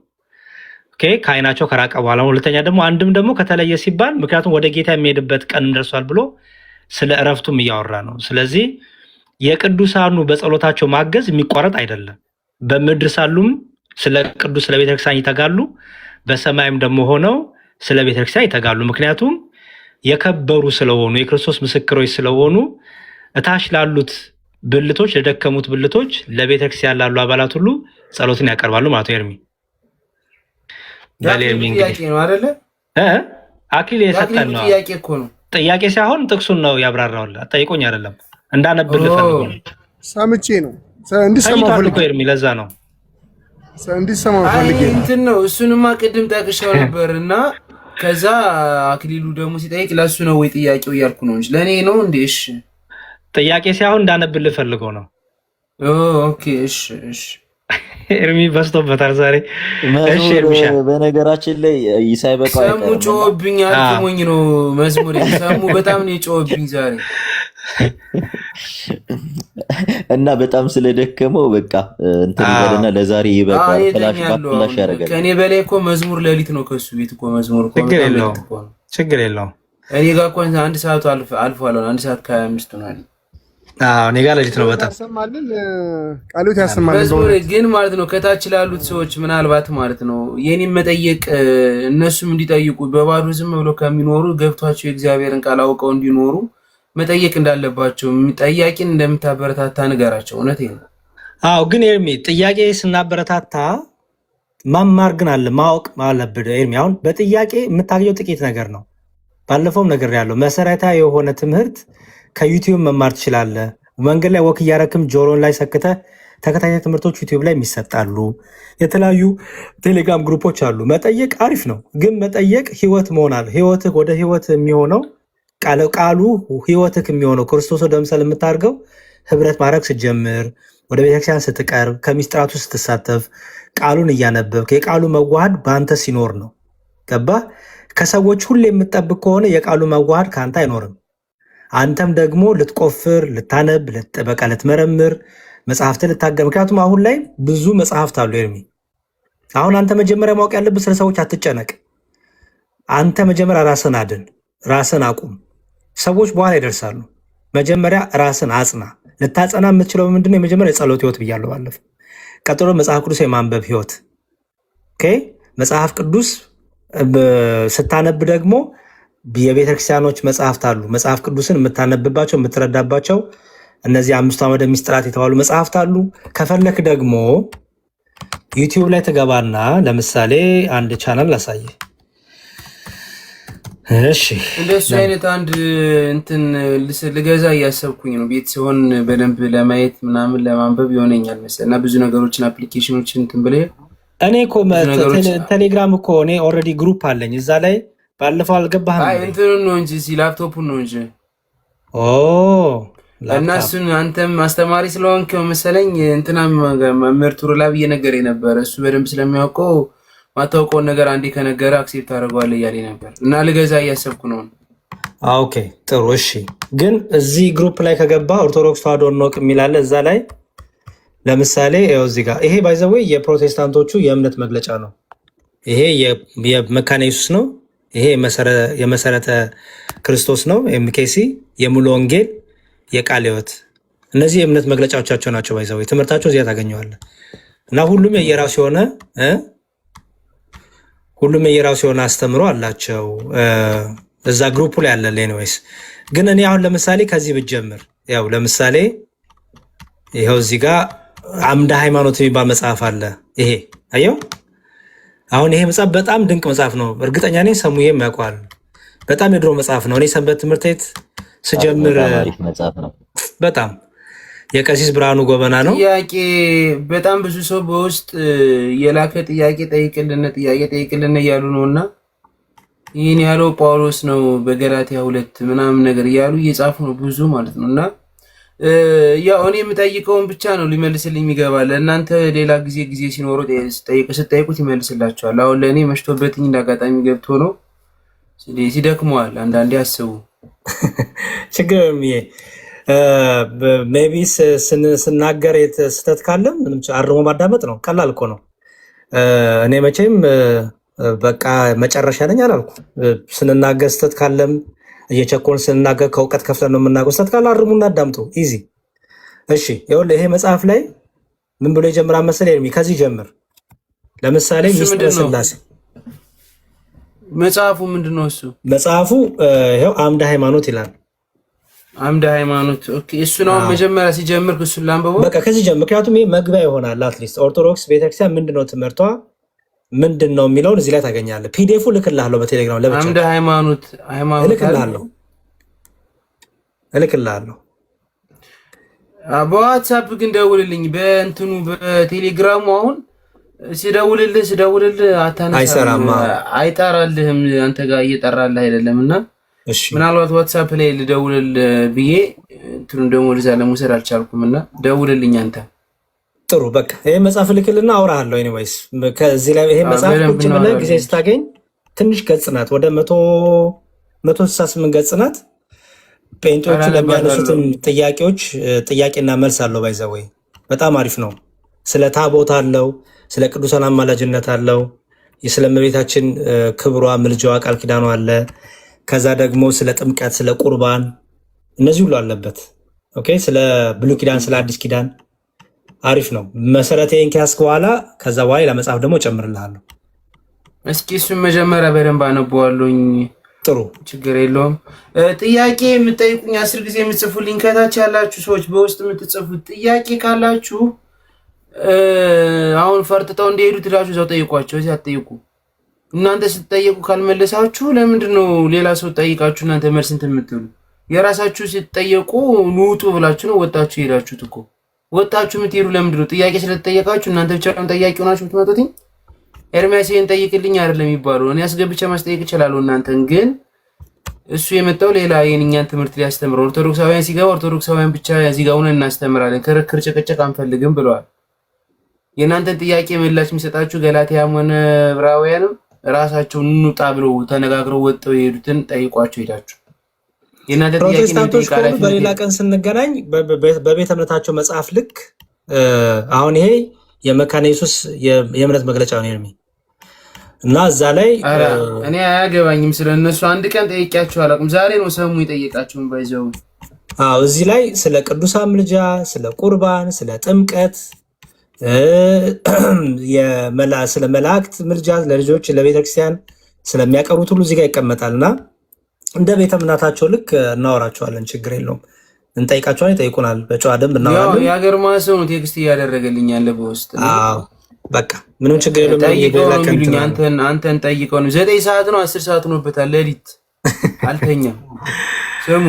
ከዓይናቸው ከራቀ በኋላ፣ ሁለተኛ ደግሞ አንድም ደግሞ ከተለየ ሲባል ምክንያቱም ወደ ጌታ የሚሄድበት ቀን ደርሷል ብሎ ስለ እረፍቱም እያወራ ነው። ስለዚህ የቅዱሳኑ በጸሎታቸው ማገዝ የሚቋረጥ አይደለም። በምድር ሳሉም ስለ ቅዱስ ስለ ቤተክርስቲያን ይተጋሉ፣ በሰማይም ደግሞ ሆነው ስለ ቤተክርስቲያን ይተጋሉ። ምክንያቱም የከበሩ ስለሆኑ የክርስቶስ ምስክሮች ስለሆኑ እታች ላሉት ብልቶች ለደከሙት ብልቶች ለቤተክርስቲያን ላሉ አባላት ሁሉ ጸሎትን ያቀርባሉ ማለት ነው። ኤርሚ አክሊል የሰጠን ነው። ጥያቄ ሳይሆን ጥቅሱን ነው ያብራራውልህ። ጠይቆኝ አይደለም እንዳነብልህ ፈልጎ ነው። ሰምቼ ነው እንዲሰማው ፈልጌ ኤርሚ ለዛ ነው እንዲሰማው ፈልጌ እንትን ነው። እሱንማ ቅድም ጠቅሼው ነበር እና ከዛ አክሊሉ ደግሞ ሲጠይቅ ለሱ ነው ወይ ጥያቄው እያልኩ ነው እንጂ ለእኔ ነው እንዴ? እሺ ጥያቄ ሳይሆን እንዳነብልህ ፈልጎ ነው። ኦኬ እሺ እሺ። ኤርሚ በስቶበታል ዛሬ። እሺ ኤርሚሻ በነገራችን ላይ ኢሳይ በቃ ሰሙ ጮህብኝ፣ አልኩሞኝ ነው መዝሙር ሰሙ በጣም ነው የጮህብኝ ዛሬ እና በጣም ስለደከመው በቃ እንትን ይበልና ለዛሬ ይበቃል። ፍላሽ ያደርጋል። ከኔ በላይ እኮ መዝሙር ሌሊት ነው ከሱ ቤት እኮ መዝሙር እኮ ችግር የለውም። እኔ ጋር እኮ አንድ ሰዓቱ አልፏል። 1 ሰዓት ከ25 ነው አይደል? እኔ ጋር ሌሊት ነው። በጣም ያሰማልን ቃሉት ያሰማልን። መዝሙር ግን ማለት ነው ከታች ላሉት ሰዎች ምናልባት ማለት ነው የኔን መጠየቅ እነሱም እንዲጠይቁ በባዶ ዝም ብሎ ከሚኖሩ ገብቷቸው የእግዚአብሔርን ቃል አውቀው እንዲኖሩ መጠየቅ እንዳለባቸው ጠያቂን እንደምታበረታታ ንገራቸው። እውነቴን ነው። አዎ ግን ኤርሚ ጥያቄ ስናበረታታ ማማር ግን አለ ማወቅ አለብህ ኤርሚ። አሁን በጥያቄ የምታገኘው ጥቂት ነገር ነው። ባለፈውም ነገር ያለው መሰረታዊ የሆነ ትምህርት ከዩቲዩብ መማር ትችላለህ። መንገድ ላይ ወክ እያረክም ጆሮን ላይ ሰክተህ ተከታታይ ትምህርቶች ዩቲዩብ ላይ የሚሰጣሉ። የተለያዩ ቴሌግራም ግሩፖች አሉ። መጠየቅ አሪፍ ነው፣ ግን መጠየቅ ህይወት መሆን አለ። ህይወትህ ወደ ህይወት የሚሆነው ቃሉ ህይወትህ የሚሆነው ክርስቶስ ወደ ምሳሌ የምታደርገው ህብረት ማድረግ ስትጀምር፣ ወደ ቤተክርስቲያን ስትቀርብ፣ ከሚስጥራቱ ስትሳተፍ፣ ቃሉን እያነበብክ የቃሉ መዋሃድ በአንተ ሲኖር ነው። ገባህ? ከሰዎች ሁሌ የምትጠብቅ ከሆነ የቃሉ መዋሃድ ከአንተ አይኖርም። አንተም ደግሞ ልትቆፍር፣ ልታነብ፣ በቃ ልትመረምር፣ መጽሐፍትን ልታገር። ምክንያቱም አሁን ላይ ብዙ መጽሐፍት አሉ ኤርሚ። አሁን አንተ መጀመሪያ ማወቅ ያለብህ ስለ ሰዎች አትጨነቅ። አንተ መጀመሪያ ራስን አድን፣ ራስን አቁም። ሰዎች በኋላ ይደርሳሉ። መጀመሪያ ራስን አጽና። ልታጸና የምትችለው ምንድነው? የመጀመሪያ የጸሎት ህይወት ብያለሁ ባለፈው። ቀጥሎ መጽሐፍ ቅዱስ የማንበብ ህይወት። መጽሐፍ ቅዱስ ስታነብ ደግሞ የቤተክርስቲያኖች መጽሐፍት አሉ። መጽሐፍ ቅዱስን የምታነብባቸው የምትረዳባቸው እነዚህ 5 አዕማደ ምስጢራት የተባሉ መጽሐፍት አሉ። ከፈለክ ደግሞ ዩቲዩብ ላይ ትገባና ለምሳሌ አንድ ቻናል ላሳየ። እሺ እንደሱ አይነት አንድ እንትን ልገዛ እያሰብኩኝ ነው። ቤት ሲሆን በደንብ ለማየት ምናምን ለማንበብ ይሆነኛል መሰለና ብዙ ነገሮችን አፕሊኬሽኖችን እንትን ብለ እኔ እኮ ቴሌግራም እኮ እኔ ኦልሬዲ ግሩፕ አለኝ እዛ ላይ ባለፈው አልገባህም? አይ እንትኑ ነው እንጂ ላፕቶፑን ነው እንጂ እና እሱን አንተም አስተማሪ ስለሆንክ መሰለኝ እንትና መምህር ቱሩላ ብዬ ነገር የነበረ እሱ በደንብ ስለሚያውቀው ማታውቀውን ነገር አንዴ ከነገረ አክሴፕት አደርገዋለሁ እያለኝ ነበር እና ልገዛ እያሰብኩ ነው። ኦኬ ጥሩ እሺ። ግን እዚህ ግሩፕ ላይ ከገባ ኦርቶዶክስ ተዋሕዶ እንወቅ የሚላለ እዛ ላይ ለምሳሌ ያው እዚህ ጋር ይሄ ባይ ዘ ወይ የፕሮቴስታንቶቹ የእምነት መግለጫ ነው። ይሄ የመካነ ኢየሱስ ነው። ይሄ የመሰረተ ክርስቶስ ነው። ኤምኬሲ የሙሉ ወንጌል የቃለ ሕይወት እነዚህ የእምነት መግለጫዎቻቸው ናቸው። ባይ ዘ ወይ ትምህርታቸው እዚያ ታገኘዋለህ እና ሁሉም የየራሱ የሆነ አስተምሮ አላቸው። እዛ ግሩፑ ላይ አለ። ኤኒዌይስ ግን እኔ አሁን ለምሳሌ ከዚህ ብጀምር ያው ለምሳሌ ይኸው እዚህ ጋር አምደ ሃይማኖት የሚባል መጽሐፍ አለ። ይሄ አየው አሁን ይሄ መጽሐፍ በጣም ድንቅ መጽሐፍ ነው። እርግጠኛ ነኝ ሰሙዬም ያውቀዋል። በጣም የድሮ መጽሐፍ ነው። እኔ ሰንበት ትምህርት ቤት ስጀምር በጣም የቀሲስ ብርሃኑ ጎበና ነው። ጥያቄ በጣም ብዙ ሰው በውስጥ የላከ ጥያቄ ጠይቅልን እያሉ ነውና ይህን ያለው ጳውሎስ ነው በገላትያ 2 ምናምን ነገር እያሉ እየጻፉ ነው ብዙ ማለት ነውና ያው እኔ የምጠይቀውን ብቻ ነው ሊመልስልኝ የሚገባል። እናንተ ሌላ ጊዜ ሲኖሩ ስጠይቁት ይመልስላችኋል። አሁን ለእኔ መሽቶበትኝ እንዳጋጣሚ ገብቶ ነው ሲደክመዋል። አንዳንዴ አስቡ ችግር ሜቢ ስናገር ስህተት ካለም ምንም አርሞ ማዳመጥ ነው። ቀላል እኮ ነው። እኔ መቼም በቃ መጨረሻ ነኝ አላልኩ። ስንናገር ስህተት ካለም እየቸኮልን ስንናገር ከእውቀት ከፍለን ነው የምናገር። ስህተት ካለ አርሙና አዳምጡ። ኢዚ እሺ። ይኸውልህ ይሄ መጽሐፍ ላይ ምን ብሎ ይጀምራል መሰለኝ? ከዚህ ጀምር። ለምሳሌ ሚስጥረ ሥላሴ መጽሐፉ ምንድነው? እሱ መጽሐፉ ይኸው አምደ ሃይማኖት ይላል። አምደ ሃይማኖት ኦኬ። እሱ ነው መጀመሪያ ሲጀምር እሱን ላንብበው በቃ ከዚህ ጀምር። ምክንያቱም ይሄ መግቢያ ይሆናል። አትሊስት ኦርቶዶክስ ቤተክርስቲያን ምንድነው ትምህርቷ ምንድነው የሚለውን እዚህ ላይ ታገኛለህ። ፒዲኤፉ ልክልሃለሁ በቴሌግራም ለብቻ አምደ ሃይማኖት እልክልሃለሁ። በዋትስአፕ ግን ደውልልኝ። በእንትኑ በቴሌግራሙ አሁን ሲደውልልህ አይሰራም፣ አይጠራልህም። አንተ ጋር እየጠራልህ አይደለምና ምናልባት ዋትስአፕ ላይ ልደውልልህ ብዬ እንትኑን ደግሞ ልዛ ለመውሰድ አልቻልኩምና ደውልልኝ አንተ። ጥሩ በቃ ይሄ መጽሐፍ ልክልና አውራሃለሁ። ኤኒዌይስ ከዚህ ላይ ይሄ መጽሐፍ ቁጭ ብለህ ጊዜ ስታገኝ ትንሽ ገጽ ናት፣ ወደ 168 ገጽ ናት። ጴንጤዎቹ ለሚያነሱትን ጥያቄና መልስ አለው። ባይዘወይ በጣም አሪፍ ነው። ስለ ታቦት አለው፣ ስለ ቅዱሳን አማላጅነት አለው፣ ስለ እመቤታችን ክብሯ፣ ምልጃዋ፣ ቃል ኪዳኗ አለ። ከዛ ደግሞ ስለ ጥምቀት፣ ስለ ቁርባን እነዚህ ሁሉ አለበት። ኦኬ ስለ ብሉይ ኪዳን፣ ስለ አዲስ ኪዳን አሪፍ ነው። መሰረቴን ከያዝክ በኋላ ከዛ በኋላ ለመጽሐፍ ደግሞ ጨምርልሃለሁ። እስኪ እሱን መጀመሪያ በደንብ አነበዋለሁኝ። ጥሩ ችግር የለውም። ጥያቄ የምጠይቁኝ 10 ጊዜ የምትጽፉልኝ ከታች ያላችሁ ሰዎች በውስጥ የምትጽፉት ጥያቄ ካላችሁ አሁን ፈርጥጠው እንደሄዱ ትላችሁ እዛው ጠይቋቸው። እዚህ አትጠይቁ። እናንተ ስትጠይቁ ካልመለሳችሁ ለምንድን ነው ሌላ ሰው ጠይቃችሁ እናንተ መልስ እንትን የምትሉ? የራሳችሁ ስትጠየቁ ንውጡ ብላችሁ ነው ወጣችሁ ሄዳችሁት እኮ። ወጣችሁ የምትሄዱ ለምንድን ነው? ጥያቄ ስለተጠየቃችሁ እናንተ ብቻ ጠያቂ ሆናችሁ የምትመጡት? ኤርሚያስ ይሄን ጠይቅልኝ አይደለም የሚባለው። እኔ አስገብቼ ማስጠየቅ እችላለሁ እናንተን። ግን እሱ የመጣው ሌላ የእኛን ትምህርት ሊያስተምር ኦርቶዶክሳውያን ሲገባ ኦርቶዶክሳውያን ብቻ እዚህ ጋር ሆነን እናስተምራለን፣ ክርክር ጭቅጭቅ አንፈልግም ብለዋል። የእናንተን ጥያቄ ምላሽ የሚሰጣችሁ ገላትያም ሆነ ዕብራውያንም ራሳቸው እንውጣ ብለው ተነጋግረው ወጥተው የሄዱትን ጠይቋቸው ሄዳችሁ። ፕሮቴስታንቶች ከሆኑ በሌላ ቀን ስንገናኝ በቤተ እምነታቸው መጽሐፍ ልክ አሁን ይሄ የመካነ ኢየሱስ የእምነት መግለጫ ነው እና እዛ ላይ እኔ አያገባኝም ስለነሱ። አንድ ቀን ጠይቂያቸው አላውቅም። ዛሬ ነው ሰሙ የጠየቃቸውን ባይዘው። እዚህ ላይ ስለ ቅዱሳን ምልጃ፣ ስለ ቁርባን፣ ስለ ጥምቀት፣ ስለ መላእክት ምልጃ ለልጆች ለቤተክርስቲያን ስለሚያቀርቡት ሁሉ እዚህ ጋር ይቀመጣል እና እንደ ቤተ እምነታቸው ልክ እናወራቸዋለን። ችግር የለውም። እንጠይቃቸዋለን፣ ይጠይቁናል። በጨዋ ደንብ እናወራለን። የሀገር ማሰው ነው ቴክስት እያደረገልኝ ያለ በውስጥ። በቃ ምንም ችግር የለውም። አንተን ጠይቀው ነው 9 ሰዓት ነው 10 ሰዓት ሆኖበታል ሌሊት አልተኛም። ስሙ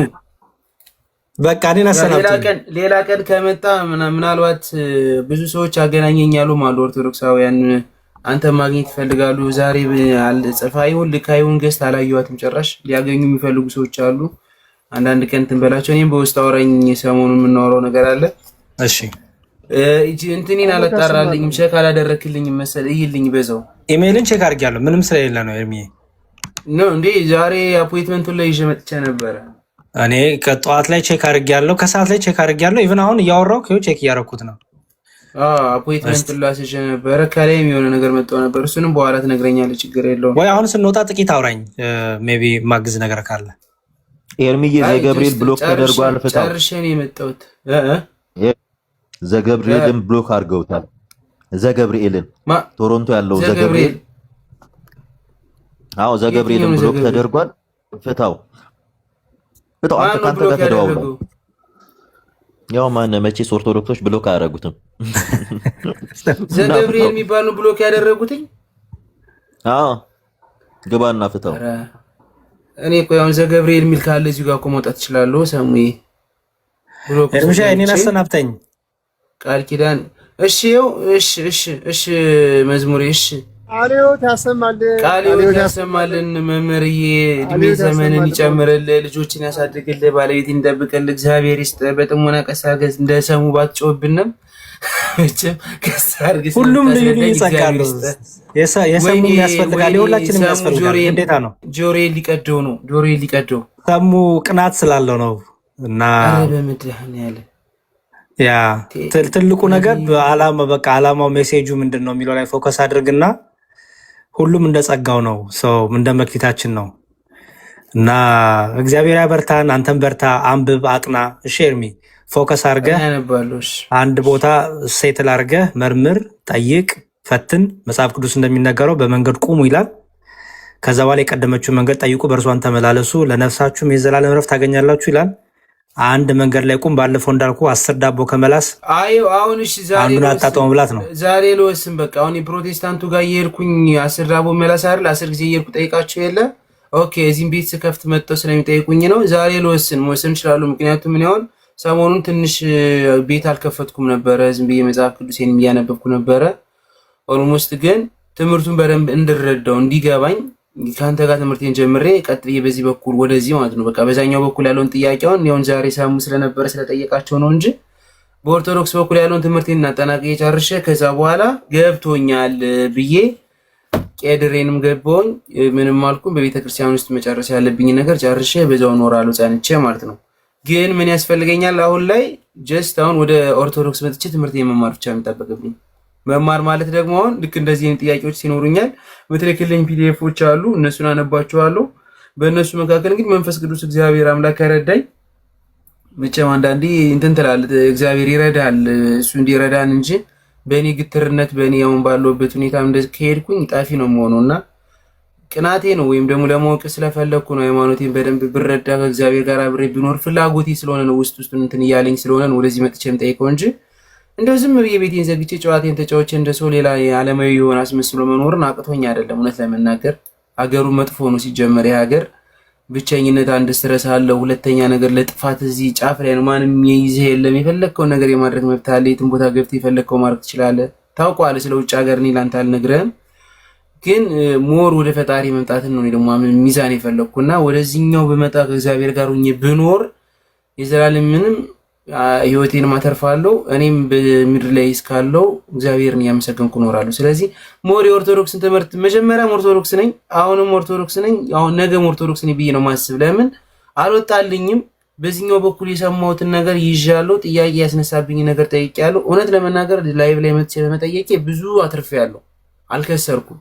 በቃ እኔን አሰናብቱኝ። ሌላ ቀን ከመጣ ምናልባት ብዙ ሰዎች አገናኘኛሉ ማለት ኦርቶዶክሳውያን አንተ ማግኘት ይፈልጋሉ። ዛሬ ጽፋዩን ልካዩን ገዝት አላየዋትም ጭራሽ ሊያገኙ የሚፈልጉ ሰዎች አሉ። አንዳንድ ቀን ትንበላቸው። እኔም በውስጥ አውራኝ ሰሞኑን የምናወራው ነገር አለ። እሺ እንትኔን አላጣራልኝም፣ ቼክ አላደረክልኝም መሰል እይልኝ በዛው ኢሜይልን ቼክ አድርጊያለሁ። ምንም ስለሌለ ነው ኤርሚዬ ነው እንዴ? ዛሬ አፖይንትመንቱን ላይ ይዤ መጥቼ ነበረ። እኔ ከጠዋት ላይ ቼክ አድርጊያለሁ፣ ከሰዓት ላይ ቼክ አድርጊያለሁ። ኢቭን አሁን እያወራሁ ከው ቼክ እያደረኩት ነው። አፖይንትመንቱን ላስይዤ ነበረ። ከላይም የሆነ ነገር መጥቶ ነበር። እሱንም በኋላ ትነግረኛለህ፣ ችግር የለውም። ወይ አሁን ስንወጣ ጥቂት አውራኝ፣ ሜይ ቢ ማግዝ ነገር ካለ። ኤርሚዬ ዘገብርኤል ብሎክ ተደርጓል። ፍታው። ጨርሼ ነው የመጣሁት። ዘገብርኤልን ብሎክ አድርገውታል። ዘገብርኤልን ቶሮንቶ ያለው ዘገብርኤል ዘገብርኤልን ብሎክ ተደርጓል። ፍታው አንተ ካንተ ጋር ተደዋውለው። ያው መቼስ ኦርቶዶክሶች ብሎክ አያደርጉትም። ዘገብርኤል የሚባል ነው ብሎክ ያደረጉትኝ። ግባና ፍታው። እኔ እኮ ያው ዘገብርኤል የሚል ካለ እዚሁ ጋር እኮ መውጣት እችላለሁ። ሰሙዬ ብሎክ ኤርሚሻ እኔን አሰናብተኝ። ቃል ኪዳን እሺ፣ እሺ መዝሙሬ እሺ። ቃልዮት ያሰማልን፣ ቃልዮት ያሰማልን። መምህርዬ እድሜ ዘመንን ይጨምርልህ፣ ልጆችን ያሳድግልህ፣ ባለቤት ይጠብቅልህ፣ እግዚአብሔር ይስጥ። በጥሞና ቀስ አድርገህ እንደሰሙ ባትጮህብንም ሁሉም ልዩ ልዩ ይጸጋሉ። የሰሙ ያስፈልጋል፣ የሁላችንም ያስፈልጋል። ግዴታ ነው። ጆሮዬን ሊቀደው ነው። ጆሮዬን ሊቀደው ሰሙ ቅናት ስላለው ነው። እና በመድኃኒዓለም ያ ትልቁ ነገር በዓላማ በቃ ዓላማው ሜሴጁ ምንድን ነው የሚለው ላይ ፎከስ አድርግና ሁሉም እንደ ጸጋው ነው፣ ሰው እንደ መክሊታችን ነው። እና እግዚአብሔር ያበርታን። አንተም በርታ፣ አንብብ፣ አጥና። እሺ ኤርሚ ፎከስ አድርገህ አንድ ቦታ ሴትል አድርገህ መርምር፣ ጠይቅ፣ ፈትን። መጽሐፍ ቅዱስ እንደሚነገረው በመንገድ ቁሙ ይላል። ከዛ በኋላ የቀደመችው መንገድ ጠይቁ፣ በእርሷን ተመላለሱ፣ ለነፍሳችሁም የዘላለም ረፍት ታገኛላችሁ ይላል። አንድ መንገድ ላይ ቁም። ባለፈው እንዳልኩ 10 ዳቦ ከመላስ አሁን እሺ፣ አንዱን አጣጣው መብላት ነው። ዛሬ ልወስን በቃ። አሁን የፕሮቴስታንቱ ጋር እየሄድኩኝ 10 ዳቦ መላስ አይደል 10 ጊዜ እየሄድኩ ጠይቃቸው የለ ኦኬ፣ እዚህም ቤት ስከፍት መጥተው ስለሚጠይቁኝ ነው። ዛሬ ልወስን መወሰን ይችላሉ። ምክንያቱም ምን ይሆን ሰሞኑን ትንሽ ቤት አልከፈትኩም ነበረ፣ ዝም ብዬ መጽሐፍ ቅዱሴን እያነበብኩ ነበረ። ኦልሞስት ግን ትምህርቱን በደንብ እንድረዳው እንዲገባኝ ከአንተ ጋር ትምህርቴን ጀምሬ ቀጥዬ በዚህ በኩል ወደዚህ ማለት ነው። በቃ በዛኛው በኩል ያለውን ጥያቄውን ይሁን ዛሬ ሳሙ ስለነበረ ስለጠየቃቸው ነው እንጂ በኦርቶዶክስ በኩል ያለውን ትምህርቴን እናጠናቅቄ ጨርሼ ከዛ በኋላ ገብቶኛል ብዬ ቄድሬንም ገባሁኝ። ምንም አልኩም። በቤተክርስቲያን ውስጥ መጨረስ ያለብኝ ነገር ጨርሼ በዛው እኖራለሁ ጸንቼ ማለት ነው። ግን ምን ያስፈልገኛል አሁን ላይ ጀስት አሁን ወደ ኦርቶዶክስ መጥቼ ትምህርቴን መማር ብቻ የሚጠበቅብኝ። መማር ማለት ደግሞ አሁን ልክ እንደዚህ አይነት ጥያቄዎች ሲኖሩኛል ምትልክልኝ ፒዲኤፎች አሉ፣ እነሱን አነባቸዋለሁ። በእነሱ መካከል እንግዲህ መንፈስ ቅዱስ እግዚአብሔር አምላክ ያረዳኝ መቼም አንዳንዴ እንትን ትላለህ፣ እግዚአብሔር ይረዳል እሱ እንዲረዳን እንጂ በእኔ ግትርነት በእኔ አሁን ባለሁበት ሁኔታ እንደዚህ ከሄድኩኝ ጣፊ ነው የምሆነውና ቅናቴ ነው ወይም ደግሞ ለማወቅ ስለፈለኩ ነው። ሃይማኖቴን በደንብ ብረዳ ከእግዚአብሔር ጋር አብሬ ቢኖር ፍላጎቴ ስለሆነ ነው። ውስጥ እንትን እያለኝ ስለሆነ ነው ወደዚህ መጥቼ የምጠይቀው እንጂ እንደው ዝም ብዬ ቤቴን ዘግቼ ጨዋታዬን ተጫውቼ እንደ ሰው ሌላ ዓለማዊ የሆነ አስመስሎ መኖርን አቅቶኝ አይደለም። እውነት ለመናገር ሀገሩ መጥፎ ነው ሲጀመር። የሀገር ብቸኝነት አንድ ስትረስ አለው። ሁለተኛ ነገር ለጥፋት እዚህ ጫፍ ላይ ነው። ማንም ይይዝህ የለም። የፈለግከውን ነገር የማድረግ መብት አለ። የትም ቦታ ገብተህ የፈለግከው ማድረግ ትችላለህ። ታውቀዋለህ ስለ ውጭ ሀገር። እኔ ላንተ አልነግርህም፣ ግን ሞር ወደ ፈጣሪ መምጣትን ነው ደግሞ ሚዛን የፈለግኩና ወደዚህኛው በመጣ ከእግዚአብሔር ጋር ሆኜ ብኖር የዘላለም ምንም ህይወቴን ማተርፋለሁ። እኔም በምድር ላይ እስካለው እግዚአብሔርን ያመሰገንኩ እኖራለሁ። ስለዚህ ሞር የኦርቶዶክስን ትምህርት መጀመሪያም ኦርቶዶክስ ነኝ፣ አሁንም ኦርቶዶክስ ነኝ፣ አሁን ነገም ኦርቶዶክስ ነኝ ብዬ ነው ማስብ። ለምን አልወጣልኝም? በዚህኛው በኩል የሰማሁትን ነገር ይዣለሁ። ጥያቄ ያስነሳብኝ ነገር ጠይቄያለሁ። እውነት ለመናገር ላይቭ ላይ መጥቼ በመጠየቄ ብዙ አትርፌያለሁ፣ አልከሰርኩም።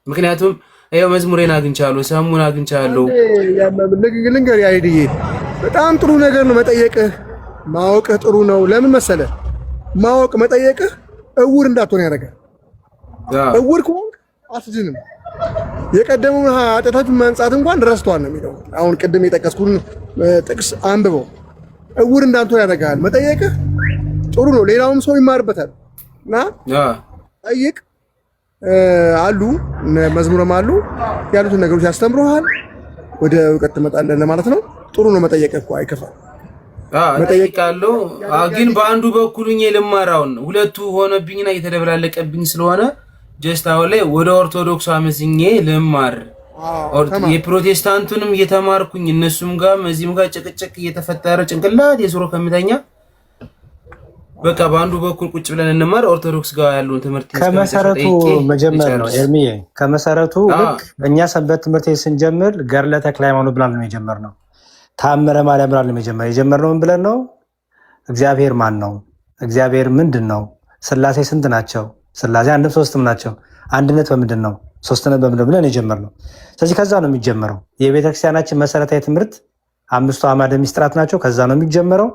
ምክንያቱም ያው መዝሙሬን አግኝቻለሁ፣ ሰሙን አግኝቻለሁ። ልንገር ያይድዬ በጣም ጥሩ ነገር ነው መጠየቅህ፣ ማወቅህ ጥሩ ነው። ለምን መሰለ ማወቅ መጠየቅህ እውር እንዳትሆን ያደርጋል። እውር ከሆንክ አትድንም። የቀደሙን ኃጢአታችሁን ማንጻት እንኳን ረስቷል ነው የሚለው። አሁን ቅድም የጠቀስኩትን ጥቅስ አንብበው። እውር እንዳትሆን ያደርጋል። መጠየቅህ ጥሩ ነው፣ ሌላውም ሰው ይማርበታል። እና ጠይቅ አሉ መዝሙርም አሉ ያሉትን ነገሮች ያስተምሩሃል። ወደ እውቀት ትመጣለህ ለማለት ነው። ጥሩ ነው መጠየቅ እኮ አይከፋም። እጠይቃለሁ ግን በአንዱ በኩልኝ ልማራውን ሁለቱ ሆነብኝና እየተደበላለቀብኝ ስለሆነ ጀስት አሁን ላይ ወደ ኦርቶዶክስ አመዝኜ ልማር የፕሮቴስታንቱንም እየተማርኩኝ እነሱም ጋር እዚህም ጋር ጭቅጭቅ እየተፈጠረ ጭንቅላት የዞሮ ከሚተኛ በቃ በአንዱ በኩል ቁጭ ብለን እንማር። ኦርቶዶክስ ጋር ያለውን ትምህርት ከመሰረቱ መጀመር ነው ኤርሚዬ። ከመሰረቱ ልክ እኛ ሰንበት ትምህርት ስንጀምር ገድለ ተክለ ሃይማኖት ብለን ነው የጀመርነው። ተአምረ ማርያም ብለን ነው የጀመርነው። ምን ብለን ነው? እግዚአብሔር ማን ነው? እግዚአብሔር ምንድን ነው? ስላሴ ስንት ናቸው? ስላሴ አንድም ሶስትም ናቸው። አንድነት በምንድን ነው? ሶስትነት በምንድን ነው ብለን የጀመርነው። ስለዚህ ከዛ ነው የሚጀመረው። የቤተክርስቲያናችን መሰረታዊ ትምህርት 5ቱ አዕማደ ምስጢራት ናቸው። ከዛ ነው የሚጀመረው።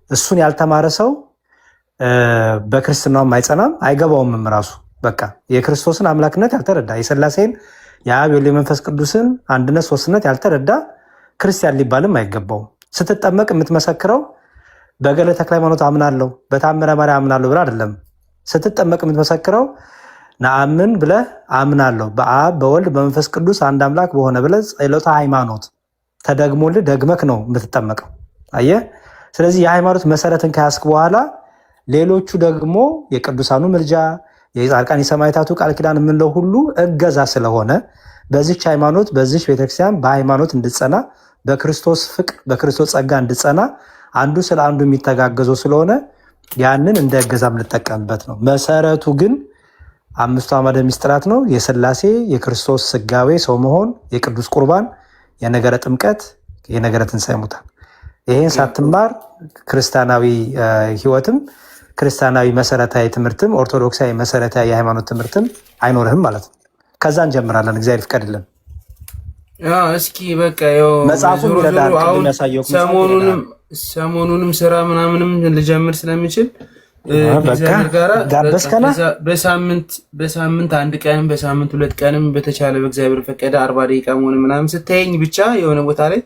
እሱን ያልተማረ ሰው በክርስትናውም አይጸናም አይገባውም። ራሱ በቃ የክርስቶስን አምላክነት ያልተረዳ የሥላሴን የአብ የወልድ የመንፈስ ቅዱስን አንድነት ሶስትነት ያልተረዳ ክርስቲያን ሊባልም አይገባውም። ስትጠመቅ የምትመሰክረው በገድለ ተክለ ሃይማኖት አምናለሁ በተአምረ ማርያም አምናለሁ ብለህ አይደለም። ስትጠመቅ የምትመሰክረው ነአምን ብለህ አምናለሁ በአብ በወልድ በመንፈስ ቅዱስ አንድ አምላክ በሆነ ብለህ ጸሎተ ሃይማኖት ተደግሞልህ ደግመክ ነው የምትጠመቀው። አየህ። ስለዚህ የሃይማኖት መሰረትን ከያዝክ በኋላ ሌሎቹ ደግሞ የቅዱሳኑ ምልጃ የጻድቃን የሰማዕታቱ ቃል ኪዳን የምንለው ሁሉ እገዛ ስለሆነ በዚች ሃይማኖት በዚች ቤተክርስቲያን በሃይማኖት እንድጸና በክርስቶስ ፍቅር በክርስቶስ ጸጋ እንድጸና አንዱ ስለ አንዱ የሚተጋገዘው ስለሆነ ያንን እንደ እገዛ የምንጠቀምበት ነው። መሰረቱ ግን 5ቱ አዕማደ ምስጢራት ነው። የሥላሴ የክርስቶስ ስጋዌ ሰው መሆን፣ የቅዱስ ቁርባን፣ የነገረ ጥምቀት፣ የነገረ ትንሣኤ ሙታን። ይሄን ሳትማር ክርስቲያናዊ ህይወትም ክርስቲያናዊ መሰረታዊ ትምህርትም ኦርቶዶክሳዊ መሰረታዊ የሃይማኖት ትምህርትም አይኖርህም ማለት ነው። ከዛ እንጀምራለን። እግዚአብሔር ይፍቀድልን። እስኪ በቃ ያው መጽሐፉን ይረዳል። ሰሞኑንም ስራ ምናምንም ልጀምር ስለሚችል ጋበዝከና በሳምንት አንድ ቀንም በሳምንት 2 ቀንም በተቻለ በእግዚአብሔር ፈቀደ 40 ደቂቃ ሆነ ምናምን ስተያኝ ብቻ የሆነ ቦታ ላይ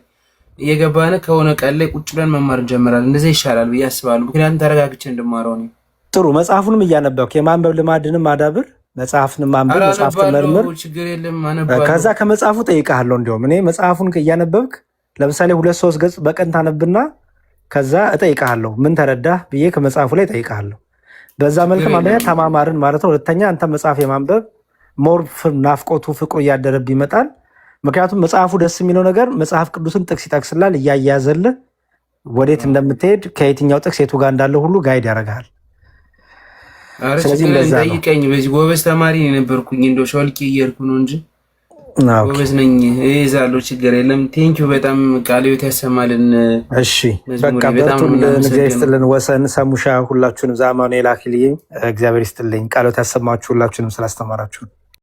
እየገባን ከሆነ ቀን ላይ ቁጭ ብለን መማር እንጀምራለን። እንደዛ ይሻላል ብዬ አስባለሁ። ምክንያቱም ተረጋግቼ እንድማረው ነው። ጥሩ መጽሐፉንም እያነበብክ የማንበብ ልማድንም አዳብር። መጽሐፍንም ማንበብ መጽሐፍ ተመርምር። ችግር የለም አነባለሁ። ከዛ ከመጽሐፉ ጠይቃለሁ። እንዲያውም እኔ መጽሐፉን እያነበብክ ለምሳሌ 2-3 ገጽ በቀን ታነብና ከዛ እጠይቃለሁ ምን ተረዳህ ብዬ ከመጽሐፉ ላይ እጠይቃለሁ። በዛ መልክም አንደኛ ተማማርን ማለት ነው። ሁለተኛ አንተ መጽሐፍ የማንበብ ሞር ናፍቆቱ ፍቅሩ እያደረብ ይመጣል። ምክንያቱም መጽሐፉ ደስ የሚለው ነገር መጽሐፍ ቅዱስን ጥቅስ ይጠቅስላል፣ እያያዘልህ ወዴት እንደምትሄድ ከየትኛው ጥቅስ የቱ ጋር እንዳለ ሁሉ ጋይድ ያደርግሃል። ስለዚህ እንደዛ ነው። ጠይቀኝ። በዚህ ጎበዝ ተማሪ የነበርኩኝ እንደው ሾልኪ እየሄድኩ ነው እንጂ ጎበዝ ነኝ። እይዛለሁ፣ ችግር የለም። ቴንኪው በጣም ቃለ ሕይወት ያሰማልን። እሺ በቃ በርቱልን። እግዚአብሔር ይስጥልን። ወሰን ሰሙሻ ሁላችሁንም ዛማኑ የላክልኝ እግዚአብሔር ይስጥልኝ። ቃለ ሕይወት ያሰማችሁ ሁላችሁንም ስላስተማራችሁ